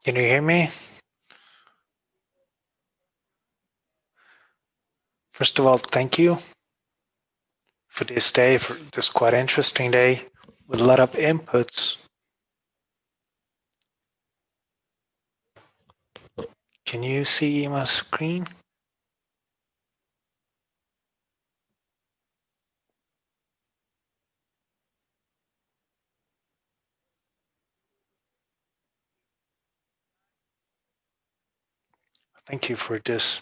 Can you hear me? First of all, thank you for this day, for this quite interesting day with a lot of inputs. Can you see my screen? Thank you for this,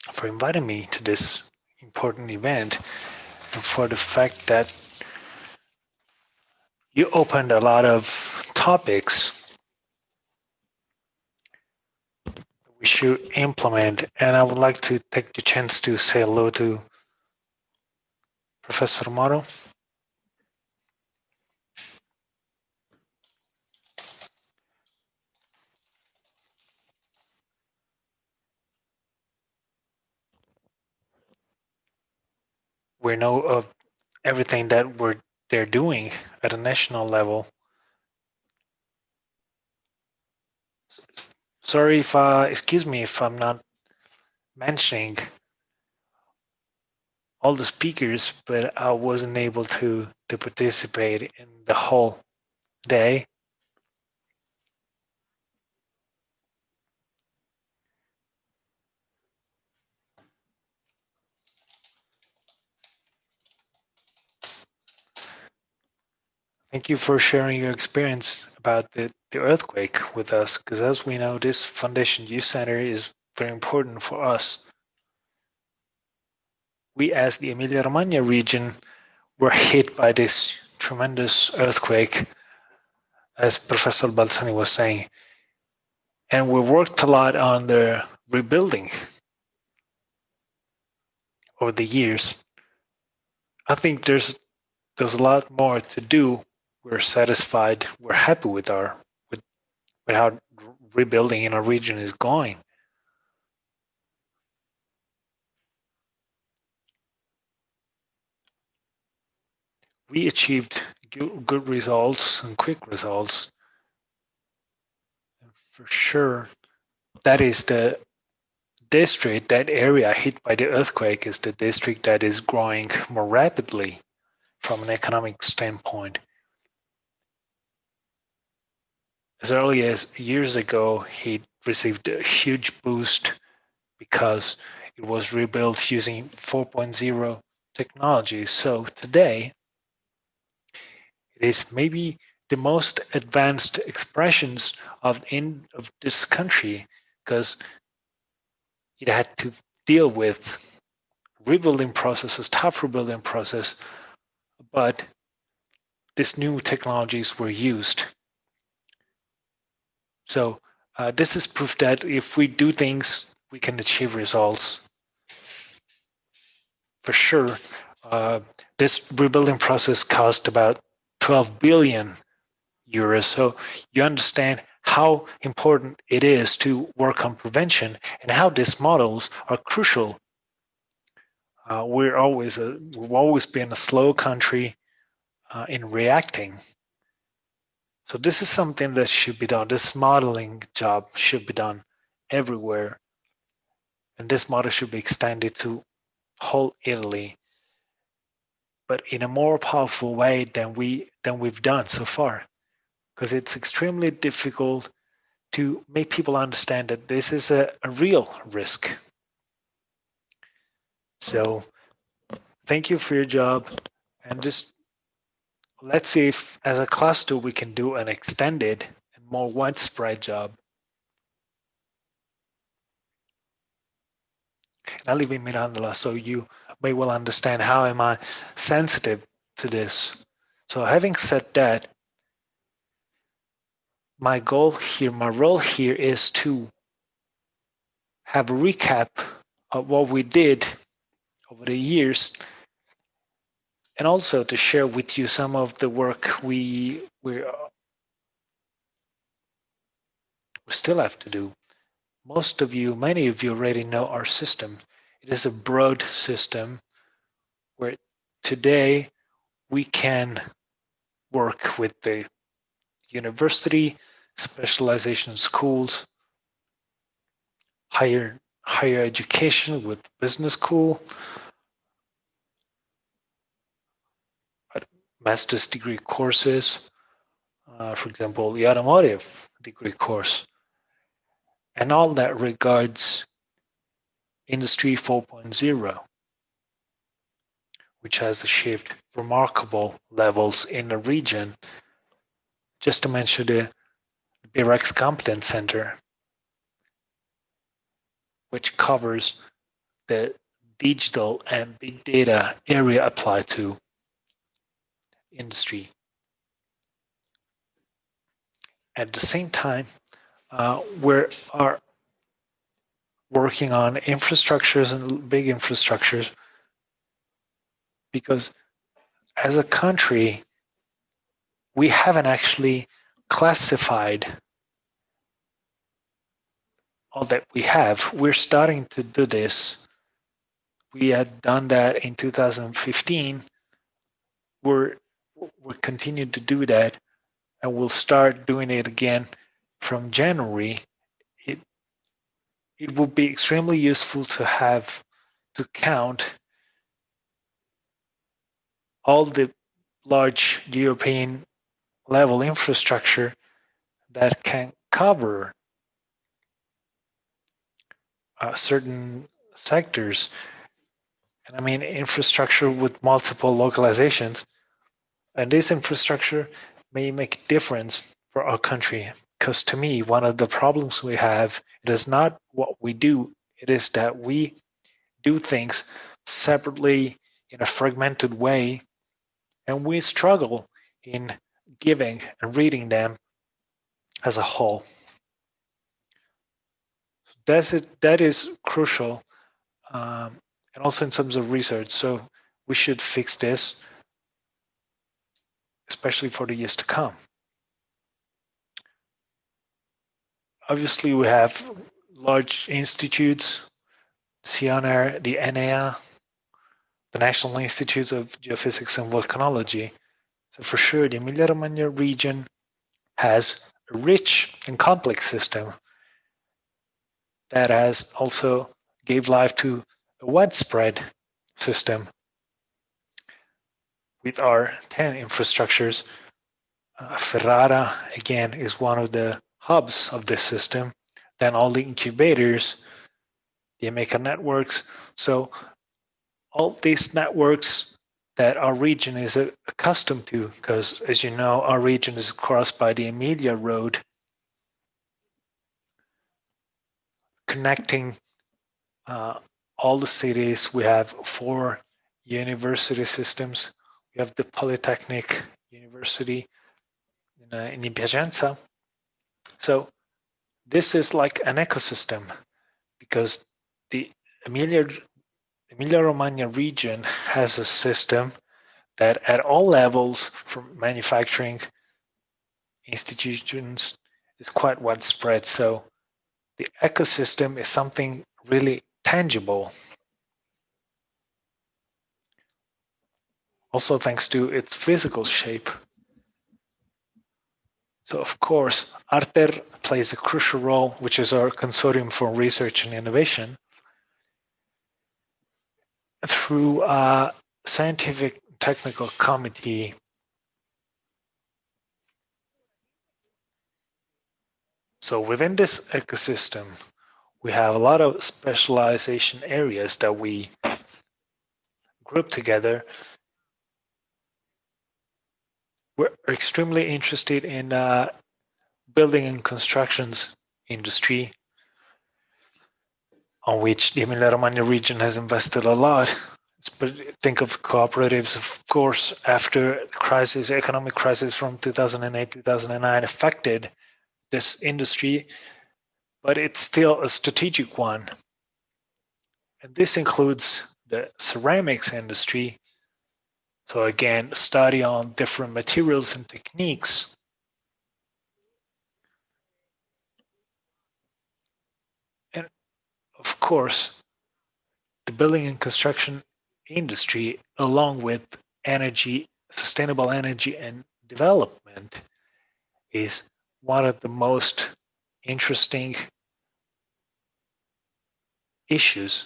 for inviting me to this important event, and for the fact that you opened a lot of topics that we should implement. And I would like to take the chance to say hello to Professor Moro. We know of everything that they're doing at a national level. Sorry if excuse me if I'm not mentioning all the speakers, but I wasn't able to participate in the whole day. Thank you for sharing your experience about the earthquake with us, because as we know, this Foundation Youth Center is very important for us. We, as the Emilia-Romagna region, were hit by this tremendous earthquake, as Professor Balzani was saying, and we worked a lot on the rebuilding over the years. I think there's a lot more to do. We're satisfied. We're happy with how rebuilding in our region is going. We achieved good results and quick results. And for sure, that is the district, that area hit by the earthquake is the district that is growing more rapidly from an economic standpoint. As early as years ago, he received a huge boost because it was rebuilt using 4.0 technology. So today, it is maybe the most advanced expressions of this country, because it had to deal with rebuilding processes, tough rebuilding process, but these new technologies were used. So this is proof that if we do things, we can achieve results. For sure, this rebuilding process cost about 12 billion euros. So you understand how important it is to work on prevention and how these models are crucial. We've always been a slow country in reacting. So this is something that should be done. This modeling job should be done everywhere. And this model should be extended to whole Italy, but in a more powerful way than we've done so far. Because it's extremely difficult to make people understand that this is a real risk. So thank you for your job, and just let's see if as a cluster we can do an extended and more widespread job. And I live in Mirandola, so you may well understand how am I sensitive to this. So having said that, my goal here, my role here is to have a recap of what we did over the years, and also to share with you some of the work we still have to do. Many of you already know our system. It is a broad system where today we can work with the university, specialization schools, higher education with business school, master's degree courses, for example, the automotive degree course, and all that regards Industry 4.0, which has achieved remarkable levels in the region. Just to mention the BREX Competence Center, which covers the digital and big data area applied to industry. At the same time, we are working on infrastructures and big infrastructures, because as a country, we haven't actually classified all that we have. We're starting to do this. We had done that in 2015. We're continuing to do that, and we'll start doing it again from January. It would be extremely useful to count all the large European level infrastructure that can cover certain sectors. And I mean infrastructure with multiple localizations. And this infrastructure may make a difference for our country. Because to me, one of the problems we have, it is not what we do, it is that we do things separately in a fragmented way, and we struggle in giving and them as a whole. So that is crucial, and also in terms of research. So we should fix this, especially for the years to come. Obviously, we have large institutes, CNR, the NEA, the National Institute of Geophysics and Volcanology. So for sure, the Emilia-Romagna region has a rich and complex system that has also gave life to a widespread system with our 10 infrastructures. Ferrara, again, is one of the hubs of this system. Then all the incubators, the Mecha networks. So all these networks that our region is accustomed to, because as you know, our region is crossed by the Emilia Road, connecting all the cities. We have 4 university systems. We have the Polytechnic University in Piacenza. So this is like an ecosystem, because the Emilia-Romagna region has a system that at all levels, from manufacturing institutions, is quite widespread. So the ecosystem is something really tangible. Also thanks to its physical shape. So of course, ARTER plays a crucial role, which is our consortium for research and innovation, through a scientific technical committee. So within this ecosystem, we have a lot of specialization areas that we group together. We're extremely interested in building and constructions industry, on which the Emilia-Romagna region has invested a lot. But think of cooperatives, of course, after the crisis, economic crisis from 2008, 2009 affected this industry, but it's still a strategic one. And this includes the ceramics industry. So again, study on different materials and techniques. And of course, the building and construction industry, along with energy, sustainable energy and development, is one of the most interesting issues.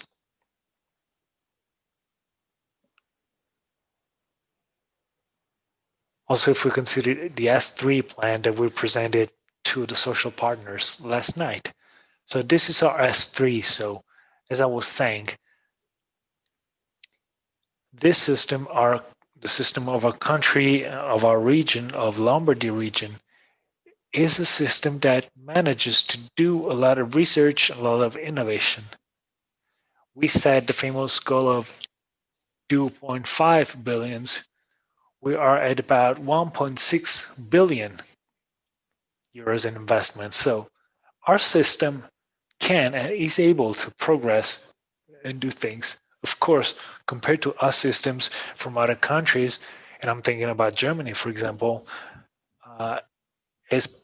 Also, if we consider the S3 plan that we presented to the social partners last night. So this is our S3. So as I was saying, this system, the system of our country, of our region, of Lombardy region, is a system that manages to do a lot of research, a lot of innovation. We set the famous goal of 2.5 billions. We are at about 1.6 billion euros in investment. So our system can and is able to progress and do things. Of course, compared to us systems from other countries, and I'm thinking about Germany, for example, is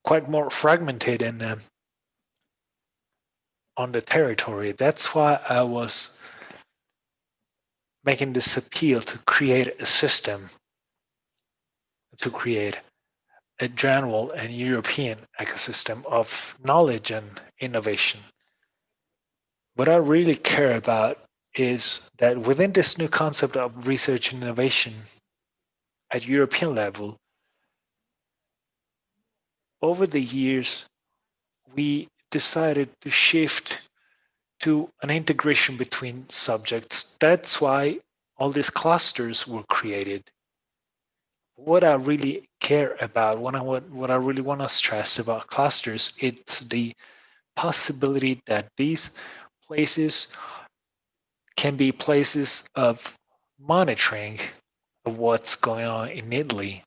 quite more fragmented and on the territory. That's why I was making this appeal to create a system, to create a general and European ecosystem of knowledge and innovation. What I really care about is that within this new concept of research and innovation at European level, over the years, we decided to shift to an integration between subjects. That's why all these clusters were created. What I really care about, what I really want to stress about clusters, it's the possibility that these places can be places of monitoring of what's going on in Italy.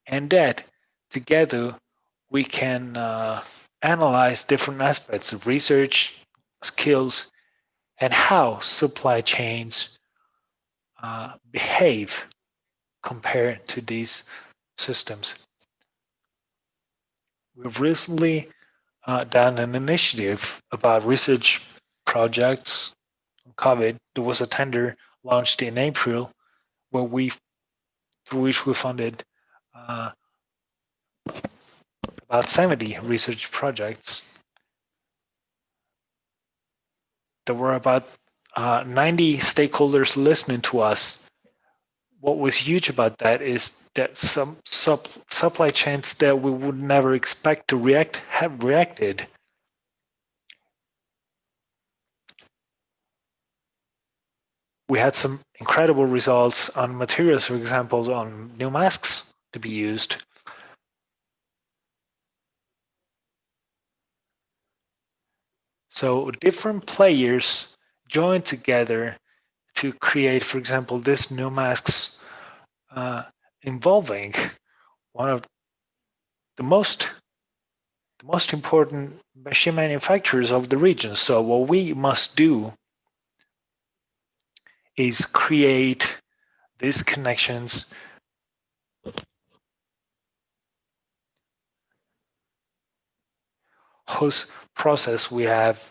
And that together we can analyze different aspects of research, skills, and how supply chains behave compared to these systems. We've recently done an initiative about research projects on COVID. There was a tender launched in April through which we funded about 70 research projects. There were about 90 stakeholders listening to us. What was huge about that is that some supply chains that we would never expect to react have reacted. We had some incredible results on materials, for example, on new masks to be used. So different players joined together to create, for example, this new masks involving one of the most important machine manufacturers of the region. So what we must do is create these connections whose process we have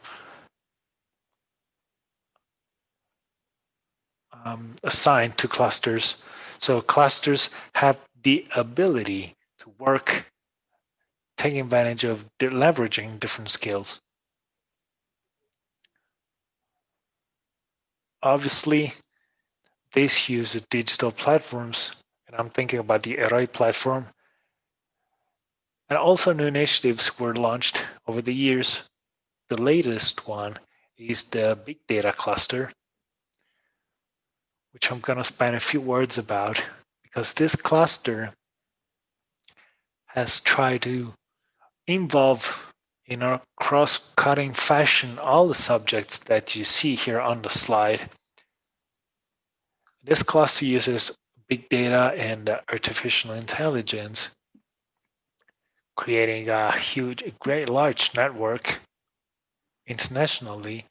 assigned to clusters. So clusters have the ability to work taking advantage of leveraging different skills. Obviously, this use of digital platforms, and I'm thinking about the Eroi platform, and also new initiatives were launched over the years. The latest one is the Big Data Cluster, which I'm going to spend a few words about, because this cluster has tried to involve in a cross-cutting fashion all the subjects that you see here on the slide. This cluster uses big data and artificial intelligence, creating a great large network internationally.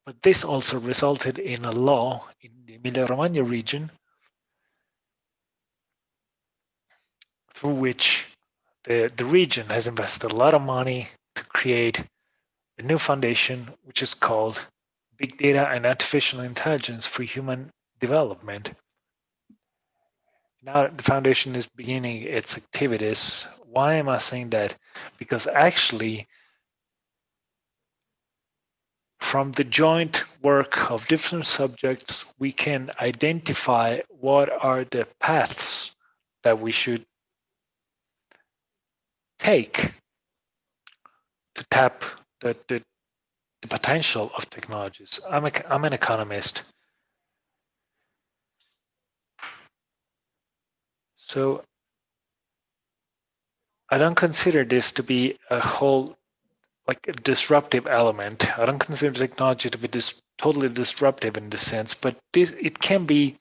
But this also resulted in a law in the Emilia-Romagna region through which the region has invested a lot of money to create a new foundation, which is called Big Data and Artificial Intelligence for Human Development. Now the foundation is beginning its activities. Why am I saying that? Because actually, from the joint work of different subjects, we can identify what are the paths that we should take to tap the potential of technologies. I'm an economist. So I don't consider this to be a whole, like a disruptive element. I don't consider technology to be totally disruptive in this sense, but it can be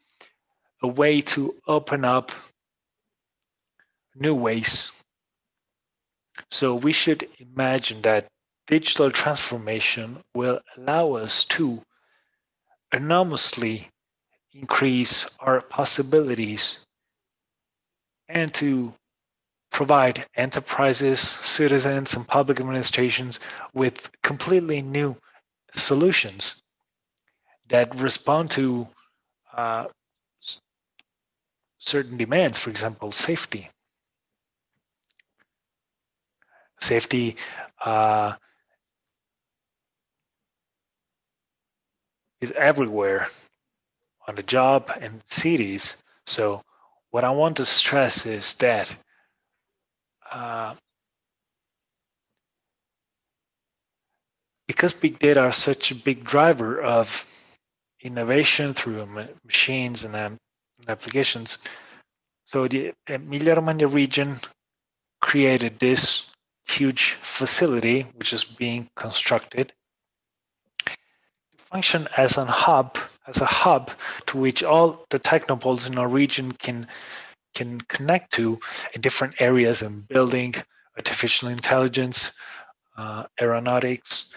a way to open up new ways. So we should imagine that digital transformation will allow us to enormously increase our possibilities and to provide enterprises, citizens, and public administrations with completely new solutions that respond to certain demands, for example, safety. Safety is everywhere on the job and cities. So what I want to stress is that because big data are such a big driver of innovation through machines and applications, so the Emilia-Romagna region created this huge facility, which is being constructed, to function as a hub to which all the technopoles in our region can connect to in different areas in building, artificial intelligence, aeronautics,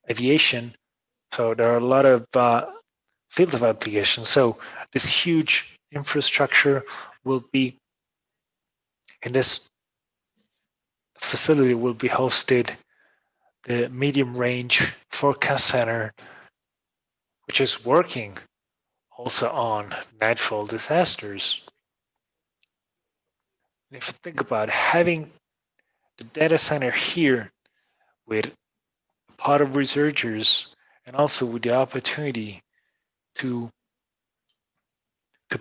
aviation. So there are a lot of fields of application. So this huge infrastructure will be, in this facility will be hosted the medium range forecast center, which is working also on natural disasters. And if you think about having the data center here with a part of researchers and also with the opportunity to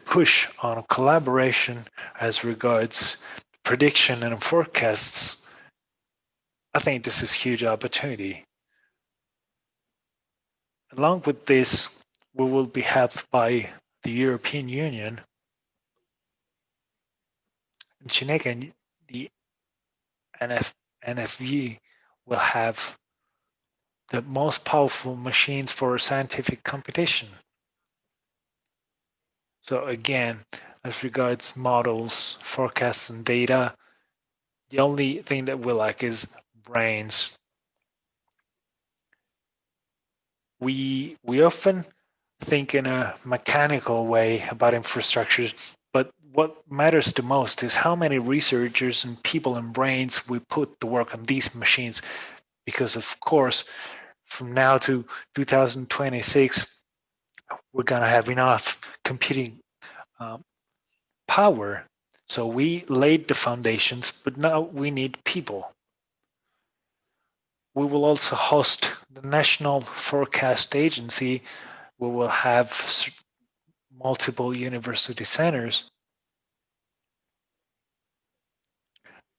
push on collaboration as regards prediction and forecasts, I think this is a huge opportunity. Along with this, we will be helped by the European Union. In Chineke, the NFV will have the most powerful machines for scientific competition. So again, as regards models, forecasts, and data, the only thing that we lack is brains. We often think in a mechanical way about infrastructures, but what matters the most is how many researchers and people and brains we put to work on these machines. Because of course, from now to 2026, we're going to have enough computing power. So we laid the foundations, but now we need people. We will also host the National Forecast Agency. We will have multiple university centers.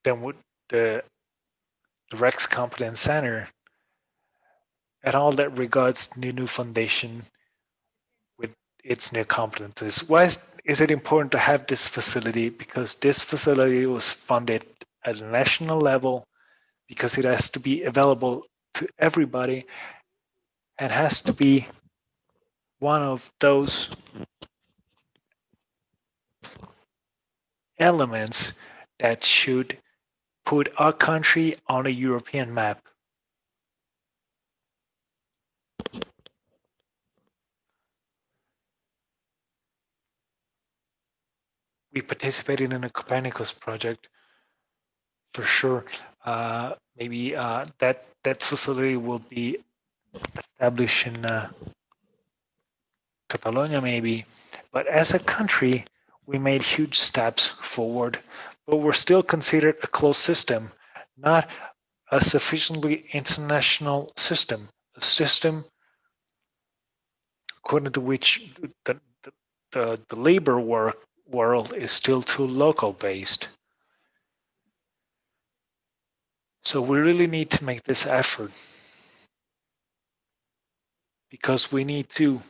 Then with the Rex Competence Center and all that regards the new foundation with its new competences. Why is it important to have this facility? Because this facility was funded at a national level, because it has to be available to everybody and has to be one of those elements that should put our country on a European map. We participated in a Copernicus project for sure. Maybe that facility will be established in Catalonia, maybe. But as a country, we made huge steps forward, but we're still considered a closed system, not a sufficiently international system, a system according to which the labor world is still too local based. So we really need to make this effort, because we need to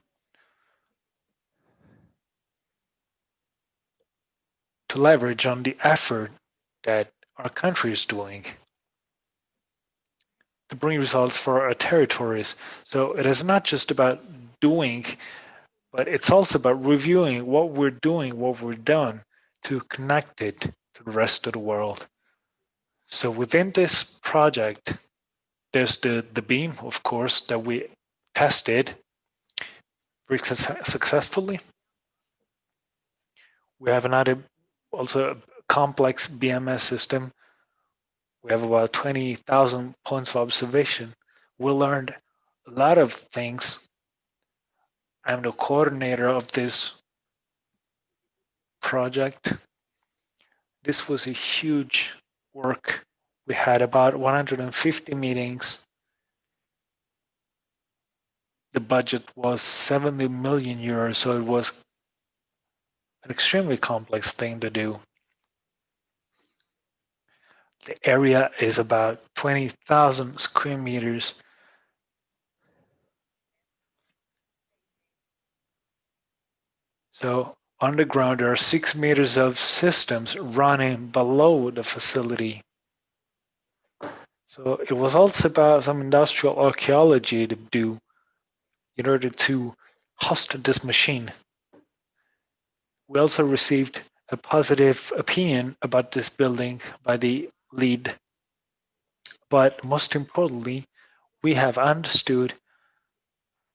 leverage on the effort that our country is doing to bring results for our territories. So it is not just about doing, but it's also about reviewing what we're doing, what we've done, to connect it to the rest of the world. So within this project, there's the beam, of course, that we tested very successfully. We have another also complex BMS system. We have about 20,000 points of observation. We learned a lot of things. I'm the coordinator of this project. This was a huge work. We had about 150 meetings. The budget was 70 million euros, so it was an extremely complex thing to do. The area is about 20,000 square meters. So on the ground, there are 6 meters of systems running below the facility. So it was also about some industrial archaeology to do in order to host this machine. We also received a positive opinion about this building by the lead. But most importantly, we have understood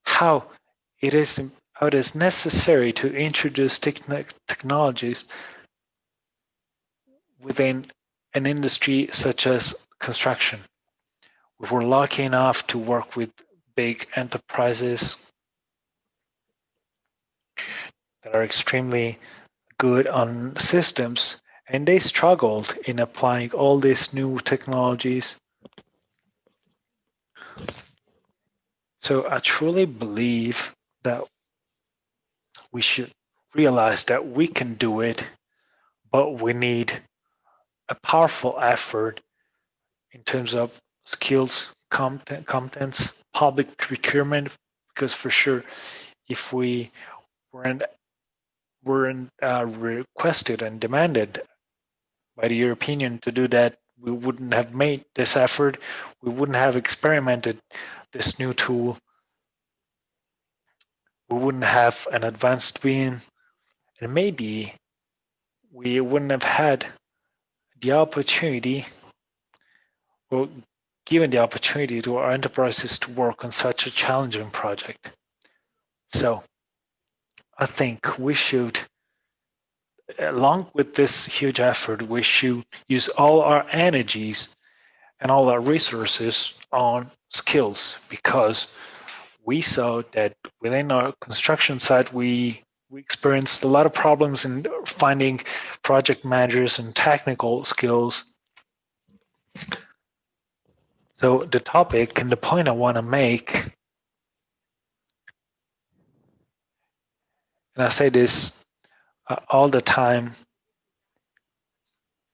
how it is necessary to introduce technologies within an industry such as construction. We were lucky enough to work with big enterprises that are extremely good on systems, and they struggled in applying all these new technologies. So I truly believe that we should realize that we can do it, but we need a powerful effort in terms of skills, competence, public procurement, because for sure, if we weren't requested and demanded by the European Union to do that, we wouldn't have made this effort. We wouldn't have experimented this new tool. We wouldn't have an advanced BIM, and maybe we wouldn't have had the opportunity, or given the opportunity to our enterprises to work on such a challenging project. So I think we should, along with this huge effort, we should use all our energies and all our resources on skills, because we saw that within our construction site, we experienced a lot of problems in finding project managers and technical skills. So the topic and the point I want to make, and I say this all the time,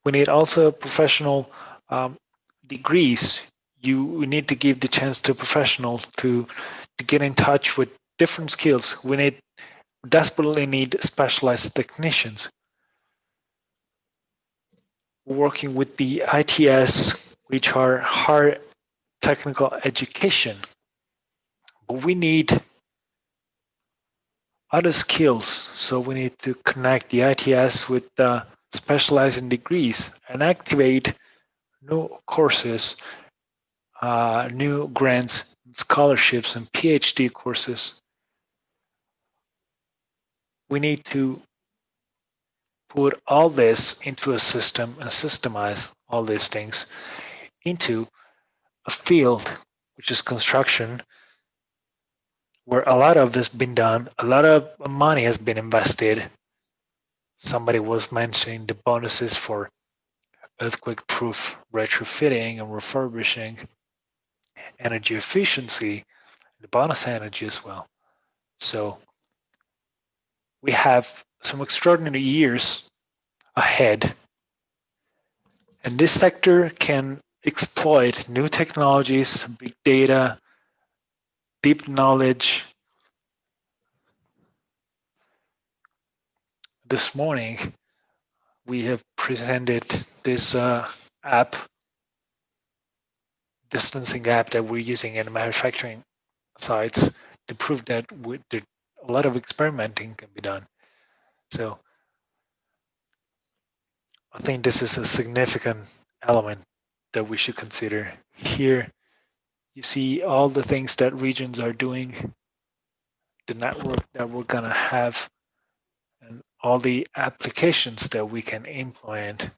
we need also professional degrees. We need to give the chance to professionals to get in touch with different skills. We desperately need specialized technicians. We're working with the ITS, which are hard technical education, but we need other skills. So we need to connect the ITS with the specializing degrees and activate new courses, new grants, scholarships, and PhD courses. We need to put all this into a system and systemize all these things into a field, which is construction, where a lot of this has been done, a lot of money has been invested. Somebody was mentioning the bonuses for earthquake-proof retrofitting and refurbishing, energy efficiency, the bonus energy as well. So we have some extraordinary years ahead, and this sector can exploit new technologies, big data, deep knowledge. This morning, we have presented this app, distancing app that we're using in manufacturing sites to prove that a lot of experimenting can be done. So I think this is a significant element that we should consider. Here, you see all the things that regions are doing, the network that we're going to have, and all the applications that we can implement.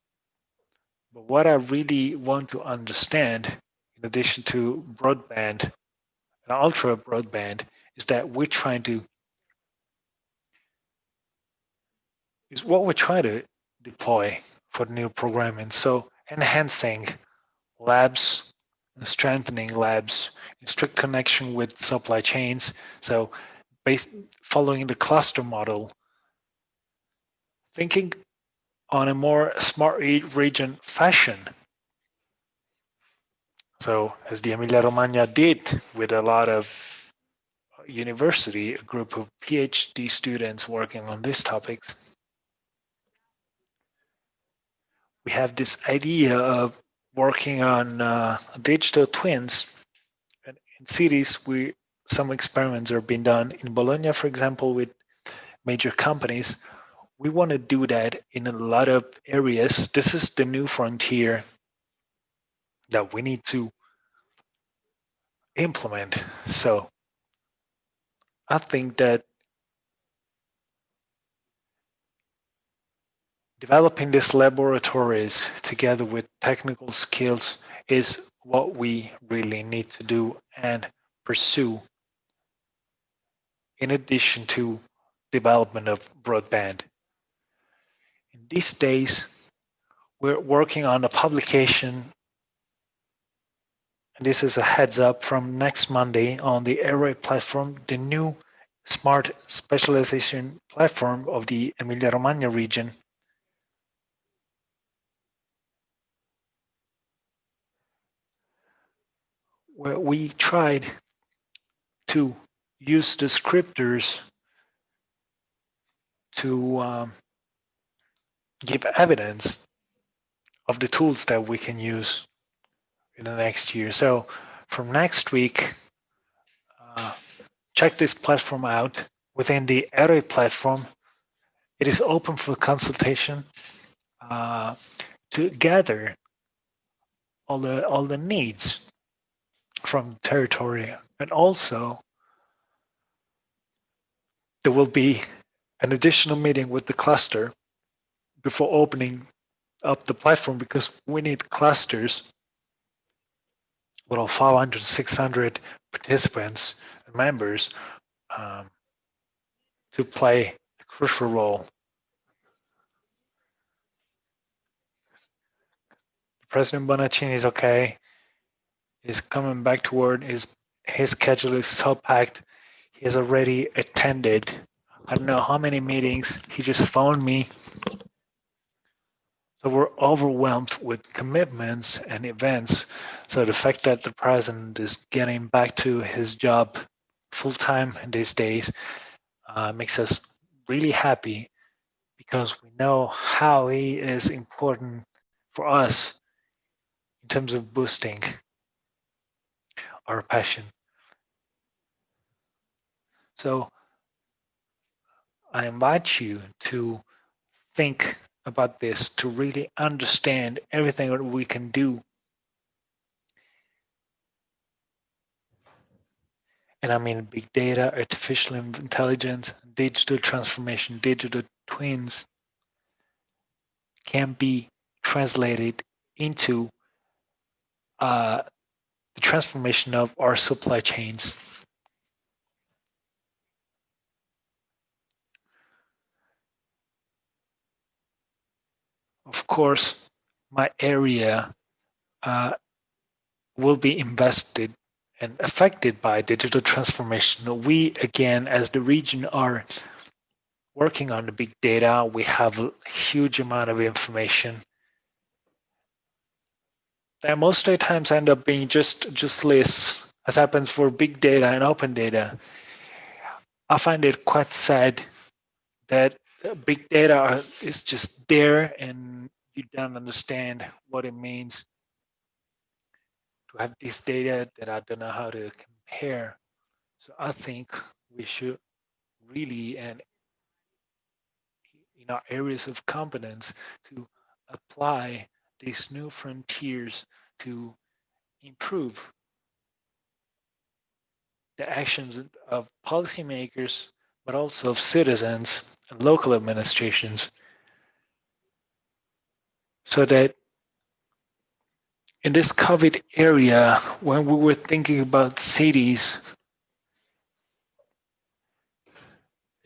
But what I really want to understand, in addition to broadband and ultra broadband, is that what we're trying to deploy for new programming. So enhancing labs and strengthening labs in strict connection with supply chains. So following the cluster model, thinking on a more smart region fashion. So as the Emilia-Romagna did with a lot of university, a group of PhD students working on these topics, we have this idea of working on digital twins. And in cities, some experiments are being done. In Bologna, for example, with major companies, we want to do that in a lot of areas. This is the new frontier that we need to implement. So I think that developing these laboratories together with technical skills is what we really need to do and pursue, in addition to development of broadband. In these days, we're working on a publication, and this is a heads up from next Monday on the Array platform, the new smart specialization platform of the Emilia-Romagna region. Where we tried to use descriptors to give evidence of the tools that we can use in the next year. So from next week, check this platform out. Within the Array platform, it is open for consultation to gather all the needs from territorial, and also there will be an additional meeting with the cluster before opening up the platform, because we need clusters with all 500, 600 participants and members to play a crucial role. President Bonaccini is okay. He's coming back to work. His schedule is so packed. He has already attended I don't know how many meetings. He just phoned me. So we're overwhelmed with commitments and events. So the fact that the president is getting back to his job full-time these days makes us really happy, because we know how he is important for us in terms of boosting our passion. So I invite you to think about this, to really understand everything that we can do. And I mean big data, artificial intelligence, digital transformation, digital twins can be translated into the transformation of our supply chains. course, my area will be invested and affected by digital transformation. We, again, as the region, are working on the big data. We have a huge amount of information that most of the times end up being just lists, as happens for big data and open data. I find it quite sad that big data is just there and you don't understand what it means to have this data that I don't know how to compare. So I think we should really, and in our areas of competence, to apply these new frontiers to improve the actions of policymakers, but also of citizens and local administrations, so that in this COVID area, when we were thinking about cities,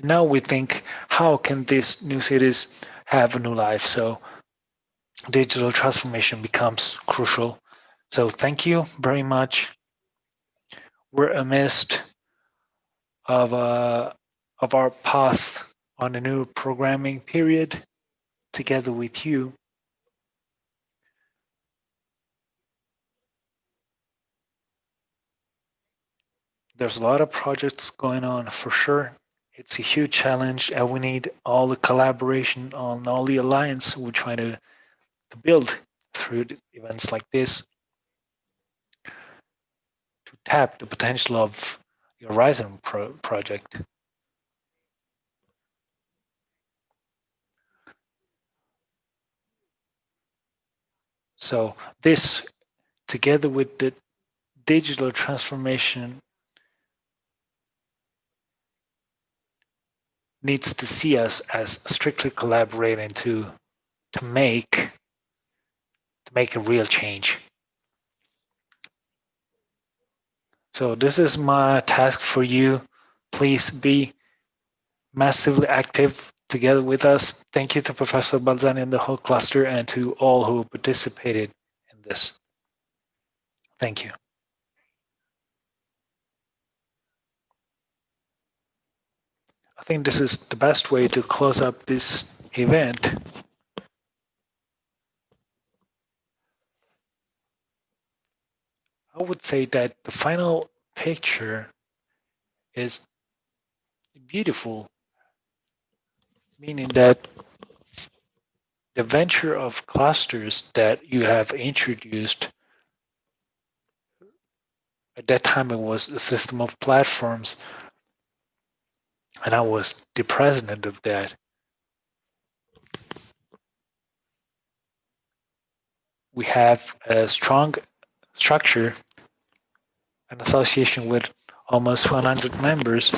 now we think, how can these new cities have a new life? So digital transformation becomes crucial. So thank you very much. We're amidst of our path on a new programming period together with you. There's a lot of projects going on for sure. It's a huge challenge and we need all the collaboration on all the alliance we're trying to build through events like this to tap the potential of the Horizon project. So this, together with the digital transformation, needs to see us as strictly collaborating to make a real change. So this is my task for you. Please be massively active together with us. Thank you to Professor Balzani and the whole cluster and to all who participated in this. Thank you. I think this is the best way to close up this event. I would say that the final picture is beautiful, meaning that the venture of clusters that you have introduced, at that time it was a system of platforms, and I was the president of that. We have a strong structure, an association with almost 100 members.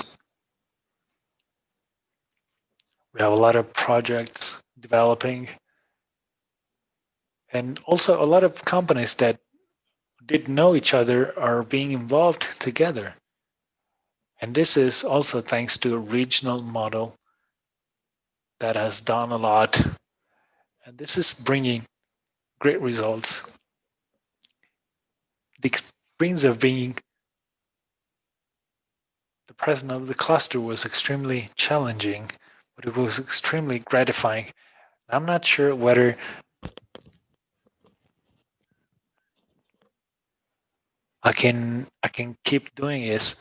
We have a lot of projects developing, and also a lot of companies that didn't know each other are being involved together. And this is also thanks to a regional model that has done a lot. And this is bringing great results. The experience of being the president of the cluster was extremely challenging, but it was extremely gratifying. I'm not sure whether I can keep doing this,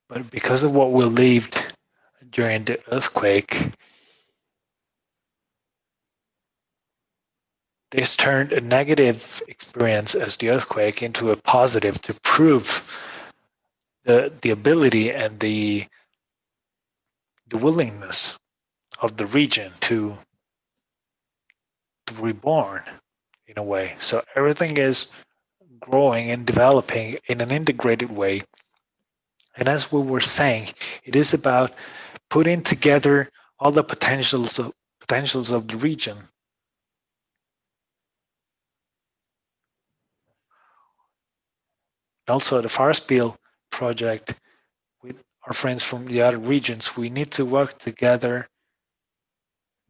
but because of what we lived during the earthquake, this turned a negative experience as the earthquake into a positive to prove the ability and the willingness of the region to reborn in a way. So everything is growing and developing in an integrated way. And as we were saying, it is about putting together all the potentials of the region. Also the Farspiel project with our friends from the other regions, we need to work together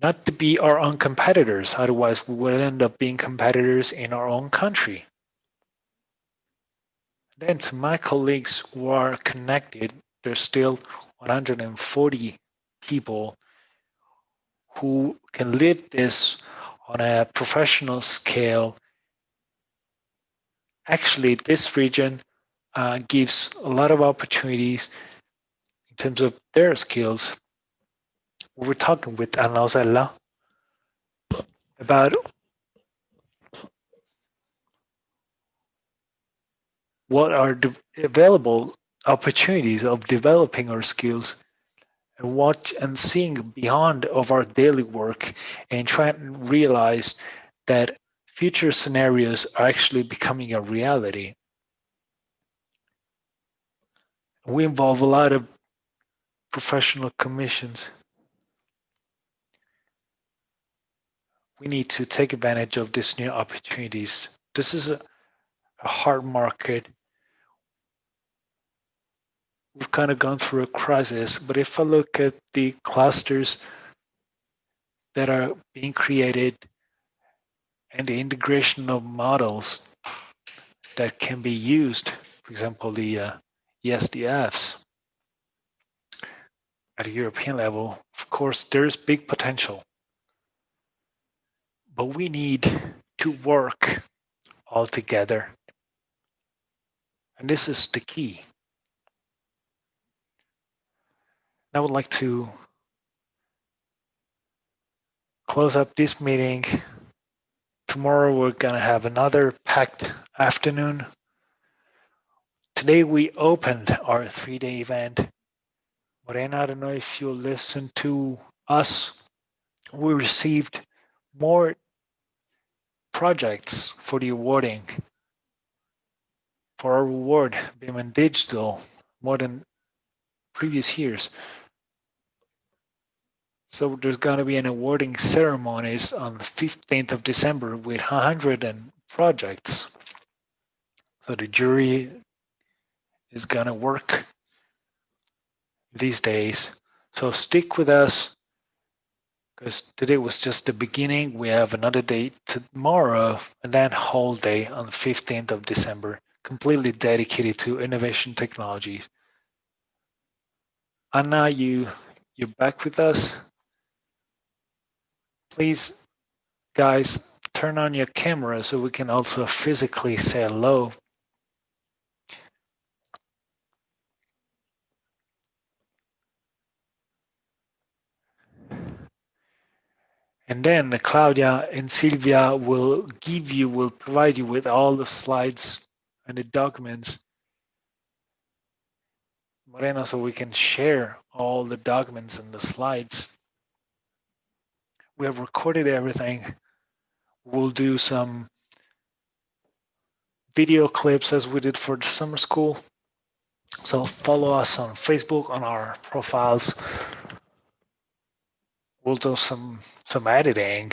not to be our own competitors. Otherwise, we would end up being competitors in our own country. Then to my colleagues who are connected, there's still 140 people who can live this on a professional scale. Actually, this region gives a lot of opportunities in terms of their skills. We were talking with Anna about what are the available opportunities of developing our skills and seeing beyond of our daily work and trying to realize that future scenarios are actually becoming a reality. We involve a lot of professional commissions. We need to take advantage of these new opportunities. This is a hard market. We've kind of gone through a crisis, but if I look at the clusters that are being created and the integration of models that can be used, for example, the ESDFs at a European level, of course, there's big potential. But we need to work all together. And this is the key. I would like to close up this meeting. Tomorrow we're going to have another packed afternoon. Today we opened our 3-day event. Morena, I don't know if you listened to us. We received more projects for the awarding. For our award, BIM&Digital, more than previous years. So there's going to be an awarding ceremonies on the 15th of December with 100 projects. So the jury is going to work these days. So stick with us, because today was just the beginning. We have another day tomorrow and then whole day on the 15th of December, completely dedicated to innovation technologies. Anna, you're back with us. Please, guys, turn on your camera so we can also physically say hello. And then Claudia and Silvia will provide you with all the slides and the documents. Morena, so we can share all the documents and the slides. We have recorded everything. We'll do some video clips as we did for the summer school. So follow us on Facebook, on our profiles. We'll do some editing.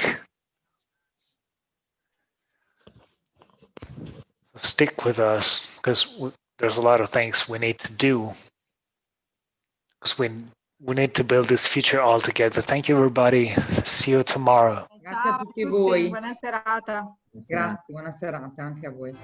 Stick with us, because there's a lot of things we need to do. Because we need to build this future all together. Thank you, everybody. See you tomorrow. Grazie a tutti voi. Buona serata. Grazie, buona serata anche a voi.